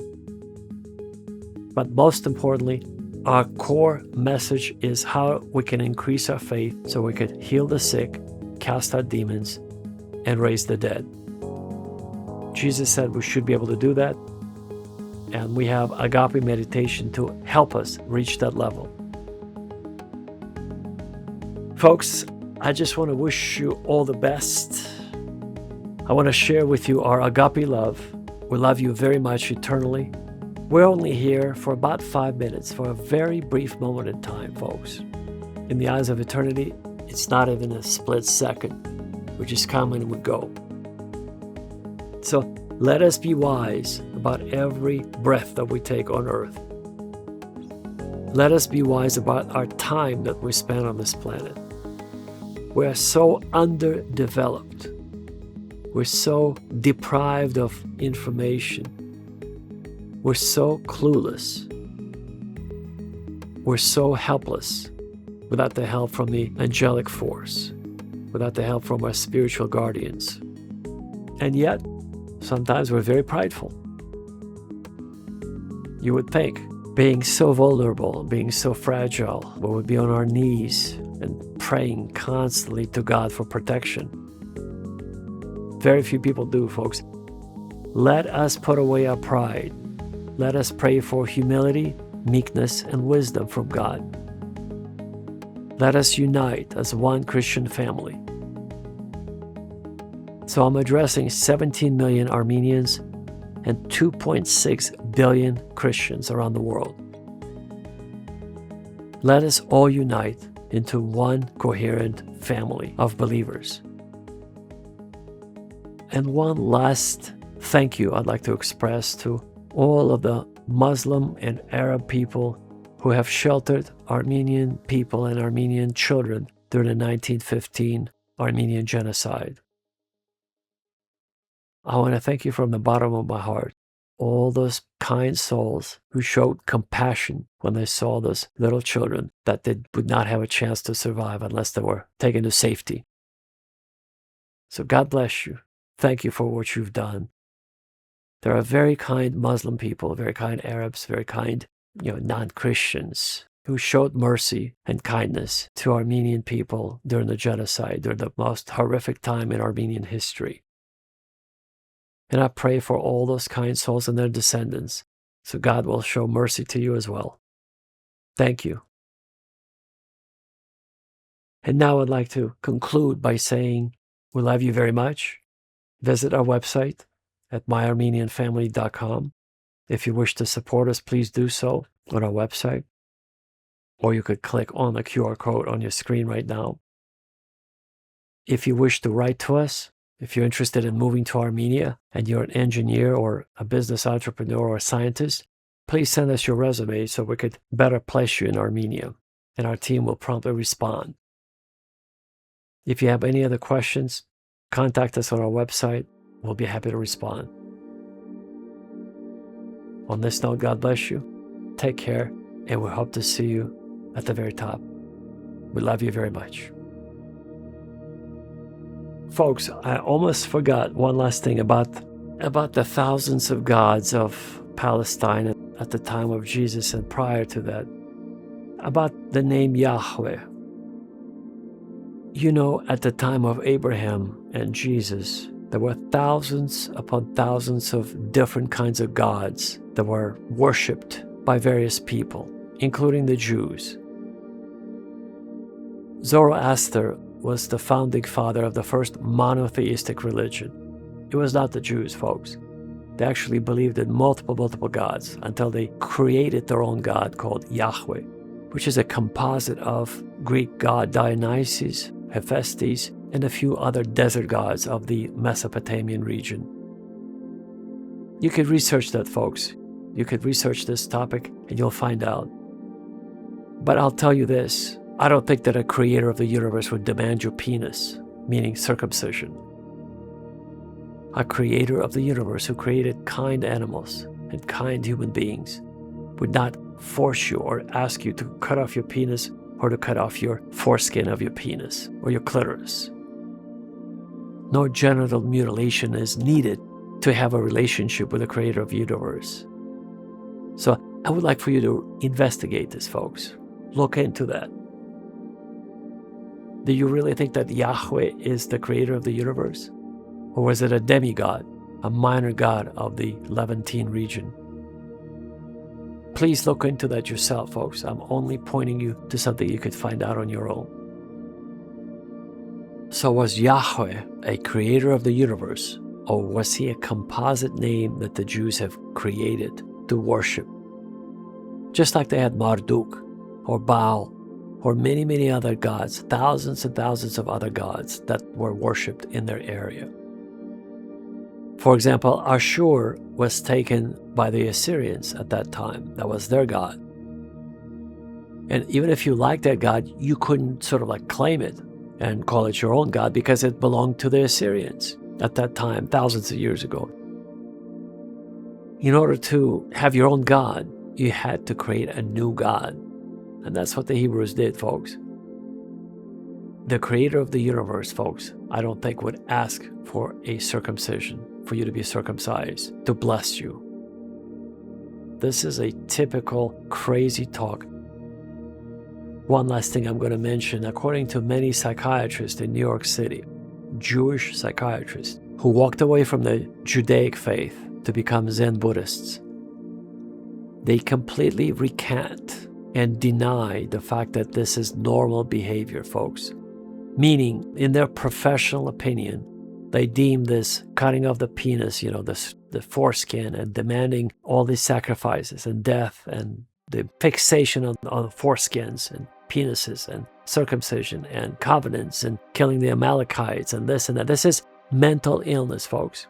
But most importantly, our core message is how we can increase our faith so we could heal the sick, cast out demons, and raise the dead. Jesus said we should be able to do that, and we have agape meditation to help us reach that level. Folks, I just want to wish you all the best. I want to share with you our agape love. We love you very much eternally. We're only here for about 5 minutes, for a very brief moment in time, folks. In the eyes of eternity, it's not even a split second. We just come and we go. So let us be wise about every breath that we take on earth. Let us be wise about our time that we spend on this planet. We're so underdeveloped. We're so deprived of information. We're so clueless. We're so helpless without the help from the angelic force, without the help from our spiritual guardians. And yet, sometimes we're very prideful. You would think, being so vulnerable, being so fragile, we would be on our knees and praying constantly to God for protection. Very few people do, folks. Let us put away our pride. Let us pray for humility, meekness, and wisdom from God. Let us unite as one Christian family. So I'm addressing 17 million Armenians and 2.6 billion Christians around the world. Let us all unite into one coherent family of believers. And one last thank you I'd like to express to all of the Muslim and Arab people who have sheltered Armenian people and Armenian children during the 1915 Armenian genocide. I want to thank you from the bottom of my heart. All those kind souls who showed compassion when they saw those little children that they would not have a chance to survive unless they were taken to safety. So God bless you. Thank you for what you've done. There are very kind Muslim people, very kind Arabs, very kind, non-Christians who showed mercy and kindness to Armenian people during the genocide, during the most horrific time in Armenian history. And I pray for all those kind souls and their descendants, so God will show mercy to you as well. Thank you. And now I'd like to conclude by saying we love you very much. Visit our website at myarmenianfamily.com. If you wish to support us, please do so on our website. Or you could click on the QR code on your screen right now. If you wish to write to us, if you're interested in moving to Armenia and you're an engineer or a business entrepreneur or a scientist, please send us your resume so we could better place you in Armenia, and our team will promptly respond. If you have any other questions, contact us on our website. We'll be happy to respond. On this note, God bless you. Take care, and we hope to see you at the very top. We love you very much. Folks, I almost forgot one last thing about the thousands of gods of Palestine at the time of Jesus and prior to that, about the name Yahweh. At the time of Abraham and Jesus, There were thousands upon thousands of different kinds of gods that were worshipped by various people, including the Jews. Zoroaster was the founding father of the first monotheistic religion. It was not the Jews, folks. They actually believed in multiple gods until they created their own god called Yahweh, which is a composite of Greek god Dionysus, Hephaestus, and a few other desert gods of the Mesopotamian region. You could research that, folks. You could research this topic and you'll find out. But I'll tell you this, I don't think that a creator of the universe would demand your penis, meaning circumcision. A creator of the universe who created kind animals and kind human beings would not force you or ask you to cut off your penis or to cut off your foreskin of your penis or your clitoris. No genital mutilation is needed to have a relationship with the creator of the universe. So I would like for you to investigate this, folks. Look into that. Do you really think that Yahweh is the creator of the universe? Or was it a demigod, a minor god of the Levantine region? Please look into that yourself, folks. I'm only pointing you to something you could find out on your own. So was Yahweh a creator of the universe, or was he a composite name that the Jews have created to worship? Just like they had Marduk, or Baal, or many other gods, thousands and thousands of other gods that were worshipped in their area. For example, Ashur was taken by the Assyrians at that time. That was their god. And even if you liked that god, you couldn't sort of like claim it and call it your own god because it belonged to the Assyrians at that time, thousands of years ago. In order to have your own god, you had to create a new god. And that's what the Hebrews did, folks. The creator of the universe, folks, I don't think would ask for a circumcision, for you to be circumcised, to bless you. This is a typical crazy talk. One last thing I'm going to mention, according to many psychiatrists in New York City, Jewish psychiatrists who walked away from the Judaic faith to become Zen Buddhists, they completely recant and deny the fact that this is normal behavior, folks. Meaning, in their professional opinion, they deem this cutting off the penis, the foreskin, and demanding all these sacrifices and death and the fixation on foreskins and penises and circumcision and covenants and killing the Amalekites and this and that. This is mental illness, folks.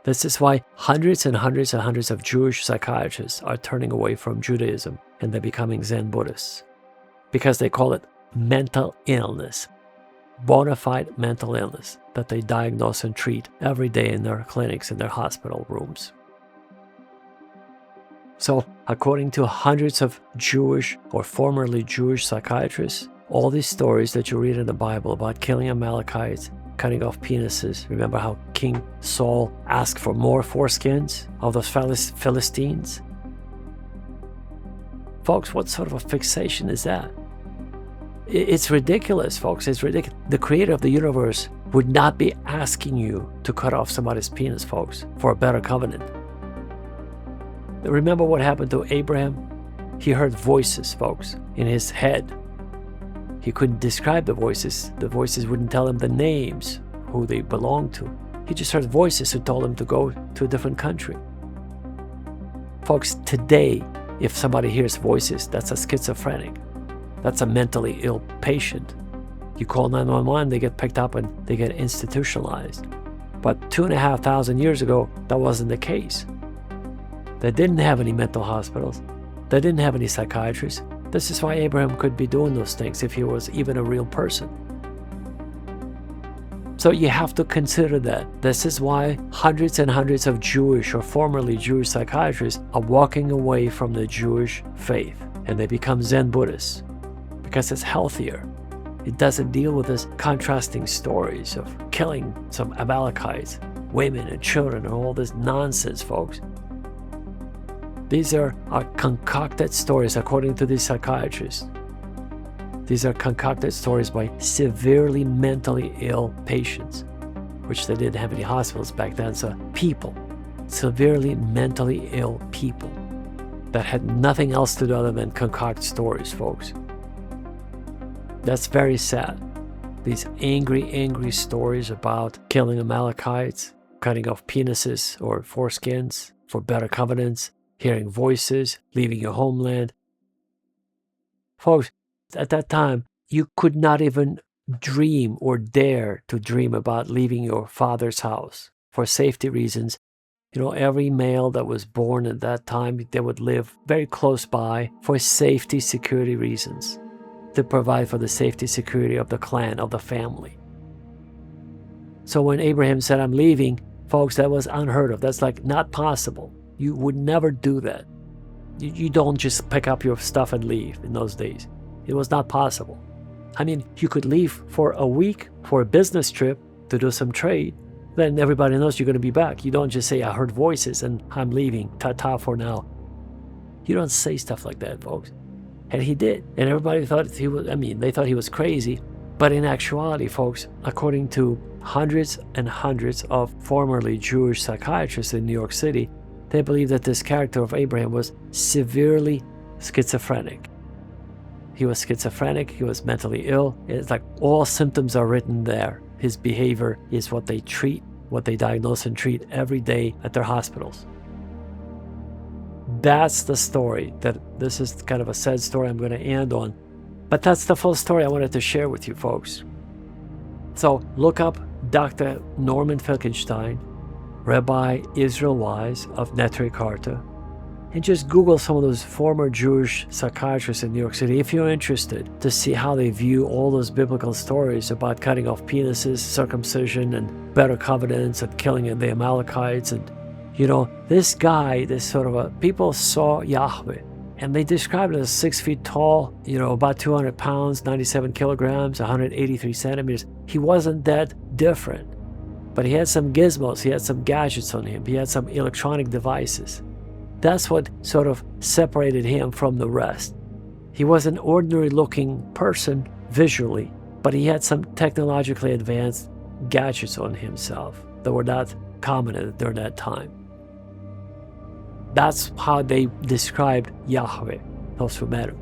This is why hundreds and hundreds and hundreds of Jewish psychiatrists are turning away from Judaism and they're becoming Zen Buddhists. Because they call it mental illness, bona fide mental illness that they diagnose and treat every day in their clinics, in their hospital rooms. So, according to hundreds of Jewish or formerly Jewish psychiatrists, all these stories that you read in the Bible about killing Amalekites, cutting off penises, remember how King Saul asked for more foreskins of those Philistines? Folks, what sort of a fixation is that? It's ridiculous, folks. It's ridiculous. The creator of the universe would not be asking you to cut off somebody's penis, folks, for a better covenant. Remember what happened to Abraham? He heard voices, folks, in his head. He couldn't describe the voices. The voices wouldn't tell him the names, who they belonged to. He just heard voices who told him to go to a different country. Folks, today, if somebody hears voices, that's a schizophrenic. That's a mentally ill patient. You call 911, they get picked up and they get institutionalized. But 2,500 years ago, that wasn't the case. They didn't have any mental hospitals. They didn't have any psychiatrists. This is why Abraham could be doing those things if he was even a real person. So you have to consider that. This is why hundreds and hundreds of Jewish or formerly Jewish psychiatrists are walking away from the Jewish faith and they become Zen Buddhists. Because it's healthier. It doesn't deal with this contrasting stories of killing some Amalekites, women and children and all this nonsense, folks. These are concocted stories according to these psychiatrists. These are concocted stories by severely mentally ill patients. which they didn't have any hospitals back then. So people, severely mentally ill people that had nothing else to do other than concoct stories, folks. That's very sad. These angry stories about killing Amalekites, cutting off penises or foreskins for better covenants, hearing voices, leaving your homeland. Folks, at that time, you could not even dream or dare to dream about leaving your father's house for safety reasons. You know, every male that was born at that time, they would live very close by for safety, security reasons, to provide for the safety, security of the clan, of the family. So when Abraham said, I'm leaving, folks, that was unheard of. That's like not possible. You would never do that. You don't just pick up your stuff and leave in those days. It was not possible. I mean, you could leave for a week for a business trip to do some trade. Then everybody knows you're going to be back. You don't just say, I heard voices and I'm leaving. Ta-ta for now. You don't say stuff like that, folks. And he did. And everybody thought they thought he was crazy. But in actuality, folks, according to hundreds and hundreds of formerly Jewish psychiatrists in New York City, they believe that this character of Abraham was severely schizophrenic. He was schizophrenic, he was mentally ill. It's like all symptoms are written there. His behavior is what they treat, what they diagnose and treat every day at their hospitals. That's the story. This is kind of a sad story I'm going to end on. But that's the full story I wanted to share with you folks. So look up Dr. Norman Finkelstein, Rabbi Israel Wise of Neturei Karta, and just Google some of those former Jewish psychiatrists in New York City if you're interested to see how they view all those biblical stories about cutting off penises, circumcision, and better covenants, and killing the Amalekites. And, you know, this guy, people saw Yahweh, and they described him as 6 feet tall, you know, about 200 pounds, 97 kilograms, 183 centimeters. He wasn't that different, but he had some gizmos, he had some gadgets on him, he had some electronic devices. That's what sort of separated him from the rest. He was an ordinary looking person visually, but he had some technologically advanced gadgets on himself that were not common during that time. That's how they described Yahweh, those who met him.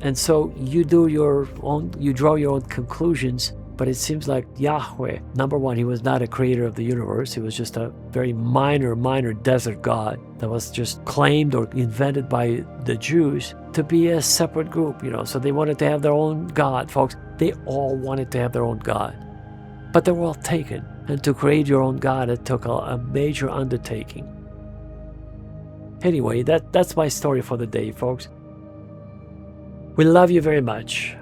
And so you draw your own conclusions, but it seems like Yahweh, number one, he was not a creator of the universe. He was just a very minor desert god that was just claimed or invented by the Jews to be a separate group, you know. So they wanted to have their own god, folks. They all wanted to have their own god. But they were all taken. And to create your own god, it took a major undertaking. Anyway, that's my story for the day, folks. We love you very much.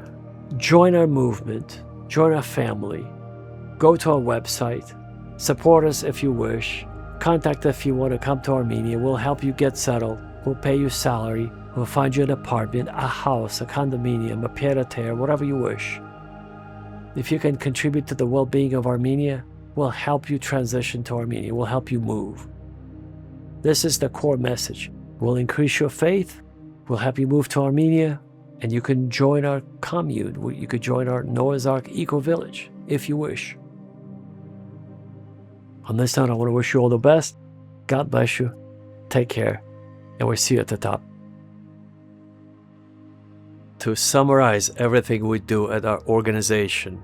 Join our movement. Join our family. Go to our website. Support us if you wish. Contact us if you want to come to Armenia. We'll help you get settled. We'll pay you salary. We'll find you an apartment, a house, a condominium, a pied-à-terre, whatever you wish. If you can contribute to the well-being of Armenia, we'll help you transition to Armenia. We'll help you move. This is the core message. We'll increase your faith. We'll help you move to Armenia. And you can join our commune. You could join our Noah's Ark eco-village if you wish. On this note, I want to wish you all the best. God bless you. Take care. And we'll see you at the top. To summarize everything we do at our organization,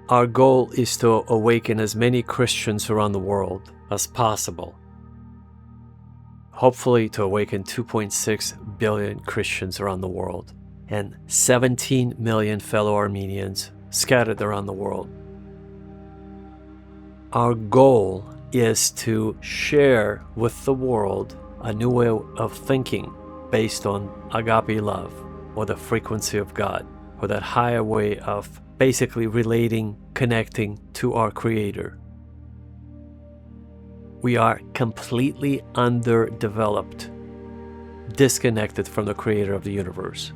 our goal is to awaken as many Christians around the world as possible. Hopefully to awaken 2.6 billion Christians around the world and 17 million fellow Armenians scattered around the world. Our goal is to share with the world a new way of thinking based on agape love, or the frequency of God, or that higher way of basically relating, connecting to our Creator. We are completely underdeveloped, disconnected from the Creator of the universe.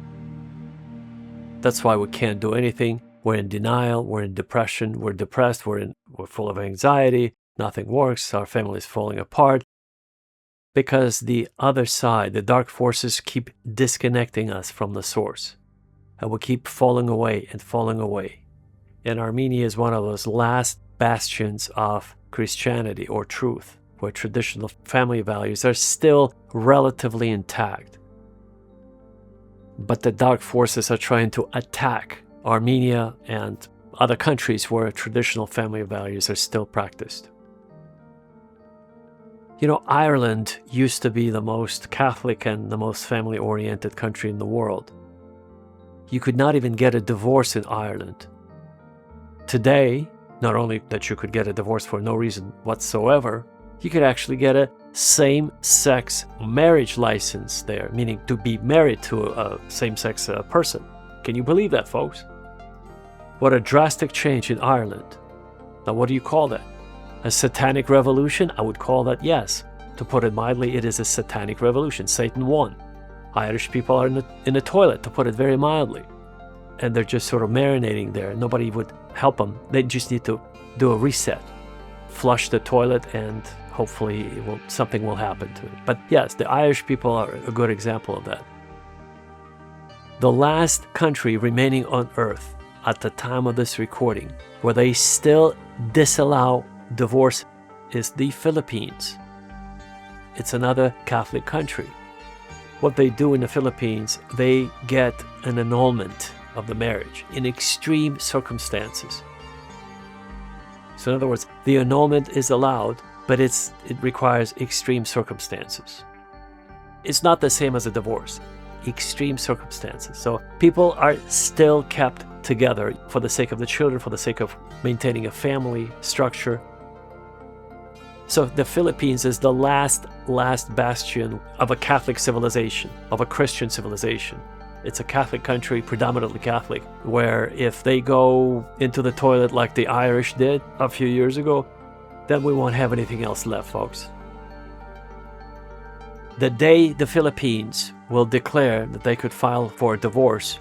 That's why we can't do anything. We're in denial, we're in depression, we're depressed, we're full of anxiety, nothing works, our family is falling apart. Because the other side, the dark forces, keep disconnecting us from the source. And we keep falling away and falling away. And Armenia is one of those last bastions of Christianity or truth, where traditional family values are still relatively intact. But the dark forces are trying to attack Armenia and other countries where traditional family values are still practiced. Ireland used to be the most Catholic and the most family-oriented country in the world. You could not even get a divorce in Ireland. Today, not only that you could get a divorce for no reason whatsoever, you could actually get a same-sex marriage license there, meaning to be married to a same-sex person. Can you believe that, folks? What a drastic change in Ireland. Now, what do you call that? A satanic revolution? I would call that, yes. To put it mildly, it is a satanic revolution. Satan won. Irish people are in the toilet, to put it very mildly. And they're just sort of marinating there. Nobody would help them. They just need to do a reset. Flush the toilet and hopefully something will happen to it. But yes, the Irish people are a good example of that. The last country remaining on earth at the time of this recording where they still disallow divorce is the Philippines. It's another Catholic country. What they do in the Philippines, they get an annulment of the marriage in extreme circumstances. So in other words, the annulment is allowed, but it requires extreme circumstances. It's not the same as a divorce. Extreme circumstances. So people are still kept together for the sake of the children, for the sake of maintaining a family structure. So the Philippines is the last bastion of a Catholic civilization, of a Christian civilization. It's a Catholic country, predominantly Catholic, where if they go into the toilet like the Irish did a few years ago, then we won't have anything else left, folks. The day the Philippines will declare that they could file for a divorce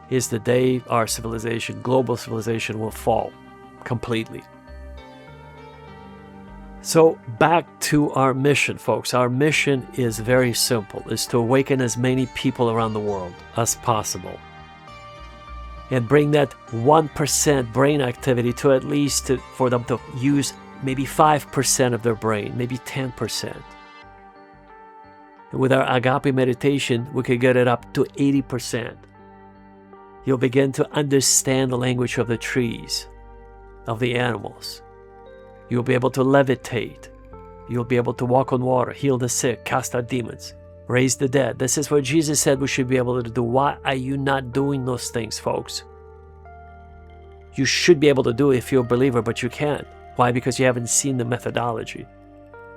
is the day our civilization, global civilization, will fall completely. So back to our mission, folks. Our mission is very simple. It's to awaken as many people around the world as possible and bring that 1% brain activity to at least for them to use maybe 5% of their brain, maybe 10%. With our agape meditation, we could get it up to 80%. You'll begin to understand the language of the trees, of the animals. You'll be able to levitate. You'll be able to walk on water, heal the sick, cast out demons, raise the dead. This is what Jesus said we should be able to do. Why are you not doing those things, folks? You should be able to do it if you're a believer, but you can't. Why? Because you haven't seen the methodology.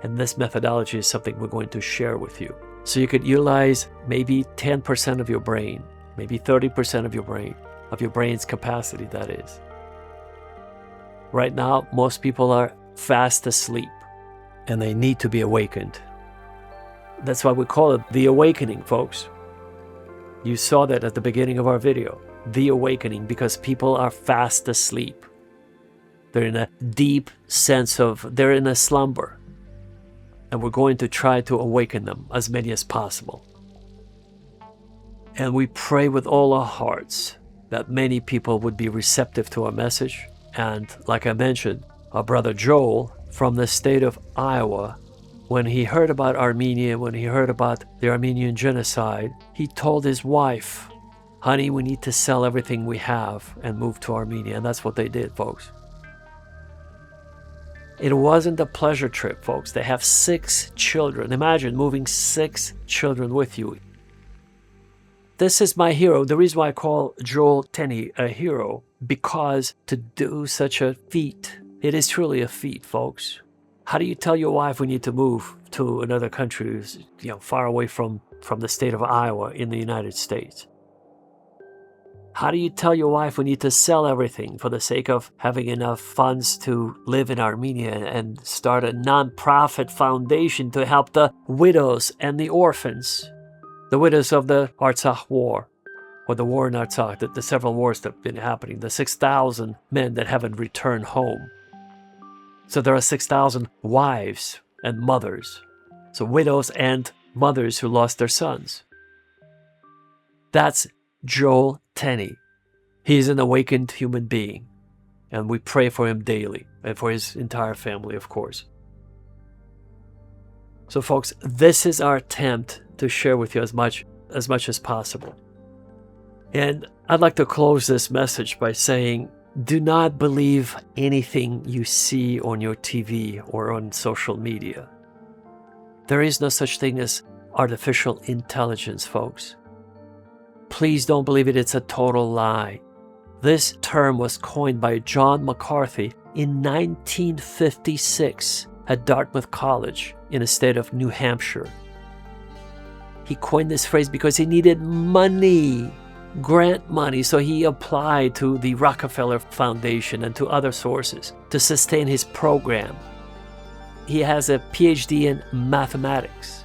And this methodology is something we're going to share with you. So you could utilize maybe 10% of your brain, maybe 30% of your brain's capacity, that is. Right now, most people are fast asleep and they need to be awakened. That's why we call it the awakening, folks. You saw that at the beginning of our video, the awakening, because people are fast asleep. They're in a deep sense of, they're in a slumber. And we're going to try to awaken them, as many as possible. And we pray with all our hearts that many people would be receptive to our message. And like I mentioned, our brother Joel from the state of Iowa, when he heard about Armenia, when he heard about the Armenian genocide, he told his wife, honey, we need to sell everything we have and move to Armenia. And that's what they did, folks. It wasn't a pleasure trip, folks. They have 6 children. Imagine moving 6 children with you. This is my hero. The reason why I call Joel Tenney a hero, because to do such a feat, it is truly a feat, folks. How do you tell your wife we need to move to another country, far away from the state of Iowa in the United States? How do you tell your wife we need to sell everything for the sake of having enough funds to live in Armenia and start a non-profit foundation to help the widows and the orphans? The widows of the Artsakh War, or the war in Artsakh, the several wars that have been happening, the 6,000 men that haven't returned home. So there are 6,000 wives and mothers. So widows and mothers who lost their sons. That's Joel Tenney. He's an awakened human being. And we pray for him daily and for his entire family, of course. So folks, this is our attempt to share with you as much as possible. And I'd like to close this message by saying, do not believe anything you see on your TV or on social media. There is no such thing as artificial intelligence, folks. Please don't believe it. It's a total lie. This term was coined by John McCarthy in 1956 at Dartmouth College in the state of New Hampshire. He coined this phrase because he needed money, grant money, so he applied to the Rockefeller Foundation and to other sources to sustain his program. He has a PhD in mathematics.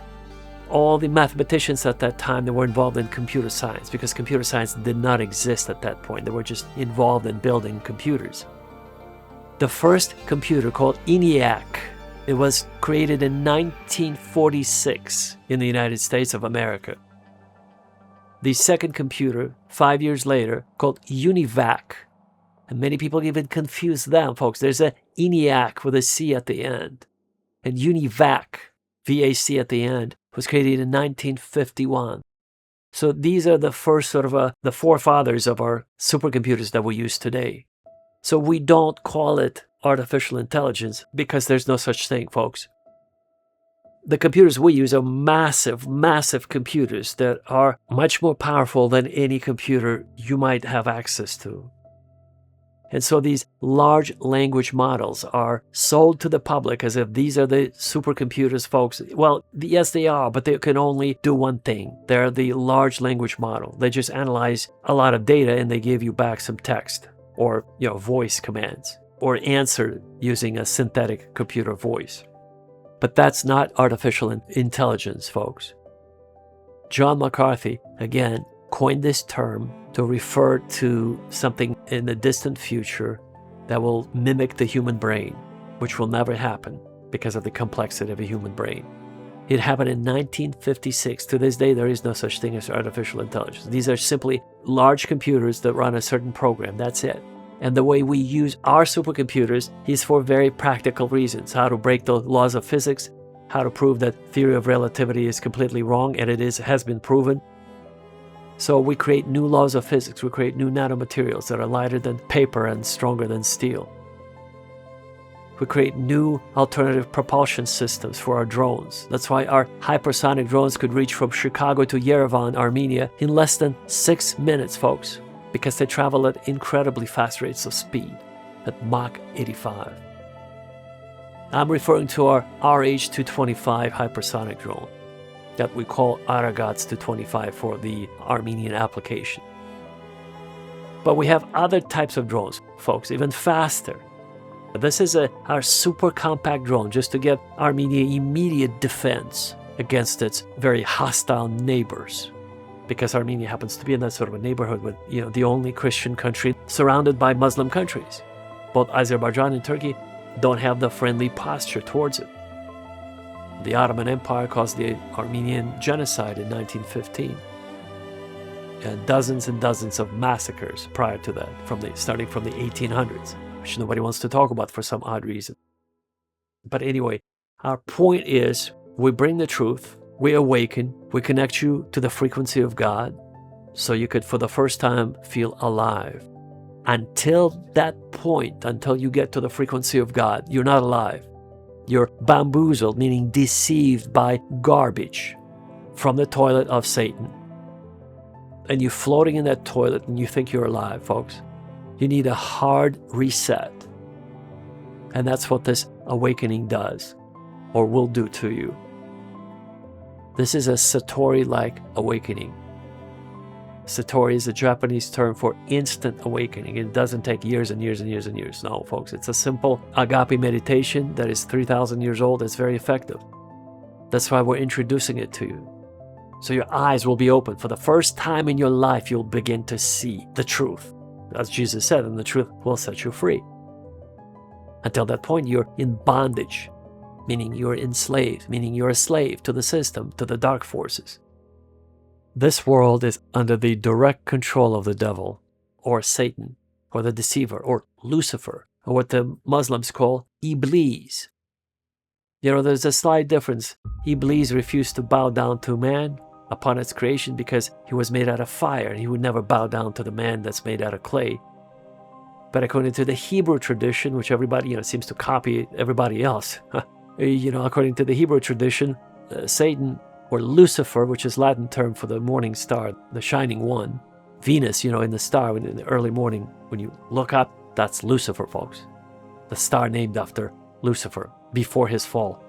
All the mathematicians at that time, they were involved in computer science because computer science did not exist at that point. They were just involved in building computers. The first computer, called ENIAC, it was created in 1946 in the United States of America. The second computer, 5 years later, called UNIVAC. And many people even confuse them, folks. There's a ENIAC with a C at the end. And UNIVAC, VAC at the end, was created in 1951. So these are the first the forefathers of our supercomputers that we use today. So we don't call it artificial intelligence because there's no such thing, folks. The computers we use are massive, massive computers that are much more powerful than any computer you might have access to. And so these large language models are sold to the public as if these are the supercomputers, folks. Well, yes, they are, but they can only do one thing. They're the large language model. They just analyze a lot of data and they give you back some text or, voice commands or answer using a synthetic computer voice. But that's not artificial intelligence, folks. John McCarthy, again, coined this term to refer to something in the distant future that will mimic the human brain, which will never happen because of the complexity of a human brain. It happened in 1956. To this day, there is no such thing as artificial intelligence. These are simply large computers that run a certain program. That's it. And the way we use our supercomputers is for very practical reasons. How to break the laws of physics, how to prove that theory of relativity is completely wrong, and has been proven. So we create new laws of physics. We create new nanomaterials that are lighter than paper and stronger than steel. We create new alternative propulsion systems for our drones. That's why our hypersonic drones could reach from Chicago to Yerevan, Armenia in less than 6 minutes, folks, because they travel at incredibly fast rates of speed, at Mach 85. I'm referring to our RH-225 hypersonic drone that we call Aragats 225 for the Armenian application. But we have other types of drones, folks, even faster. This is our super compact drone just to give Armenia immediate defense against its very hostile neighbors. Because Armenia happens to be in that sort of a neighborhood with, the only Christian country surrounded by Muslim countries. Both Azerbaijan and Turkey don't have the friendly posture towards it. The Ottoman Empire caused the Armenian genocide in 1915. And dozens of massacres prior to that, starting from the 1800s, which nobody wants to talk about for some odd reason. But anyway, our point is, we bring the truth, we awaken, we connect you to the frequency of God, so you could, for the first time, feel alive. Until that point, until you get to the frequency of God, you're not alive. You're bamboozled, meaning deceived by garbage from the toilet of Satan. And you're floating in that toilet and you think you're alive, folks. You need a hard reset. And that's what this awakening does, or will do to you. This is a Satori-like awakening. Satori is a Japanese term for instant awakening. It doesn't take years and years and years and years. No, folks, it's a simple agape meditation that is 3,000 years old. It's very effective. That's why we're introducing it to you. So your eyes will be open. For the first time in your life, you'll begin to see the truth. As Jesus said, and the truth will set you free. Until that point, you're in bondage, meaning you're enslaved, meaning you're a slave to the system, to the dark forces. This world is under the direct control of the devil, or Satan, or the deceiver, or Lucifer, or what the Muslims call Iblis. There's a slight difference. Iblis refused to bow down to man upon its creation because he was made out of fire, and he would never bow down to the man that's made out of clay. But according to the Hebrew tradition, which everybody seems to copy everybody else, according to the Hebrew tradition, Satan, or Lucifer, which is Latin term for the morning star, the shining one, Venus, in the star in the early morning, when you look up, that's Lucifer, folks. The star named after Lucifer before his fall.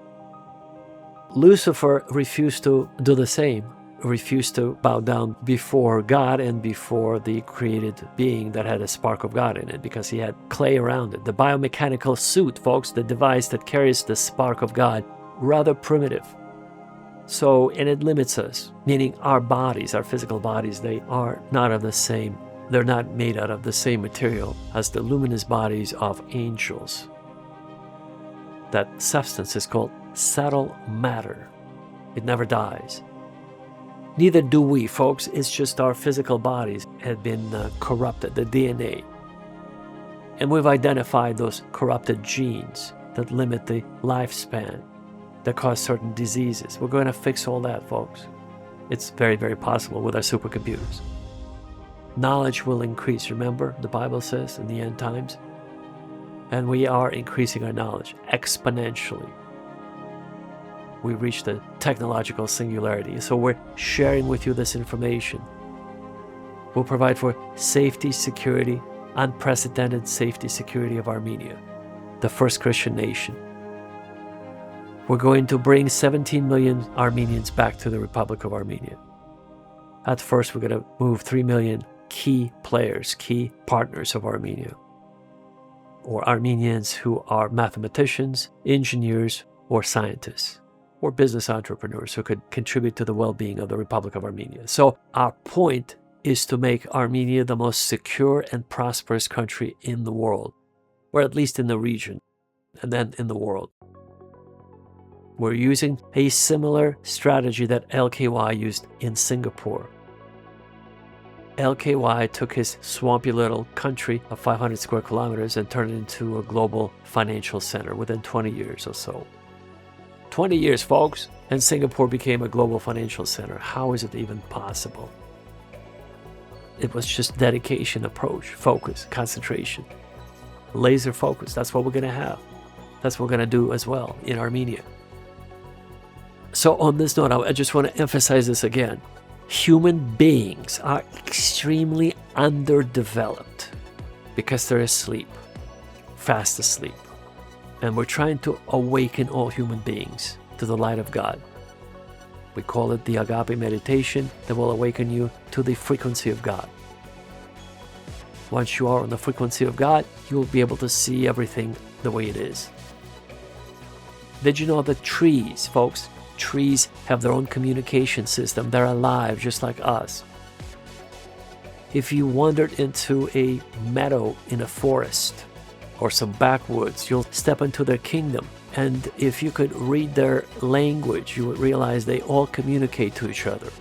Lucifer refused to do the same, refused to bow down before God and before the created being that had a spark of God in it, because he had clay around it. The biomechanical suit, folks, the device that carries the spark of God, rather primitive. So, and it limits us, meaning our bodies, our physical bodies, they are not of the same, they're not made out of the same material as the luminous bodies of angels. That substance is called subtle matter. It never dies. Neither do we, folks. It's just our physical bodies have been corrupted, the DNA. And we've identified those corrupted genes that limit the lifespan, that cause certain diseases. We're going to fix all that, folks. It's very, very possible with our supercomputers. Knowledge will increase, remember, the Bible says in the end times. And we are increasing our knowledge exponentially. We reach the technological singularity. So we're sharing with you this information. We'll provide for safety, security, unprecedented safety, security of Armenia, the first Christian nation. We're going to bring 17 million Armenians back to the Republic of Armenia. At first, we're going to move 3 million key players, key partners of Armenia, or Armenians who are mathematicians, engineers, or scientists, or business entrepreneurs who could contribute to the well-being of the Republic of Armenia. So our point is to make Armenia the most secure and prosperous country in the world, or at least in the region, and then in the world. We're using a similar strategy that LKY used in Singapore. LKY took his swampy little country of 500 square kilometers and turned it into a global financial center within 20 years or so. 20 years, folks, and Singapore became a global financial center. How is it even possible? It was just dedication, approach, focus, concentration, laser focus. That's what we're going to have. That's what we're going to do as well in Armenia. So on this note, I just want to emphasize this again. Human beings are extremely underdeveloped because they're asleep, fast asleep. And we're trying to awaken all human beings to the light of God. We call it the agape meditation that will awaken you to the frequency of God. Once you are on the frequency of God, you'll be able to see everything the way it is. Did you know that trees, folks, trees have their own communication system? They're alive just like us. If you wandered into a meadow in a forest or some backwoods, you'll step into their kingdom. And if you could read their language, you would realize they all communicate to each other.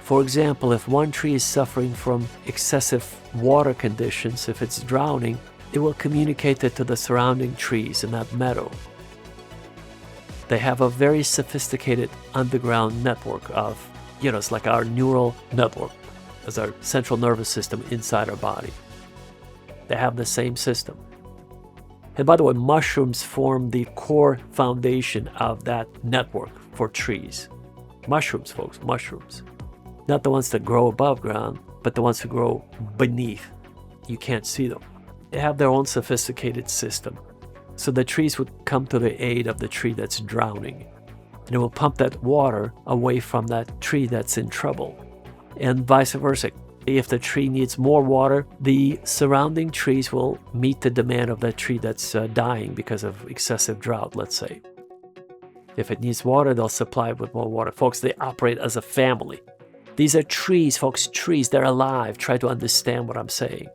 For example, if one tree is suffering from excessive water conditions, if it's drowning, it will communicate it to the surrounding trees in that meadow. They have a very sophisticated underground network of, it's like our neural network, as our central nervous system inside our body. They have the same system. And by the way, mushrooms form the core foundation of that network for trees. Mushrooms, folks, mushrooms. Not the ones that grow above ground, but the ones who grow beneath. You can't see them. They have their own sophisticated system. So the trees would come to the aid of the tree that's drowning. And it will pump that water away from that tree that's in trouble. And vice versa. If the tree needs more water, the surrounding trees will meet the demand of that tree that's dying because of excessive drought, let's say. If it needs water, they'll supply it with more water. Folks, they operate as a family. These are trees, folks, trees. They're alive. Try to understand what I'm saying.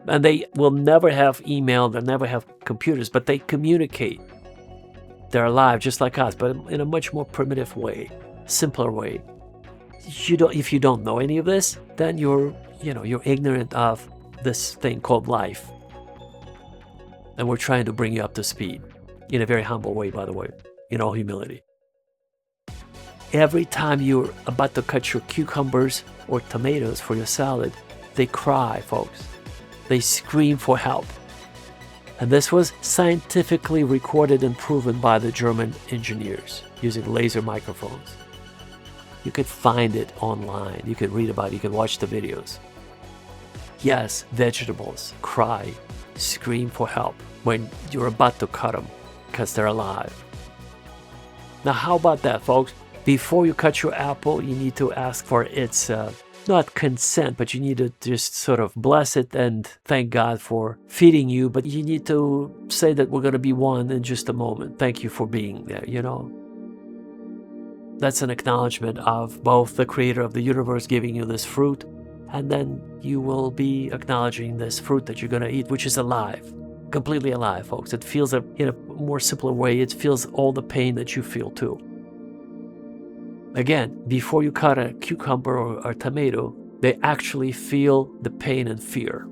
And they will never have email, they'll never have computers, but they communicate. They're alive just like us, but in a much more primitive way, simpler way. If you don't know any of this, then you're ignorant of this thing called life. And we're trying to bring you up to speed in a very humble way, by the way, in all humility. Every time you're about to cut your cucumbers or tomatoes for your salad, they cry, folks. They scream for help. And this was scientifically recorded and proven by the German engineers using laser microphones. You could find it online. You could read about it. You could watch the videos. Yes, vegetables cry, scream for help when you're about to cut them because they're alive. Now, how about that, folks? Before you cut your apple, you need to ask for its, not consent, but you need to just sort of bless it and thank God for feeding you. But you need to say that we're going to be one in just a moment. Thank you for being there, you know. That's an acknowledgement of both the creator of the universe giving you this fruit, and then you will be acknowledging this fruit that you're going to eat, which is alive, completely alive, folks. It feels, in a more simpler way, it feels all the pain that you feel too. Again, before you cut a cucumber or a tomato, they actually feel the pain and fear.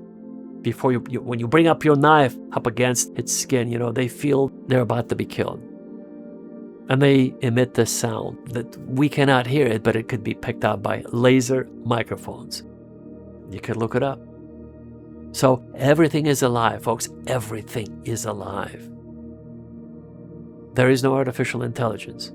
Before when you bring up your knife up against its skin, you know, they feel they're about to be killed. And they emit this sound that we cannot hear it, but it could be picked up by laser microphones. You can look it up. So everything is alive, folks. Everything is alive. There is no artificial intelligence.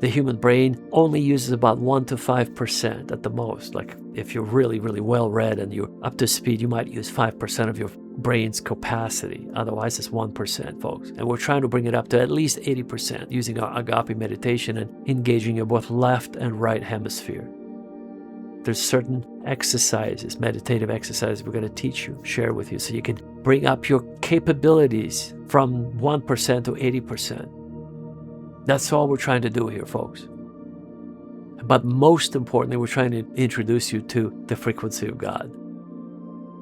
The human brain only uses about 1 to 5% at the most. Like if you're really, really well read and you're up to speed, you might use 5% of your brain's capacity. Otherwise, it's 1%, folks. And we're trying to bring it up to at least 80% using our agape meditation and engaging your both left and right hemisphere. There's certain exercises, meditative exercises we're going to teach you, share with you, so you can bring up your capabilities from 1% to 80%. That's all we're trying to do here, folks. But most importantly, we're trying to introduce you to the frequency of God,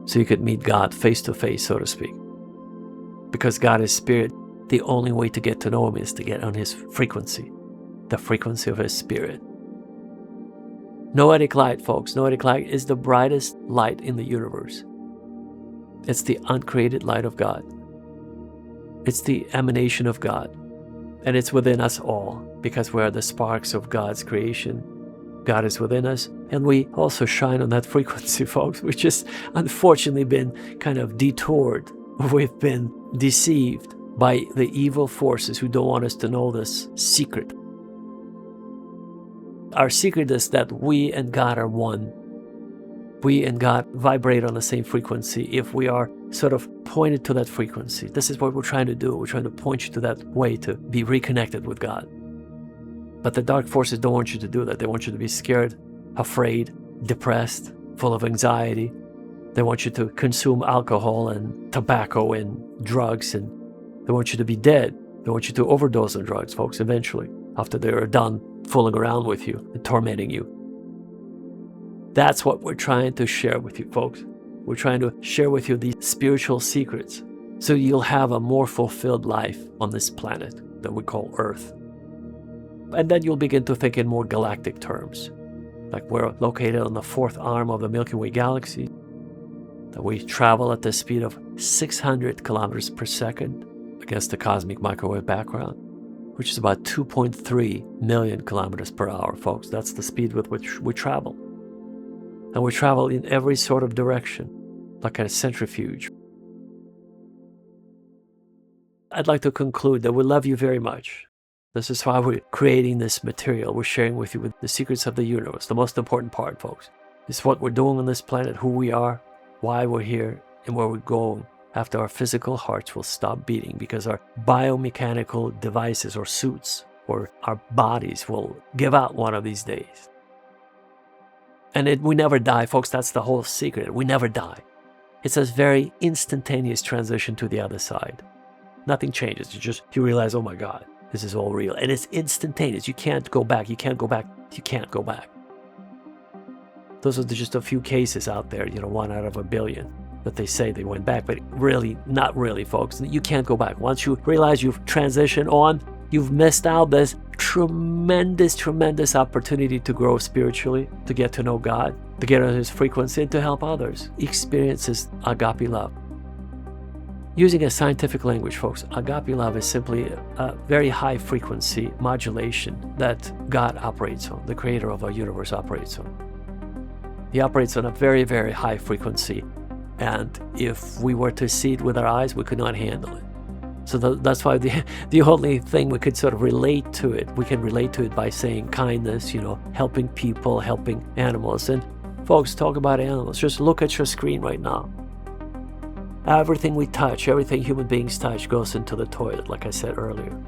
so you could meet God face to face, so to speak. Because God is spirit, the only way to get to know Him is to get on His frequency, the frequency of His spirit. Noetic light, folks. Noetic light is the brightest light in the universe. It's the uncreated light of God. It's the emanation of God. And it's within us all, because we are the sparks of God's creation. God is within us, and we also shine on that frequency, folks. We've just unfortunately been kind of detoured. We've been deceived by the evil forces who don't want us to know this secret. Our secret is that we and God are one. We and God vibrate on the same frequency if we are sort of pointed to that frequency. This is what we're trying to do. We're trying to point you to that way to be reconnected with God. But the dark forces don't want you to do that. They want you to be scared, afraid, depressed, full of anxiety. They want you to consume alcohol and tobacco and drugs, and they want you to be dead. They want you to overdose on drugs, folks, eventually, after they're done fooling around with you and tormenting you. That's what we're trying to share with you, folks. We're trying to share with you these spiritual secrets so you'll have a more fulfilled life on this planet that we call Earth. And then you'll begin to think in more galactic terms. Like we're located on the fourth arm of the Milky Way galaxy, that we travel at the speed of 600 kilometers per second against the cosmic microwave background, which is about 2.3 million kilometers per hour, folks. That's the speed with which we travel. And we travel in every sort of direction, like a centrifuge. I'd like to conclude that we love you very much. This is why we're creating this material. We're sharing with you the secrets of the universe. The most important part, folks, is what we're doing on this planet, who we are, why we're here, and where we're going after our physical hearts will stop beating, because our biomechanical devices or suits or our bodies will give out one of these days. And we never die, folks. That's the whole secret. We never die. It's a very instantaneous transition to the other side. Nothing changes. You realize, oh my God, this is all real. And it's instantaneous. You can't go back. You can't go back. You can't go back. Those are just a few cases out there, 1 out of a billion that they say they went back. But really, not really, folks. You can't go back. Once you realize you've transitioned on, you've missed out this tremendous opportunity to grow spiritually, to get to know God, to get on His frequency, and to help others experience His agape love. Using a scientific language, folks, agape love is simply a very high frequency modulation that God operates on, the creator of our universe operates on. He operates on a very, very high frequency, and if we were to see it with our eyes, we could not handle it. So that's why the only thing we could sort of relate to it, we can relate to it by saying kindness, helping people, helping animals. And folks, talk about animals. Just look at your screen right now. Everything we touch, everything human beings touch goes into the toilet, like I said earlier.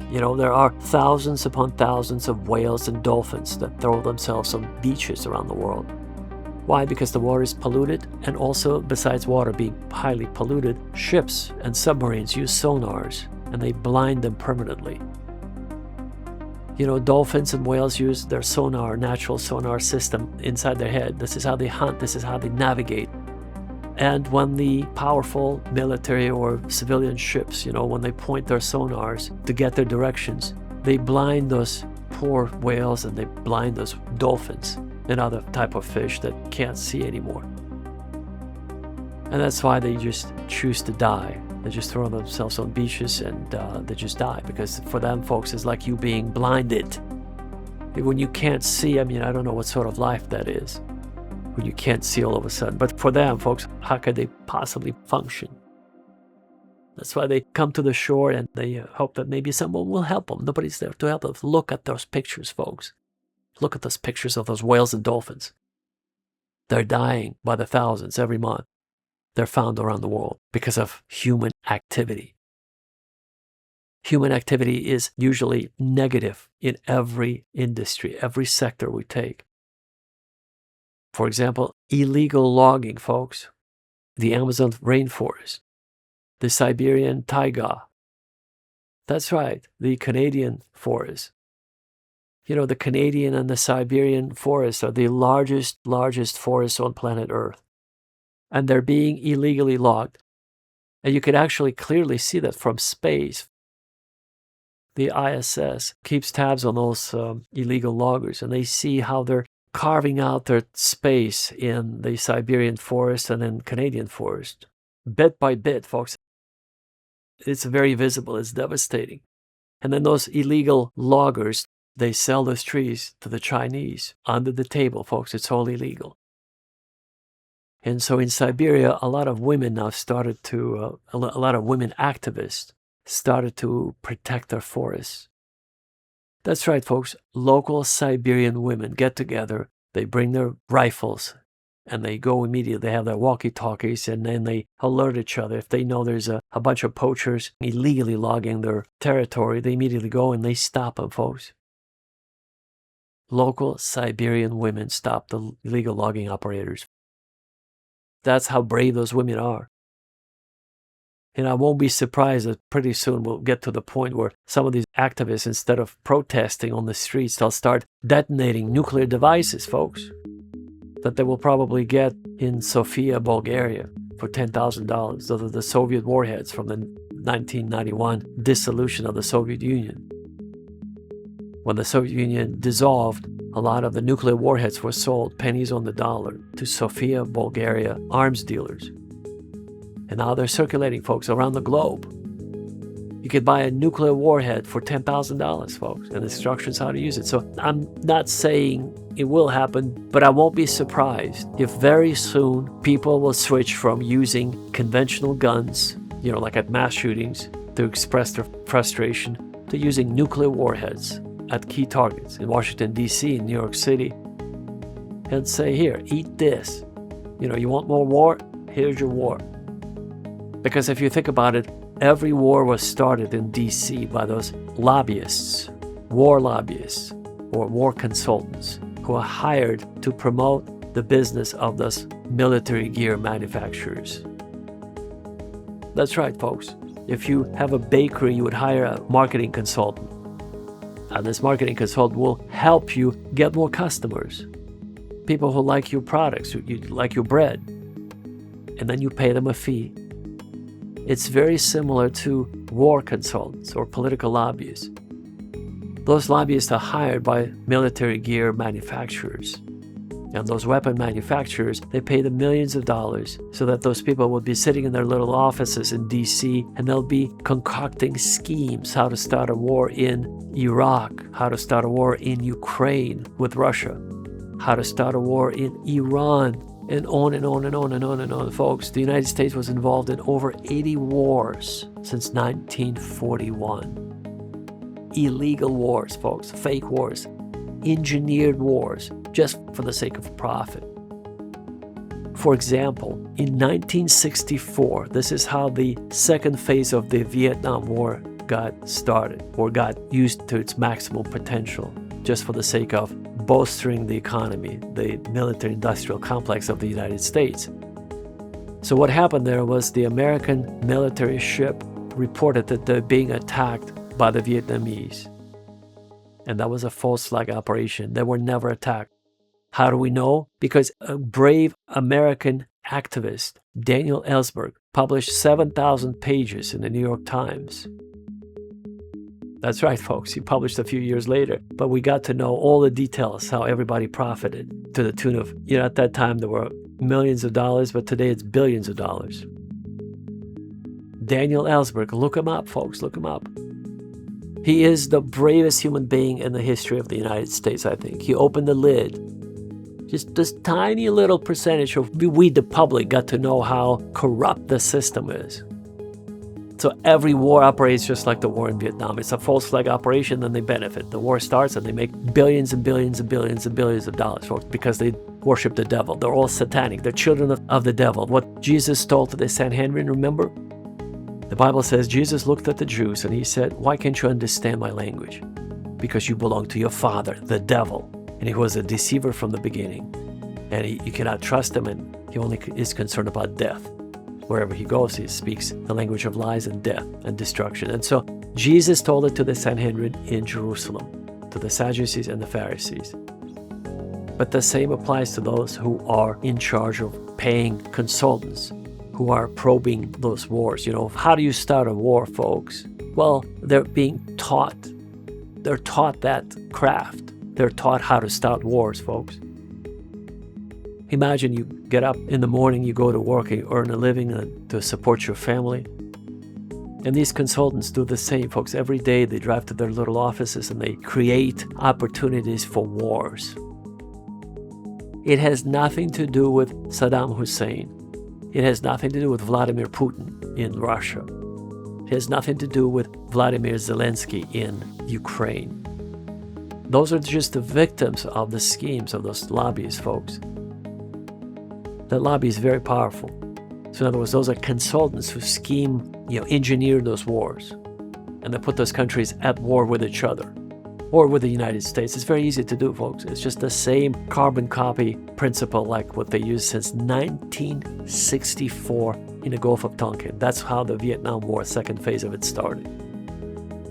There are thousands upon thousands of whales and dolphins that throw themselves on beaches around the world. Why? Because the water is polluted, and also, besides water being highly polluted, ships and submarines use sonars, and they blind them permanently. Dolphins and whales use their natural sonar system inside their head. This is how they hunt, this is how they navigate. And when the powerful military or civilian ships, when they point their sonars to get their directions, they blind those poor whales and they blind those dolphins and other type of fish that can't see anymore. And that's why they just choose to die. They just throw themselves on beaches and they just die, because for them, folks, it's like you being blinded. When you can't see, I don't know what sort of life that is, when you can't see all of a sudden. But for them, folks, how could they possibly function? That's why they come to the shore and they hope that maybe someone will help them. Nobody's there to help them. Look at those pictures, folks. Look at those pictures of those whales and dolphins. They're dying by the thousands every month. They're found around the world because of human activity. Human activity is usually negative in every industry, every sector we take. For example, illegal logging, folks. The Amazon rainforest, the Siberian taiga. That's right, the Canadian forest. The Canadian and the Siberian forests are the largest forests on planet Earth. And they're being illegally logged. And you can actually clearly see that from space. The ISS keeps tabs on those illegal loggers, and they see how they're carving out their space in the Siberian forest and in Canadian forest. Bit by bit, folks. It's very visible, it's devastating. And then those illegal loggers, they sell those trees to the Chinese under the table, folks. It's all illegal. And so in Siberia, a lot of women now started to, a lot of women activists started to protect their forests. That's right, folks. Local Siberian women get together, they bring their rifles, and they go immediately. They have their walkie-talkies, and then they alert each other. If they know there's a bunch of poachers illegally logging their territory, they immediately go and they stop them, folks. Local Siberian women stop the illegal logging operators. That's how brave those women are. And I won't be surprised that pretty soon we'll get to the point where some of these activists, instead of protesting on the streets, they'll start detonating nuclear devices, folks, that they will probably get in Sofia, Bulgaria for $10,000. Those are the Soviet warheads from the 1991 dissolution of the Soviet Union. When the Soviet Union dissolved, a lot of the nuclear warheads were sold pennies on the dollar to Sofia, Bulgaria arms dealers. And now they're circulating, folks, around the globe. You could buy a nuclear warhead for $10,000, folks, and instructions how to use it. So I'm not saying it will happen, but I won't be surprised if very soon people will switch from using conventional guns, like at mass shootings, to express their frustration, to using nuclear warheads at key targets in Washington, D.C., in New York City, and say, here, eat this. You want more war? Here's your war. Because if you think about it, every war was started in D.C. by those lobbyists, or war consultants, who are hired to promote the business of those military gear manufacturers. That's right, folks. If you have a bakery, you would hire a marketing consultant. And this marketing consultant will help you get more customers. People who like your products, who like your bread. And then you pay them a fee. It's very similar to war consultants or political lobbyists. Those lobbyists are hired by military gear manufacturers. And those weapon manufacturers, they pay them millions of dollars so that those people will be sitting in their little offices in DC and they'll be concocting schemes how to start a war in Iraq, how to start a war in Ukraine with Russia, how to start a war in Iran, and on and on and on and on and on. Folks, the United States was involved in over 80 wars since 1941. Illegal wars, folks, fake wars, engineered wars, just for the sake of profit. For example, in 1964, this is how the second phase of the Vietnam War got started, or got used to its maximal potential, just for the sake of bolstering the economy, the military-industrial complex of the United States. So what happened there was the American military ship reported that they're being attacked by the Vietnamese. And that was a false flag operation. They were never attacked. How do we know? Because a brave American activist, Daniel Ellsberg, published 7,000 pages in the New York Times. That's right, folks. He published a few years later. But we got to know all the details, how everybody profited to the tune of, at that time there were millions of dollars, but today it's billions of dollars. Daniel Ellsberg, look him up, folks, look him up. He is the bravest human being in the history of the United States, I think. He opened the lid. Just this tiny little percentage of we, the public, got to know how corrupt the system is. So every war operates just like the war in Vietnam. It's a false flag operation, then they benefit. The war starts and they make billions and billions and billions and billions of dollars, folks, because they worship the devil. They're all satanic. They're children of the devil. What Jesus told to the Sanhedrin, remember? The Bible says Jesus looked at the Jews and he said, "Why can't you understand my language? Because you belong to your father, the devil. And he was a deceiver from the beginning. And you cannot trust him, and he only is concerned about death. Wherever he goes, he speaks the language of lies and death and destruction." And so Jesus told it to the Sanhedrin in Jerusalem, to the Sadducees and the Pharisees. But the same applies to those who are in charge of paying consultants, who are probing those wars. How do you start a war, folks? Well, they're being taught. They're taught that craft. They're taught how to start wars, folks. Imagine you get up in the morning, you go to work, you earn a living to support your family. And these consultants do the same, folks. Every day they drive to their little offices and they create opportunities for wars. It has nothing to do with Saddam Hussein. It has nothing to do with Vladimir Putin in Russia. It has nothing to do with Vladimir Zelensky in Ukraine. Those are just the victims of the schemes of those lobbies, folks. That lobby is very powerful. So in other words, those are consultants who scheme, engineer those wars. And they put those countries at war with each other or with the United States. It's very easy to do, folks. It's just the same carbon copy principle like what they used since 1964 in the Gulf of Tonkin. That's how the Vietnam War, second phase of it, started.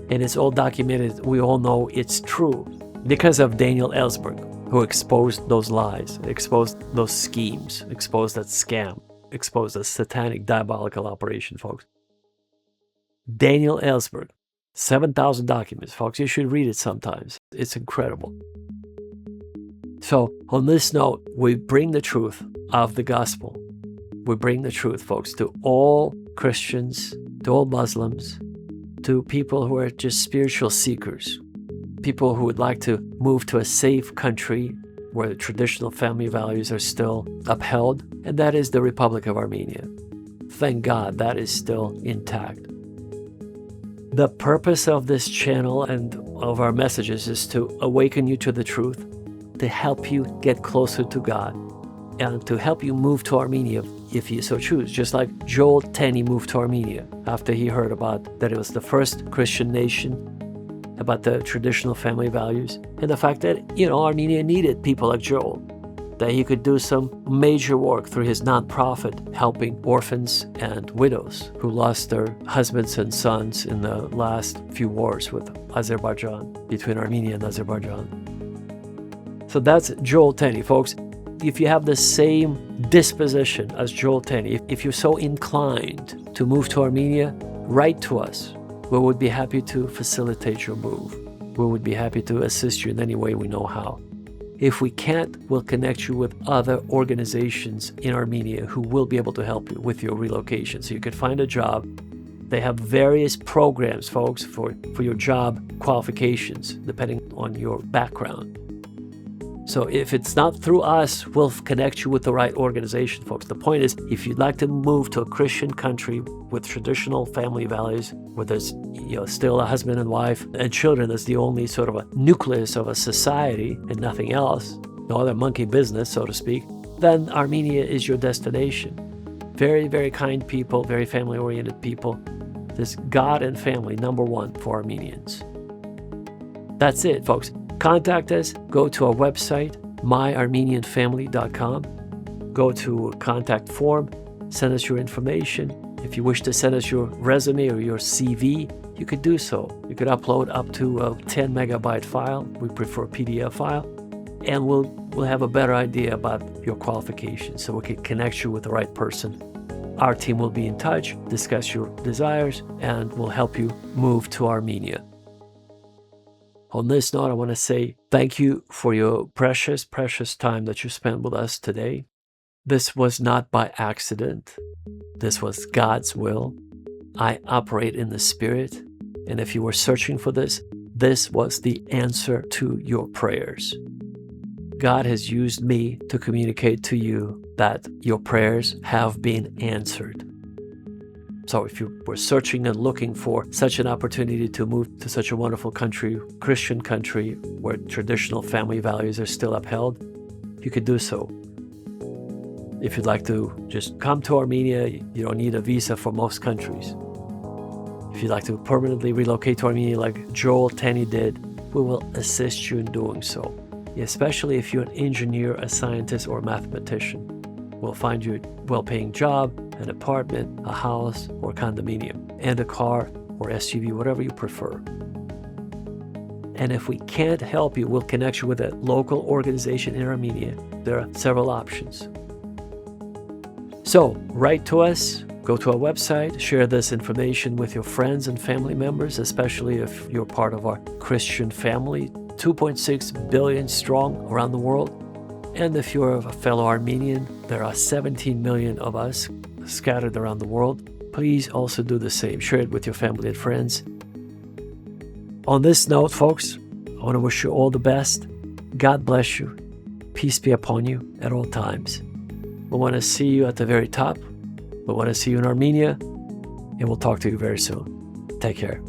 And it's all documented. We all know it's true because of Daniel Ellsberg, who exposed those lies, exposed those schemes, exposed that scam, exposed that satanic, diabolical operation, folks. Daniel Ellsberg, 7,000 documents, folks. You should read it sometimes. It's incredible. So on this note, we bring the truth of the gospel. We bring the truth, folks, to all Christians, to all Muslims, to people who are just spiritual seekers, people who would like to move to a safe country where the traditional family values are still upheld, and that is the Republic of Armenia. Thank God that is still intact. The purpose of this channel and of our messages is to awaken you to the truth, to help you get closer to God, and to help you move to Armenia if you so choose. Just like Joel Tenney moved to Armenia after he heard about that it was the first Christian nation, about the traditional family values, and the fact that, Armenia needed people like Joel, that he could do some major work through his nonprofit, helping orphans and widows who lost their husbands and sons in the last few wars with Azerbaijan, between Armenia and Azerbaijan. So that's Joel Tenney, folks. If you have the same disposition as Joel Tenney, if you're so inclined to move to Armenia, write to us. we would be happy to facilitate your move. We would be happy to assist you in any way we know how. If we can't, we'll connect you with other organizations in Armenia who will be able to help you with your relocation. So you could find a job. They have various programs, folks, for your job qualifications, depending on your background. So if it's not through us, we'll connect you with the right organization, folks. The point is, if you'd like to move to a Christian country with traditional family values, where there's still a husband and wife and children as the only sort of a nucleus of a society and nothing else, no other monkey business, so to speak, then Armenia is your destination. Very, very kind people, very family-oriented people. There's God and family, number one for Armenians. That's it, folks. Contact us. Go to our website, myarmenianfamily.com. Go to a contact form. Send us your information. If you wish to send us your resume or your CV, you could do so. You could upload up to a 10 megabyte file. We prefer a PDF file. And we'll have a better idea about your qualifications so we can connect you with the right person. Our team will be in touch, discuss your desires, and will help you move to Armenia. On this note, I want to say thank you for your precious, precious time that you spent with us today. This was not by accident. This was God's will. I operate in the Spirit. And if you were searching for this, this was the answer to your prayers. God has used me to communicate to you that your prayers have been answered. So if you were searching and looking for such an opportunity to move to such a wonderful country, Christian country, where traditional family values are still upheld, you could do so. If you'd like to just come to Armenia, you don't need a visa for most countries. If you'd like to permanently relocate to Armenia like Joel Tenney did, we will assist you in doing so, especially if you're an engineer, a scientist, or a mathematician. We'll find you a well-paying job, an apartment, a house, or condominium, and a car or SUV, whatever you prefer. And if we can't help you, we'll connect you with a local organization in Armenia. There are several options. So write to us, go to our website, share this information with your friends and family members, especially if you're part of our Christian family, 2.6 billion strong around the world. And if you're a fellow Armenian, there are 17 million of us scattered around the world. Please also do the same. Share it with your family and friends. On this note, folks, I want to wish you all the best. God bless you. Peace be upon you at all times. We want to see you at the very top. We want to see you in Armenia, and we'll talk to you very soon. Take care.